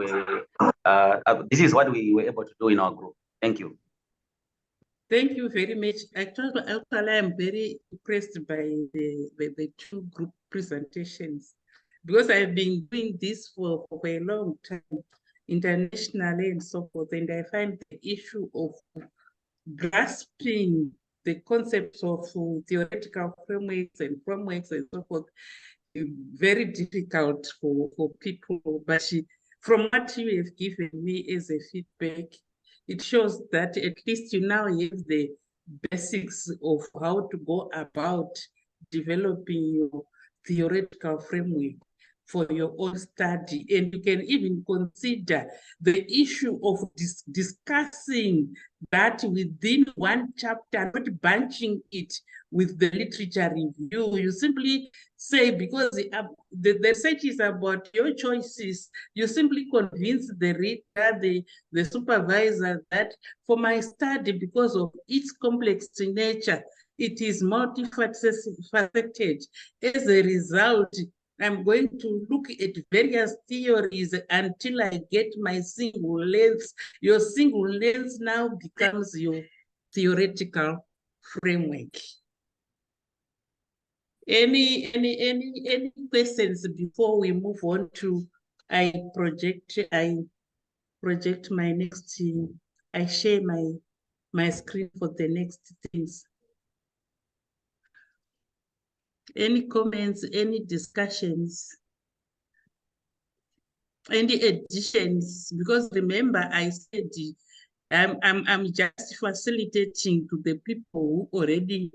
N: This is what we were able to do in our group. Thank you.
A: Thank you very much. Actually, I'm very impressed by the two group presentations, because I've been doing this for a long time, internationally and so forth, and I find the issue of grasping the concepts of theoretical frameworks and so forth very difficult for people. But from what you have given me as a feedback, it shows that at least you now have the basics of how to go about developing your theoretical framework for your own study. And you can even consider the issue of discussing that within one chapter, not bunching it with the literature review. You simply say, because the research is about your choices, you simply convince the reader, the supervisor, that for my study, because of its complex nature, it is multifaceted. As a result, I'm going to look at various theories until I get my single length. Your single length now becomes your theoretical framework. Any questions before we move on to I project my next, I share my screen for the next things. Any comments, any discussions, any additions? Because remember, I said I'm just facilitating to the people who already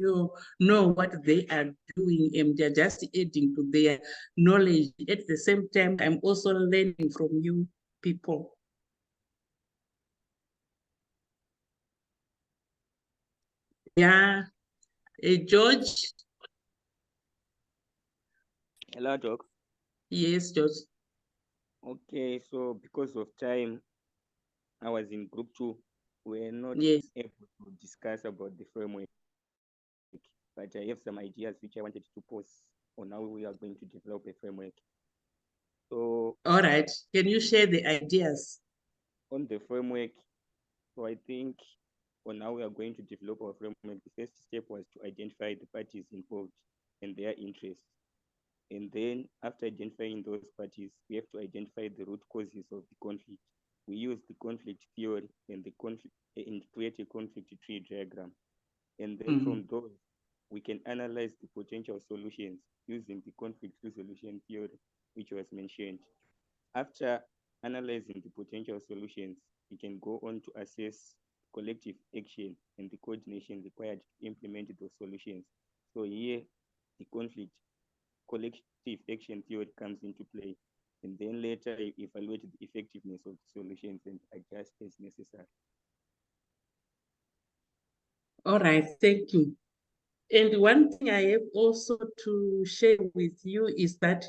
A: know what they are doing, and they're just adding to their knowledge. At the same time, I'm also learning from you people. Yeah, George.
E: Hello, Doc.
A: Yes, George.
E: Okay, so because of time, I was in group 2. We're not
A: Yes.
E: able to discuss about the framework, but I have some ideas which I wanted to post on how we are going to develop a framework. So,
A: all right, can you share the ideas?
E: On the framework, so I think on how we are going to develop our framework, the first step was to identify the parties involved and their interests. And then after identifying those parties, we have to identify the root causes of the conflict. We use the conflict theory and create a conflict tree diagram. And then from those, we can analyze the potential solutions using the conflict resolution theory, which was mentioned. After analyzing the potential solutions, we can go on to assess collective action and the coordination required to implement those solutions. So here, the conflict collective action theory comes into play, and then later evaluate the effectiveness of the solutions and adjust as necessary.
A: All right, thank you. And one thing I have also to share with you is that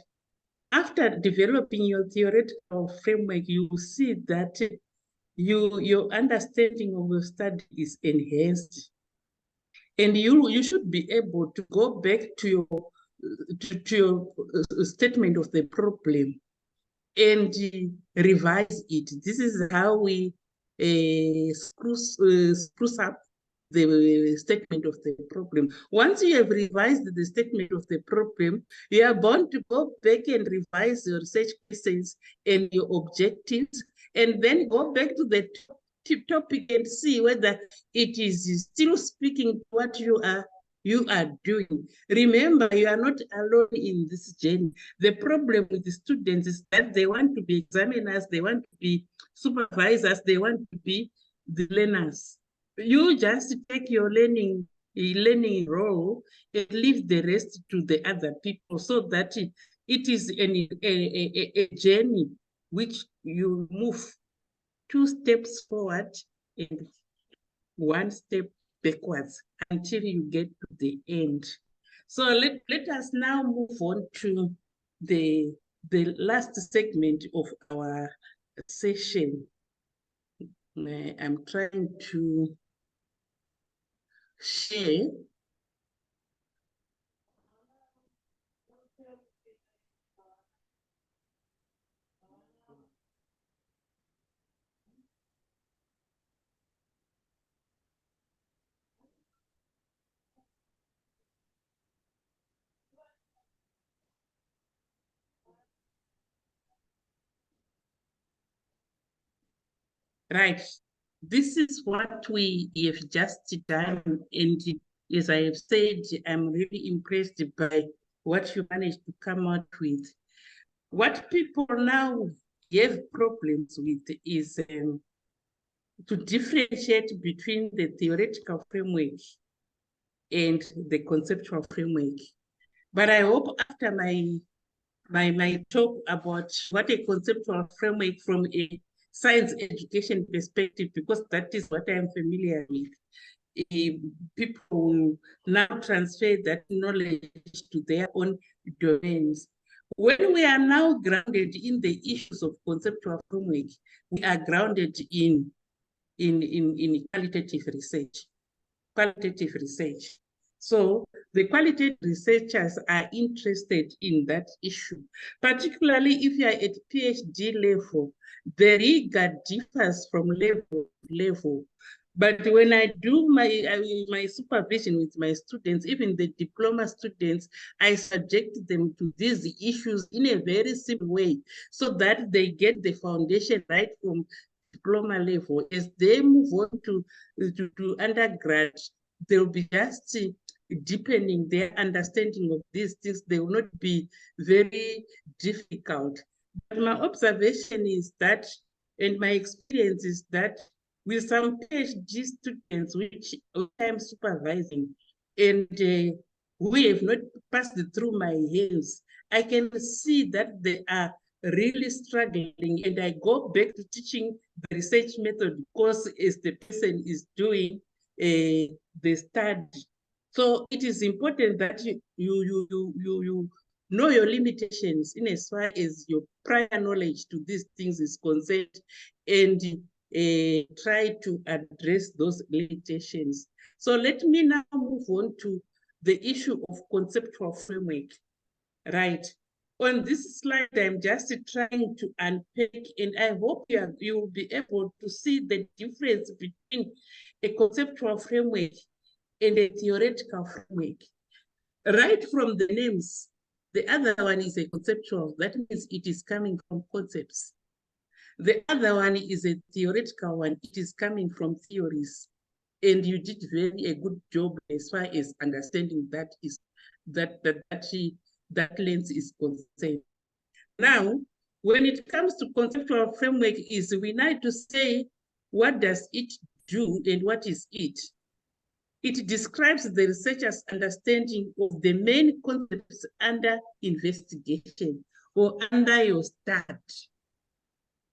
A: after developing your theoretical framework, you will see that your understanding of your study is enhanced. And you should be able to go back to your statement of the problem and revise it. This is how we spruce up the statement of the problem. Once you have revised the statement of the problem, you are bound to go back and revise your research questions and your objectives, and then go back to the topic and see whether it is still speaking to what you are doing. Remember, you are not alone in this journey. The problem with the students is that they want to be examiners, they want to be supervisors, they want to be the learners. You just take your learning role and leave the rest to the other people, so that it is a journey which you move 2 steps forward and 1 step backwards until you get to the end. So let us now move on to the last segment of our session. I'm trying to share. Right. This is what we have just done. And as I have said, I'm really impressed by what you managed to come out with. What people now have problems with is to differentiate between the theoretical framework and the conceptual framework. But I hope after my talk about what a conceptual framework from a science education perspective, because that is what I'm familiar with, people now transfer that knowledge to their own domains. When we are now grounded in the issues of conceptual framework, we are grounded in qualitative research. Qualitative research. So the qualitative researchers are interested in that issue, particularly if you are at PhD level. The rigor differs from level to level. But when I do my supervision with my students, even the diploma students, I subject them to these issues in a very simple way so that they get the foundation right from diploma level. As they move on to undergrad, they'll be just deepening their understanding of these things. They will not be very difficult. But my observation is that, and my experience is that, with some PhD students which I'm supervising and who have not passed through my hands, I can see that they are really struggling, and I go back to teaching the research method course as the person is doing the study. So it is important that you know your limitations in as far as your prior knowledge to these things is concerned, and try to address those limitations. So let me now move on to the issue of conceptual framework. Right. On this slide, I'm just trying to unpack, and I hope you will be able to see the difference between a conceptual framework and a theoretical framework. Right from the names, the other one is a conceptual. That means it is coming from concepts. The other one is a theoretical one. It is coming from theories. And you did a good job as far as understanding that lens is concerned. Now, when it comes to conceptual framework, we need to say, what does it do and what is it? It describes the researcher's understanding of the main concepts under investigation or under your study.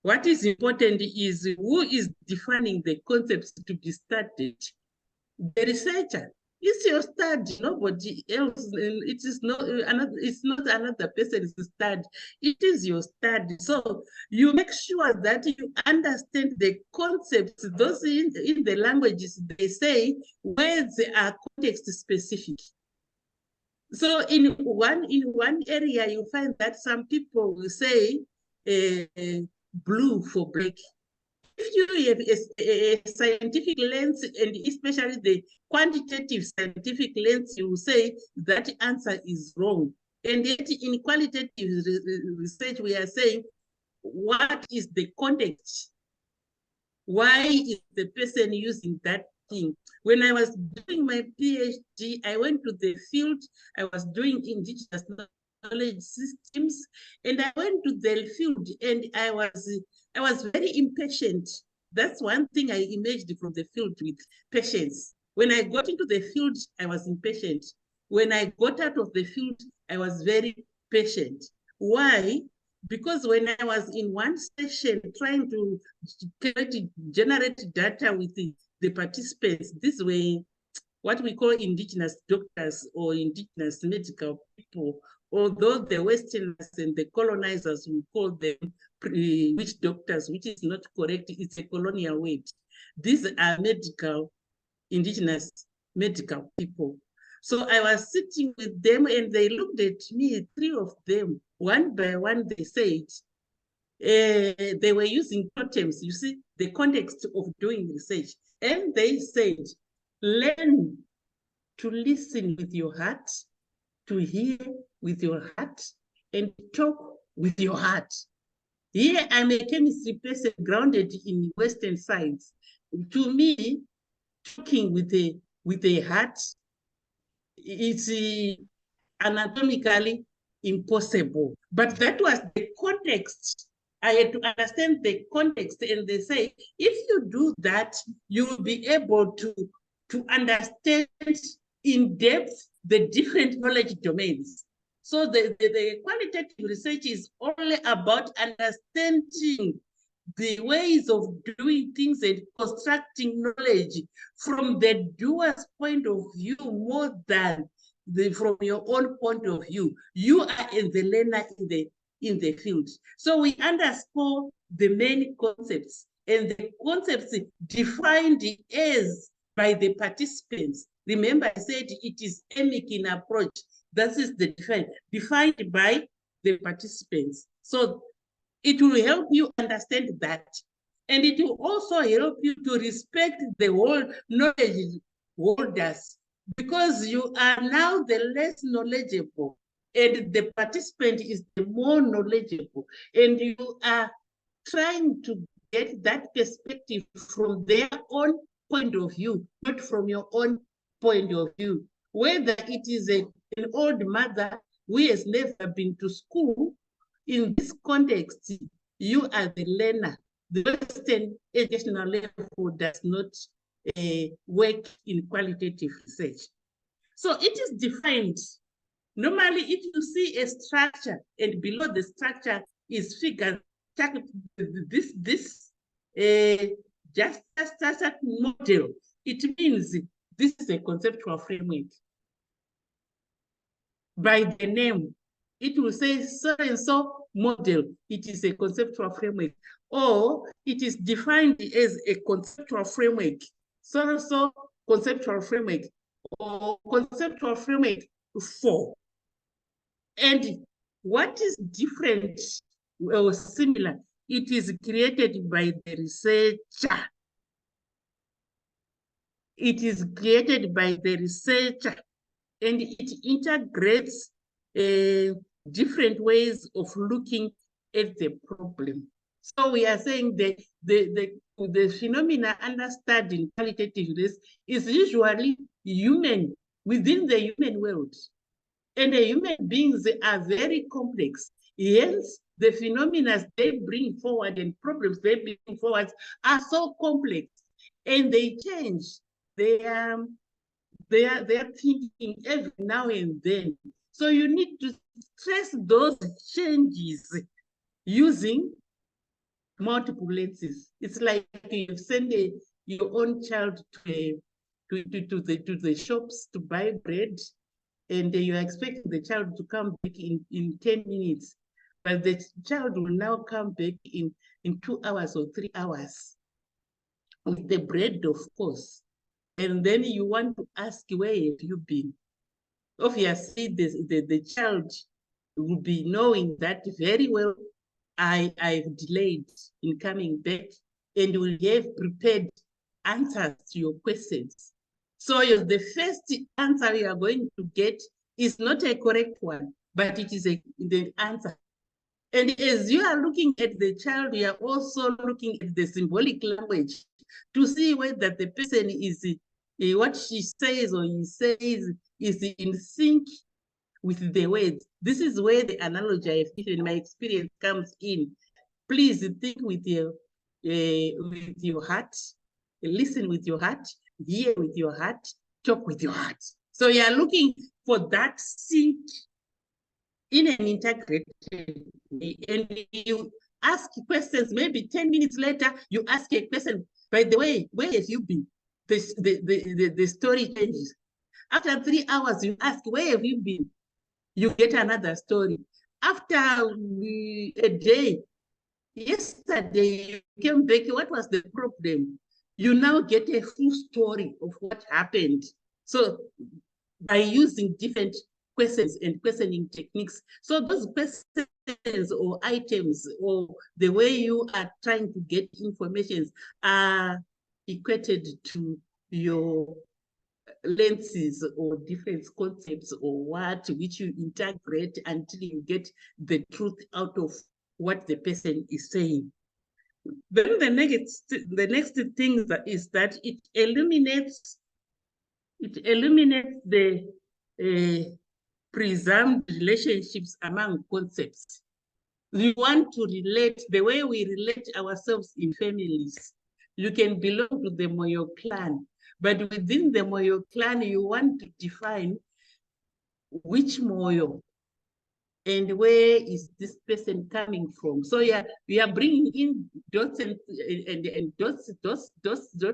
A: What is important is who is defining the concepts to be studied. The researcher. It's your study, nobody else. It is not another. It's not another person's study. It is your study. So you make sure that you understand the concepts. Those in the languages they say words are context specific. So in one area you find that some people will say blue for black. If you have a scientific lens, and especially the quantitative scientific lens, you will say that answer is wrong. And yet in qualitative research, we are saying, what is the context? Why is the person using that thing? When I was doing my PhD, I went to the field. I was doing indigenous knowledge systems, and I went to the field, and I was very impatient. That's one thing I emerged from the field with: patience. When I got into the field, I was impatient. When I got out of the field, I was very patient. Why? Because when I was in one session trying to generate data with the participants, these were what we call indigenous doctors or indigenous medical people, although the Westerners and the colonizers will call them witch doctors, which is not correct. It's a colonial word. These are indigenous medical people. So I was sitting with them and they looked at me, 3 of them, one by one, they said, they were using totems, you see, the context of doing research. And they said, learn to listen with your heart, to hear with your heart, and talk with your heart. Here I'm a chemistry person grounded in Western science. To me, talking with a heart, it's anatomically impossible. But that was the context. I had to understand the context, and they say, if you do that, you will be able to understand in depth the different knowledge domains. So the qualitative research is only about understanding the ways of doing things and constructing knowledge from the doer's point of view more than from your own point of view. You are the learner in the field. So we underscore the main concepts, and the concepts defined as by the participants. Remember, I said it is emic in approach. That is the defined by the participants. So it will help you understand that. And it will also help you to respect the whole knowledge holders, because you are now the less knowledgeable and the participant is the more knowledgeable. And you are trying to get that perspective from their own point of view, not from your own point of view. Whether it is an old mother who has never been to school, in this context, you are the learner. The Western educational level does not work in qualitative research. So it is defined. Normally, if you see a structure and below the structure is figured, just a model, it means this is a conceptual framework. By the name, it will say so-and-so model. It is a conceptual framework. Or it is defined as a conceptual framework. So-and-so conceptual framework. Or conceptual framework 4. And what is different or similar? It is created by the researcher. It is created by the researcher, and it integrates different ways of looking at the problem. So we are saying that the phenomena under study in qualitative research is usually human, within the human world. And the human beings are very complex. Hence, the phenomena they bring forward and problems they bring forward are so complex, and they change. They are thinking every now and then. So you need to stress those changes using multiple lenses. It's like you send your own child to the shops to buy bread, and you're expecting the child to come back in 10 minutes. But the child will now come back in 2 hours or 3 hours with the bread, of course. And then you want to ask, where have you been? Obviously, the child will be knowing that very well, I've delayed in coming back, and will have prepared answers to your questions. So the first answer you are going to get is not a correct one, but it is the answer. And as you are looking at the child, you are also looking at the symbolic language to see whether the person is, what she says or he says is in sync with the words. This is where the analogy I've given, my experience, comes in. Please think with your heart, listen with your heart, hear with your heart, talk with your heart. So you are looking for that sync in an integrated way, and you ask questions. Maybe 10 minutes later, you ask a question. By the way, where have you been? the story changes. After 3 hours, you ask, where have you been? You get another story. After a day, yesterday you came back, what was the problem? You now get a full story of what happened. So by using different questions and questioning techniques, so those questions or items or the way you are trying to get information are equated to your lenses or different concepts or what, which you integrate until you get the truth out of what the person is saying. Then the next thing is that it eliminates the presumed relationships among concepts. We want to relate the way we relate ourselves in families. You can belong to the Moyo clan, but within the Moyo clan, you want to define which Moyo and where is this person coming from. So yeah, we are bringing in dots and dots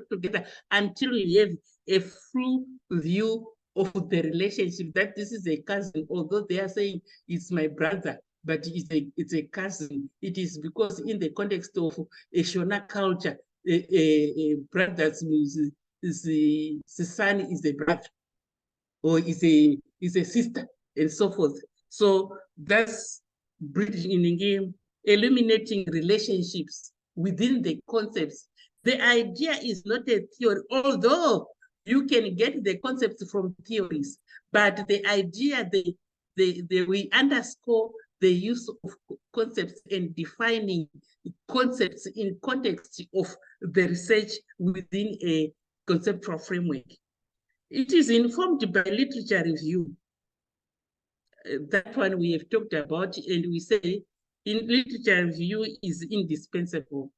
A: together until we have a full view of the relationship, that this is a cousin, although they are saying it's my brother, but it's a cousin. It is because in the context of a Shona culture, a brother's son is a brother, or is a sister, and so forth. So that's bridging in, eliminating relationships within the concepts. The idea is not a theory, although you can get the concepts from theories, but the idea, we underscore the use of concepts and defining concepts in context of the research within a conceptual framework. It is informed by literature review. That one we have talked about, and we say in literature review is indispensable.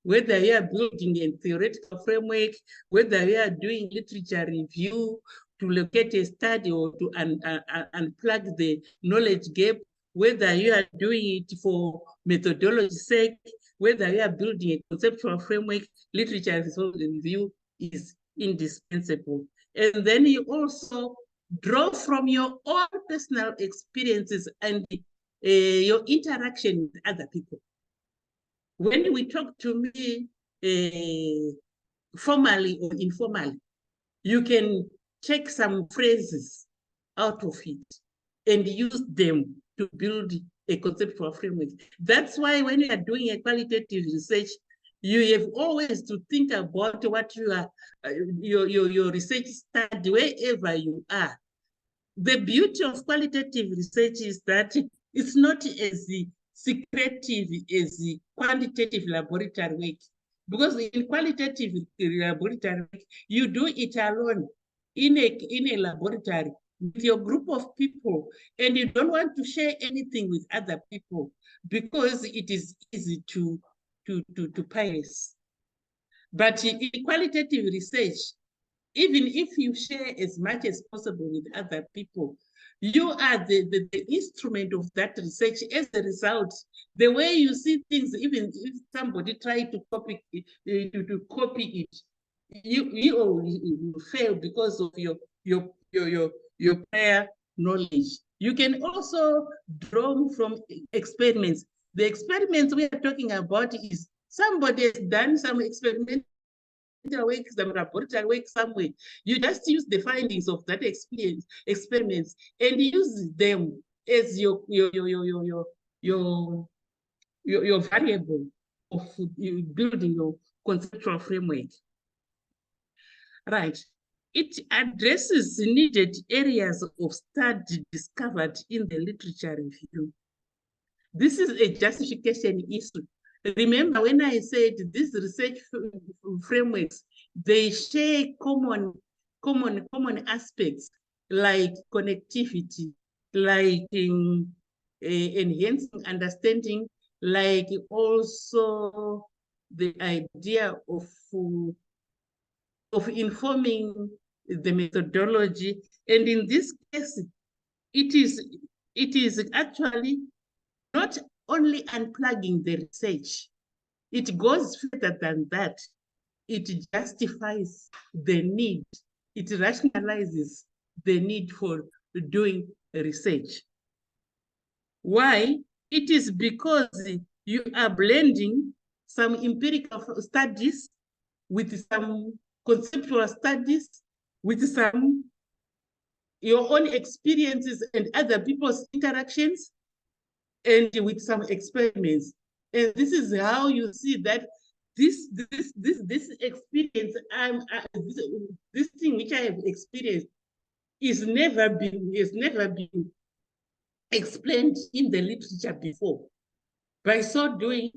A: Whether you are building a theoretical framework, whether you are doing literature review to locate a study or to unplug the knowledge gap, whether you are doing it for methodology's sake, whether you are building a conceptual framework, literature review is indispensable. And then you also draw from your own personal experiences and your interaction with other people. When we talk to me formally or informally, you can take some phrases out of it and use them to build a conceptual framework. That's why when you are doing a qualitative research, you have always to think about what you are, your research study, wherever you are. The beauty of qualitative research is that it's not as secretive as the quantitative laboratory work. Because in qualitative laboratory work, you do it alone in a laboratory with your group of people, and you don't want to share anything with other people because it is easy to parse. But in qualitative research, even if you share as much as possible with other people, you are the instrument of that research. As a result, the way you see things, even if somebody tries to copy it, you fail because of your prior knowledge. You can also draw from experiments. The experiments we are talking about is somebody has done some experiment work, some laboratory work somewhere. You just use the findings of that experiments and use them as your variable of building your conceptual framework. Right. It addresses needed areas of study discovered in the literature review. This is a justification issue. Remember when I said these research frameworks, they share common aspects like connectivity, like enhancing understanding, like also the idea of informing the methodology. And in this case, it is actually not only unplugging the research, it goes further than that. it justifies the need, it rationalizes the need for doing research. Why? It is because you are blending some empirical studies with some conceptual studies, with some your own experiences and other people's interactions, and with some experiments. And this is how you see that this experience, this thing which I have experienced has never been explained in the literature before. By so doing,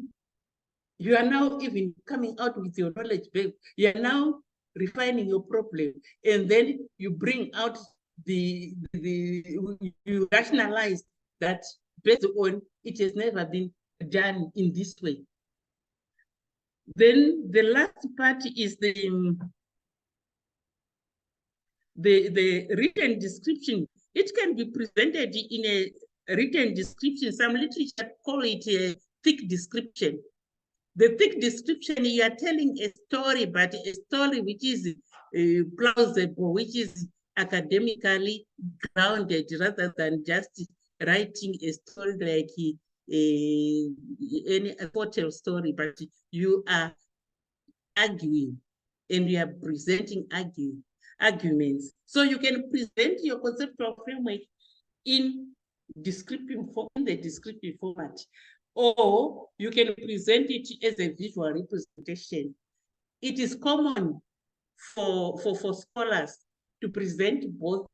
A: you are now even coming out with your knowledge base. You are now refining your problem, and then you bring out you rationalize that based on it has never been done in this way. Then the last part is the written description. It can be presented in a written description. Some literature call it a thick description. The thick description, you are telling a story, but a story which is plausible, which is academically grounded, rather than just writing a story like any hotel story, but you are arguing and you are presenting arguments. So you can present your conceptual framework in the descriptive format, or you can present it as a visual representation. It is common for scholars to present both,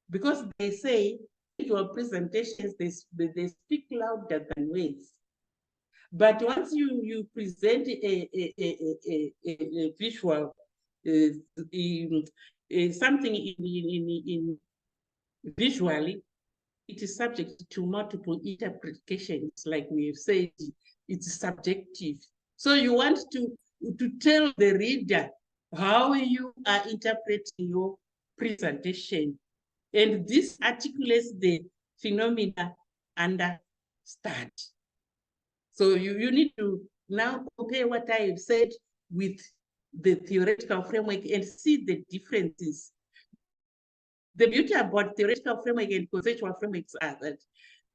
A: because they say visual presentations, they speak louder than words. But once you present a visual, something in visually, it is subject to multiple interpretations. Like we have said, it's subjective. So you want to tell the reader how you are interpreting your presentation. And this articulates the phenomena under study. So you need to now compare what I have said with the theoretical framework and see the differences. The beauty about theoretical framework and conceptual frameworks are that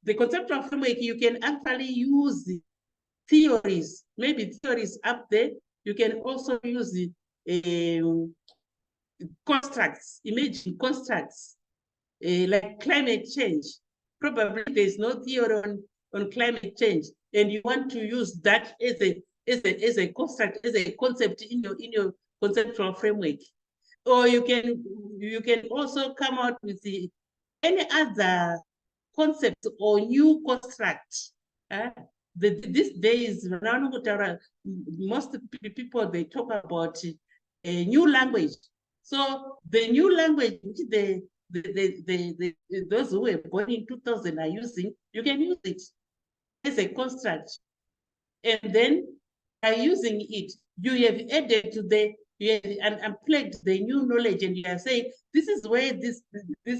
A: the conceptual framework, you can actually use theories, maybe theories up there. You can also use constructs, imagine constructs, like climate change. Probably there's no theory on climate change, and you want to use that as a construct, as a concept in your conceptual framework. Or you can also come out with any other concept or new construct. These days, most people, they talk about a new language. So the new language which those who were born in 2000 are using, you can use it as a construct. And then by using it, you have added to you have unplugged the new knowledge, and you are saying, this is where these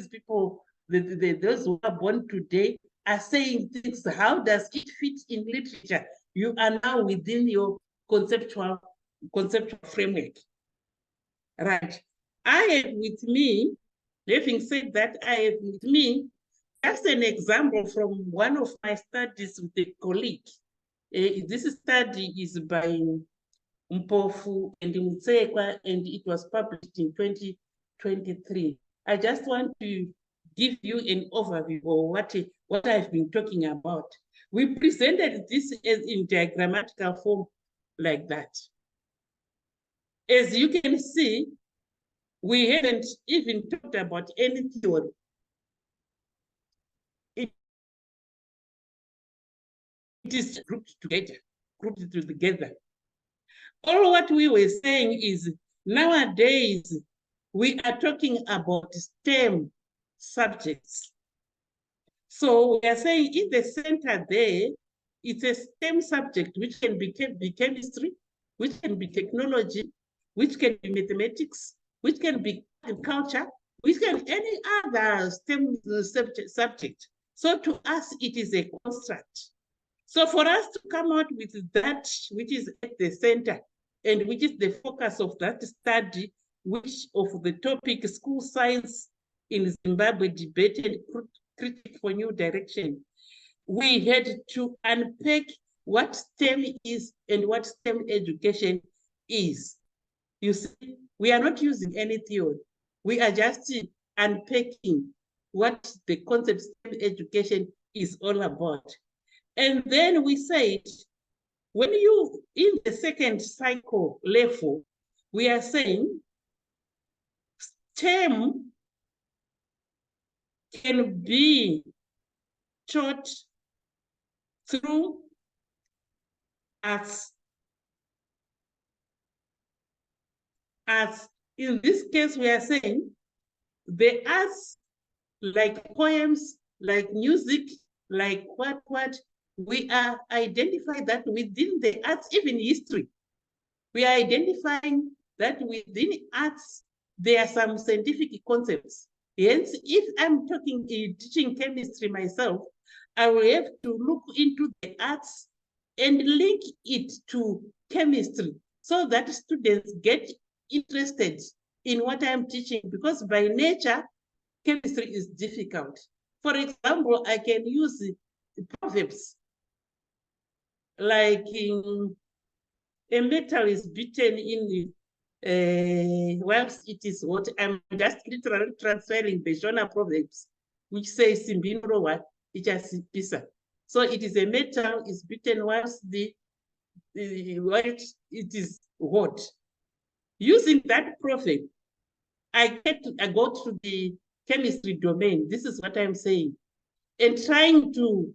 A: people, those who are born today, are saying things. How does it fit in literature? You are now within your conceptual framework. Right. I have with me, having said that, I have with me just an example from one of my studies with a colleague. This study is by Mpofu and Mutsekwa, and it was published in 2023. I just want to give you an overview of what I've been talking about. We presented this as in diagrammatical form like that. As you can see, we haven't even talked about any theory. It is grouped together. All what we were saying is, nowadays, we are talking about STEM subjects. So we are saying in the center there, it's a STEM subject, which can be chemistry, which can be technology, which can be mathematics, which can be agriculture, which can any other STEM subject. So to us, it is a construct. So for us to come out with that which is at the center, and which is the focus of that study, which of the topic school science in Zimbabwe, debate and critique for new direction. We had to unpack what STEM is and what STEM education is. You see, we are not using any theory. We are just unpacking what the concept STEM education is all about. And then we said, when you, in the second cycle level, we are saying STEM can be taught through arts. As in this case, we are saying the arts, like poems, like music, like what, we are identifying that within the arts, even history, we are identifying that within arts, there are some scientific concepts. Hence, if I'm teaching chemistry myself, I will have to look into the arts and link it to chemistry so that students get interested in what I'm teaching, because by nature, chemistry is difficult. For example, I can use proverbs like a metal is beaten in whilst it is hot. I'm just literally transferring the Shona proverbs, which says Simbinrowa, Ichasipisa. So it is a metal is beaten whilst whilst it is hot. Using that proverb, I go to the chemistry domain. This is what I'm saying. And trying to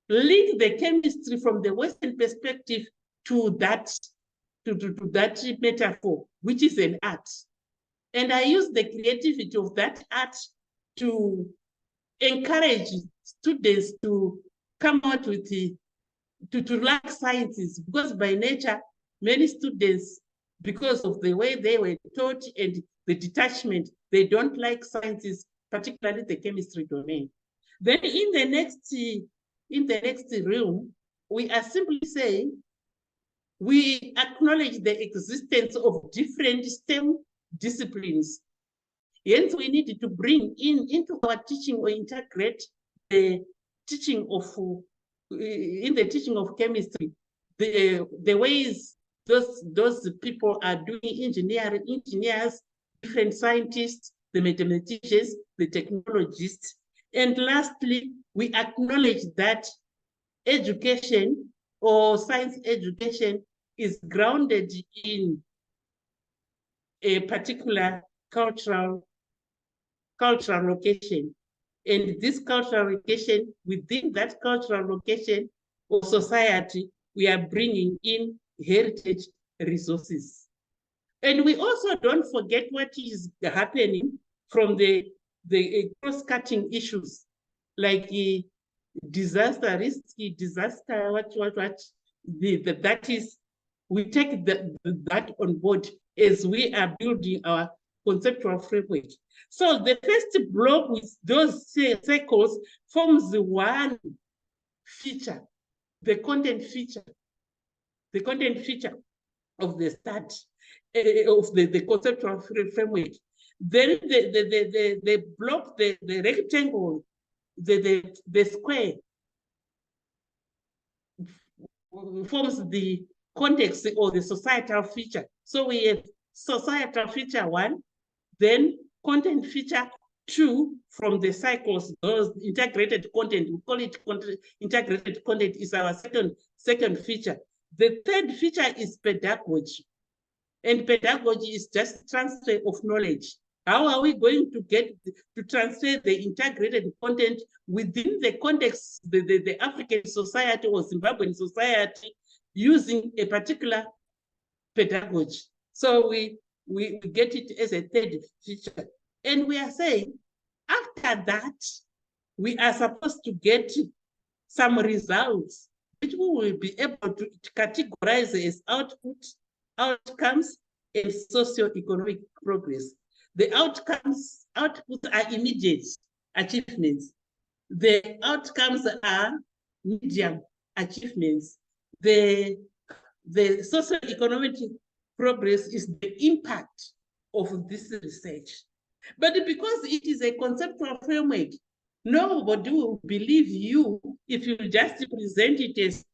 A: link the chemistry from the Western perspective to that metaphor, which is an art. And I use the creativity of that art to encourage students to come out with to like sciences, because by nature, many students, because of the way they were taught and the detachment, they don't like sciences, particularly the chemistry domain. Then in the next realm, we are simply saying we acknowledge the existence of different STEM disciplines. Hence, we need to bring into our teaching or integrate the teaching of in the teaching of chemistry, the ways those people are doing engineers, different scientists, the mathematicians, the technologists. And lastly, we acknowledge that education or science education is grounded in a particular cultural location. And this cultural location, within that cultural location or society, we are bringing in heritage resources. And we also don't forget what is happening from the cross-cutting issues, like disaster, risky disaster, that is, we take that on board as we are building our conceptual framework. So the first block with those circles forms the one feature, the content feature of the start of the conceptual framework. Then the block, the rectangle, the square forms the context or the societal feature. So we have societal feature 1, then content feature 2 from the cycles, those integrated content, we call it integrated content, is our second feature. The third feature is pedagogy. And pedagogy is just transfer of knowledge. How are we going to get to transfer the integrated content within the context, the African society or Zimbabwean society, using a particular pedagogy? So we get it as a third feature. And we are saying, after that, we are supposed to get some results, which we will be able to categorize as outcomes, and socio-economic progress. The outputs are immediate achievements. The outcomes are medium achievements. The socio-economic progress is the impact of this research. But because it is a conceptual framework, nobody will believe you if you just present it as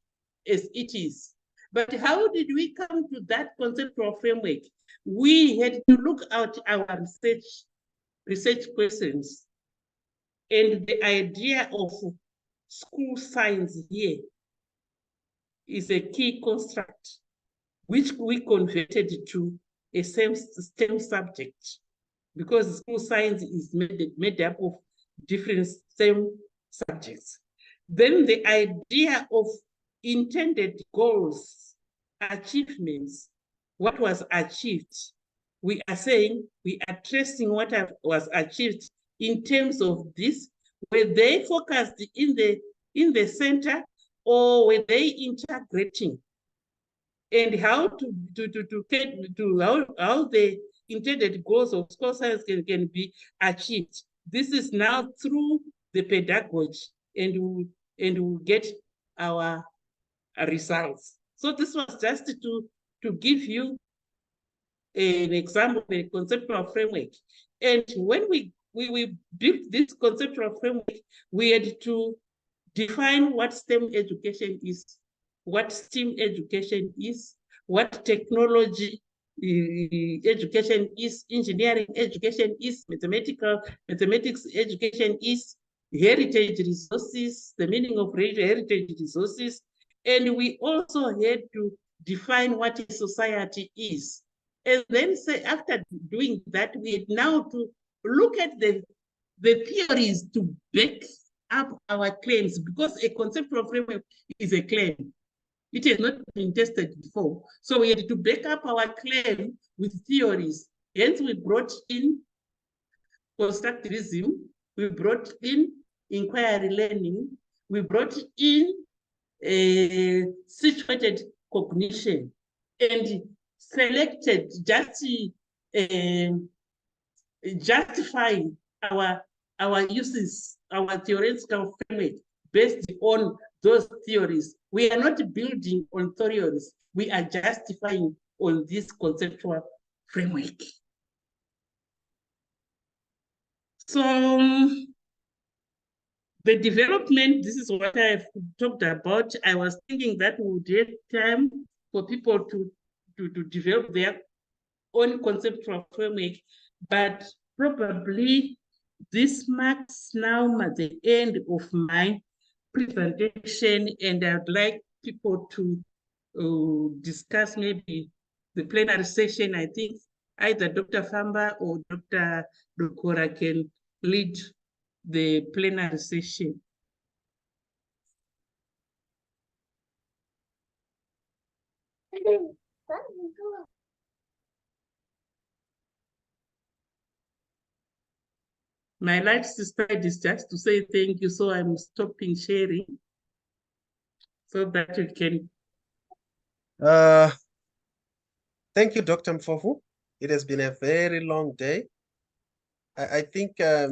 A: it is. But how did we come to that conceptual framework? We had to look at our research questions, and the idea of school science here is a key construct, which we converted to a STEM subject, because school science is made up of different STEM subjects. Then the idea of intended goals, achievements, what was achieved. We are saying, we are tracing what was achieved in terms of this. Were they focused in the center, or were they integrating? And how how the intended goals of school science can be achieved. This is now through the pedagogy, and we'll get our results. So this was just to give you an example of a conceptual framework. And when we built this conceptual framework, we had to define what STEM education is, what STEM education is, what technology education is, engineering education is, mathematics education is, heritage resources, the meaning of heritage resources. And we also had to define what a society is. And then say, after doing that, we had now to look at the theories to back up our claims, because a conceptual framework is a claim. It has not been tested before. So we had to back up our claim with theories. Hence, we brought in constructivism, we brought in inquiry learning, we brought in situated cognition, and selected justifying our uses, our theoretical framework based on those theories. We are not building on theories, we are justifying on this conceptual framework. So the development, this is what I've talked about. I was thinking that we would have time for people to develop their own conceptual framework, but probably this marks now the end of my presentation, and I'd like people to discuss maybe the plenary session. I think either Dr. Famba or Dr. Dukora can lead the plenary session. My last slide is just to say thank you, so I'm stopping sharing so that you can.
K: Thank you, Dr. Mpofu. It has been a very long day. I think I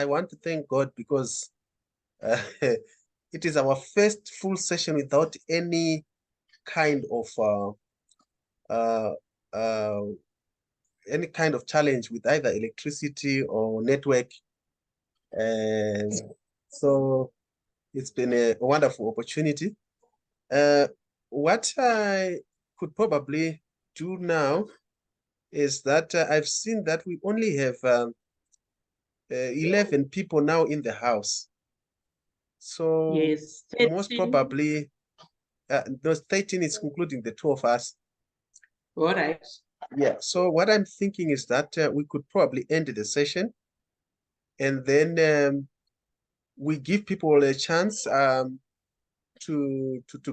K: want to thank God because it is our first full session without any kind of challenge with either electricity or network. And so it's been a wonderful opportunity. What I could probably do now is that I've seen that we only have 11 people now in the house. So
A: yes,
K: most probably, no, 13 is including the two of us.
A: All right.
K: Yeah, so what I'm thinking is that we could probably end the session, and then we give people a chance to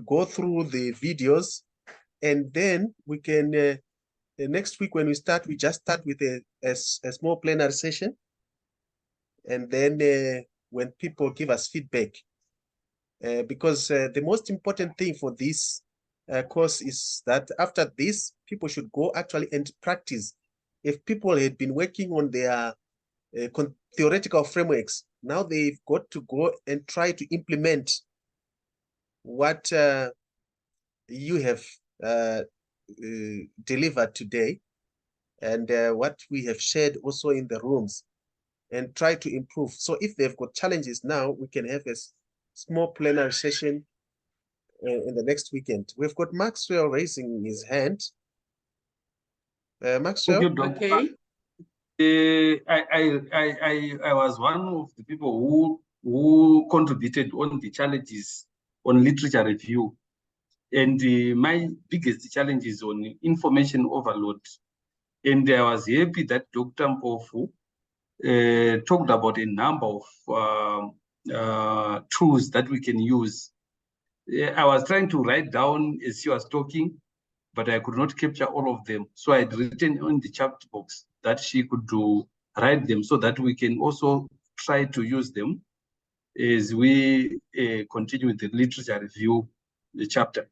K: go through the videos, and then we can next week when we start, we just start with a small plenary session, and then when people give us feedback, because the most important thing for this course is that after this, people should go actually and practice. If people had been working on their theoretical frameworks, now they've got to go and try to implement what you have delivered today, and what we have shared also in the rooms, and try to improve. So if they've got challenges now, we can have a small plenary session in the next weekend. We've got Maxwell raising his hand. Maxwell?
J: Thank you, Doctor. I was one of the people who contributed on the challenges on literature review. And my biggest challenge is on information overload. And I was happy that Dr. Mpofu talked about a number of tools that we can use. I was trying to write down as she was talking, but I could not capture all of them. So I had written on the chat box that she could write them so that we can also try to use them as we continue with the literature review chapter.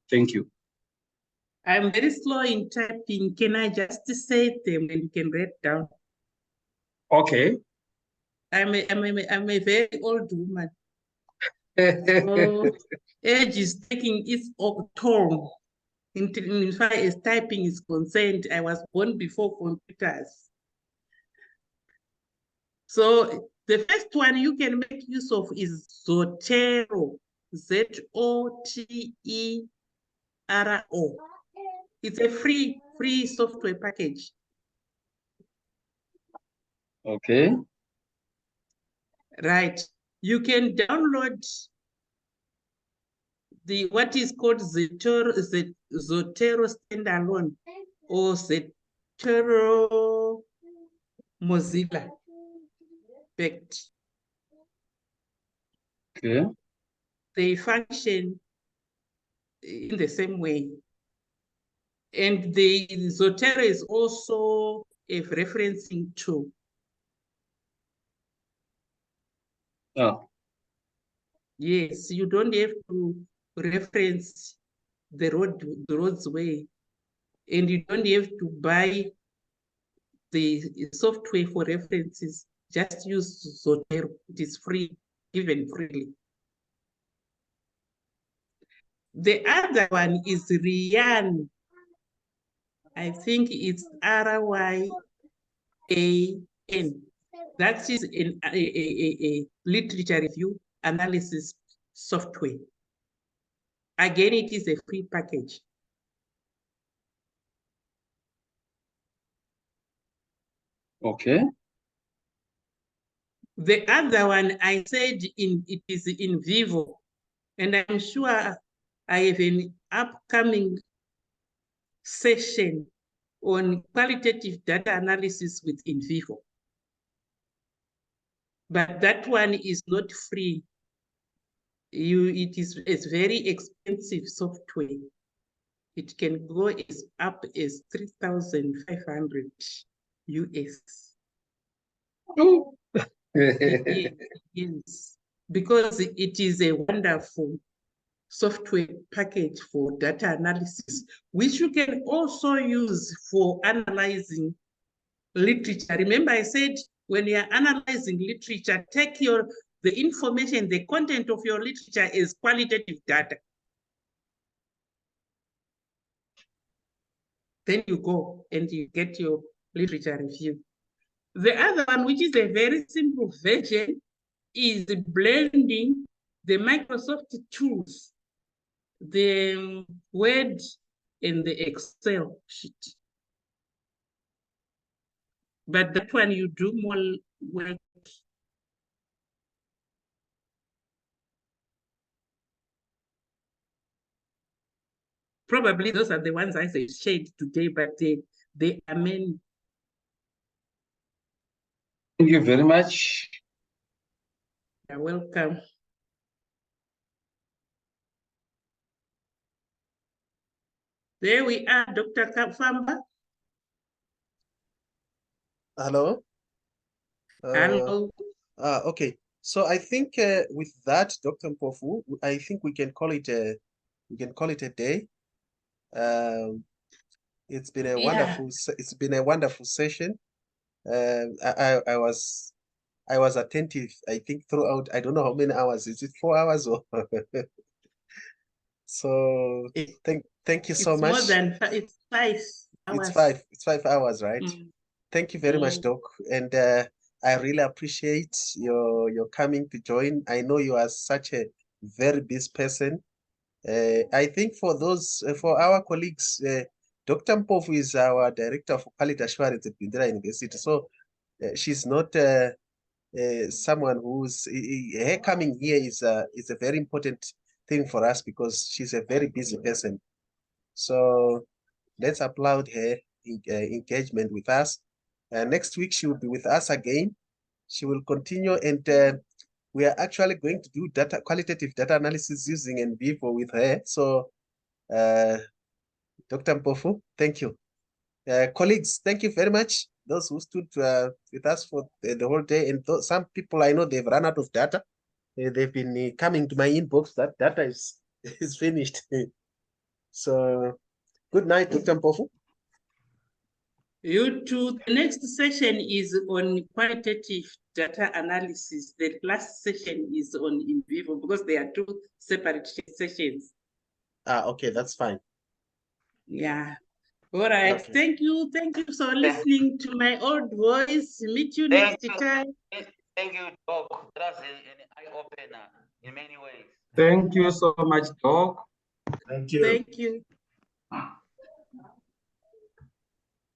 J: Thank you.
A: I'm very slow in typing. Can I just say them and you can write down?
J: Okay.
A: I'm a very old woman. So age is taking its toll. In fact, as typing is concerned, I was born before computers. So the first one you can make use of is Zotero, Z-O-T-E-R-O. It's a free software package.
J: Okay.
A: Right. You can download what is called Zotero standalone or Zotero Mozilla backed.
J: Okay.
A: They function in the same way. And the Zotero is also a referencing tool.
J: Oh.
A: Yes, you don't have to reference the road's way, and you don't have to buy the software for references. Just use Zotero. It is free, given freely. The other one is Ryan. I think it's R-Y-A-N. That is a literature review analysis software. Again, it is a free package.
J: Okay.
A: The other one I said it is in vivo, and I'm sure I have an upcoming session on qualitative data analysis with in vivo. But that one is not free. It's very expensive software. It can go up as 3,500 US.
J: Oh.
A: Yes, because it is a wonderful software package for data analysis, which you can also use for analyzing literature. Remember, I said when you are analyzing literature, take the information, the content of your literature as qualitative data. Then you go and you get your literature review. The other one, which is a very simple version, is blending the Microsoft tools, the Word and the Excel sheet. But that one you do more work. Probably those are the ones I shared today, but they are many.
J: Thank you very much.
A: You're welcome. There we are, Dr. Famba.
K: Hello.
A: Hello.
K: Okay. So I think with that, Dr. Mpofu, I think we can call it a day. It's been a wonderful session. I was attentive, I think, throughout. I don't know how many hours. Is it 4 hours or so? Thank you so
A: It's more
K: much.
A: than it's 5 hours.
K: It's 5 hours, right? Thank you very much, Doc. And I really appreciate your coming to join. I know you are such a very busy person. I think for those, for our colleagues, Dr. Mpofu is our Director of Quality Assurance at Bindira University. So she's not someone who's, her coming here is a very important thing for us because she's a very busy person. So let's applaud her engagement with us. Next week, she will be with us again. She will continue, and we are actually going to do qualitative data analysis using NVivo with her. So, Dr. Mpofu, thank you. Colleagues, thank you very much. Those who stood with us for the whole day, and some people I know they've run out of data. They've been coming to my inbox that data is finished. So, good night, Dr. Mpofu.
A: You too. The next session is on qualitative data analysis. The last session is on NVivo because they are 2 separate sessions.
K: Okay, that's fine.
A: Yeah. All right.
K: Okay.
A: Thank you. Thank you for listening to my old voice. Meet you next time.
N: Thank you, Doc. That's an eye-opener in many ways.
J: Thank you so much, Doc.
L: Thank you.
A: Thank you.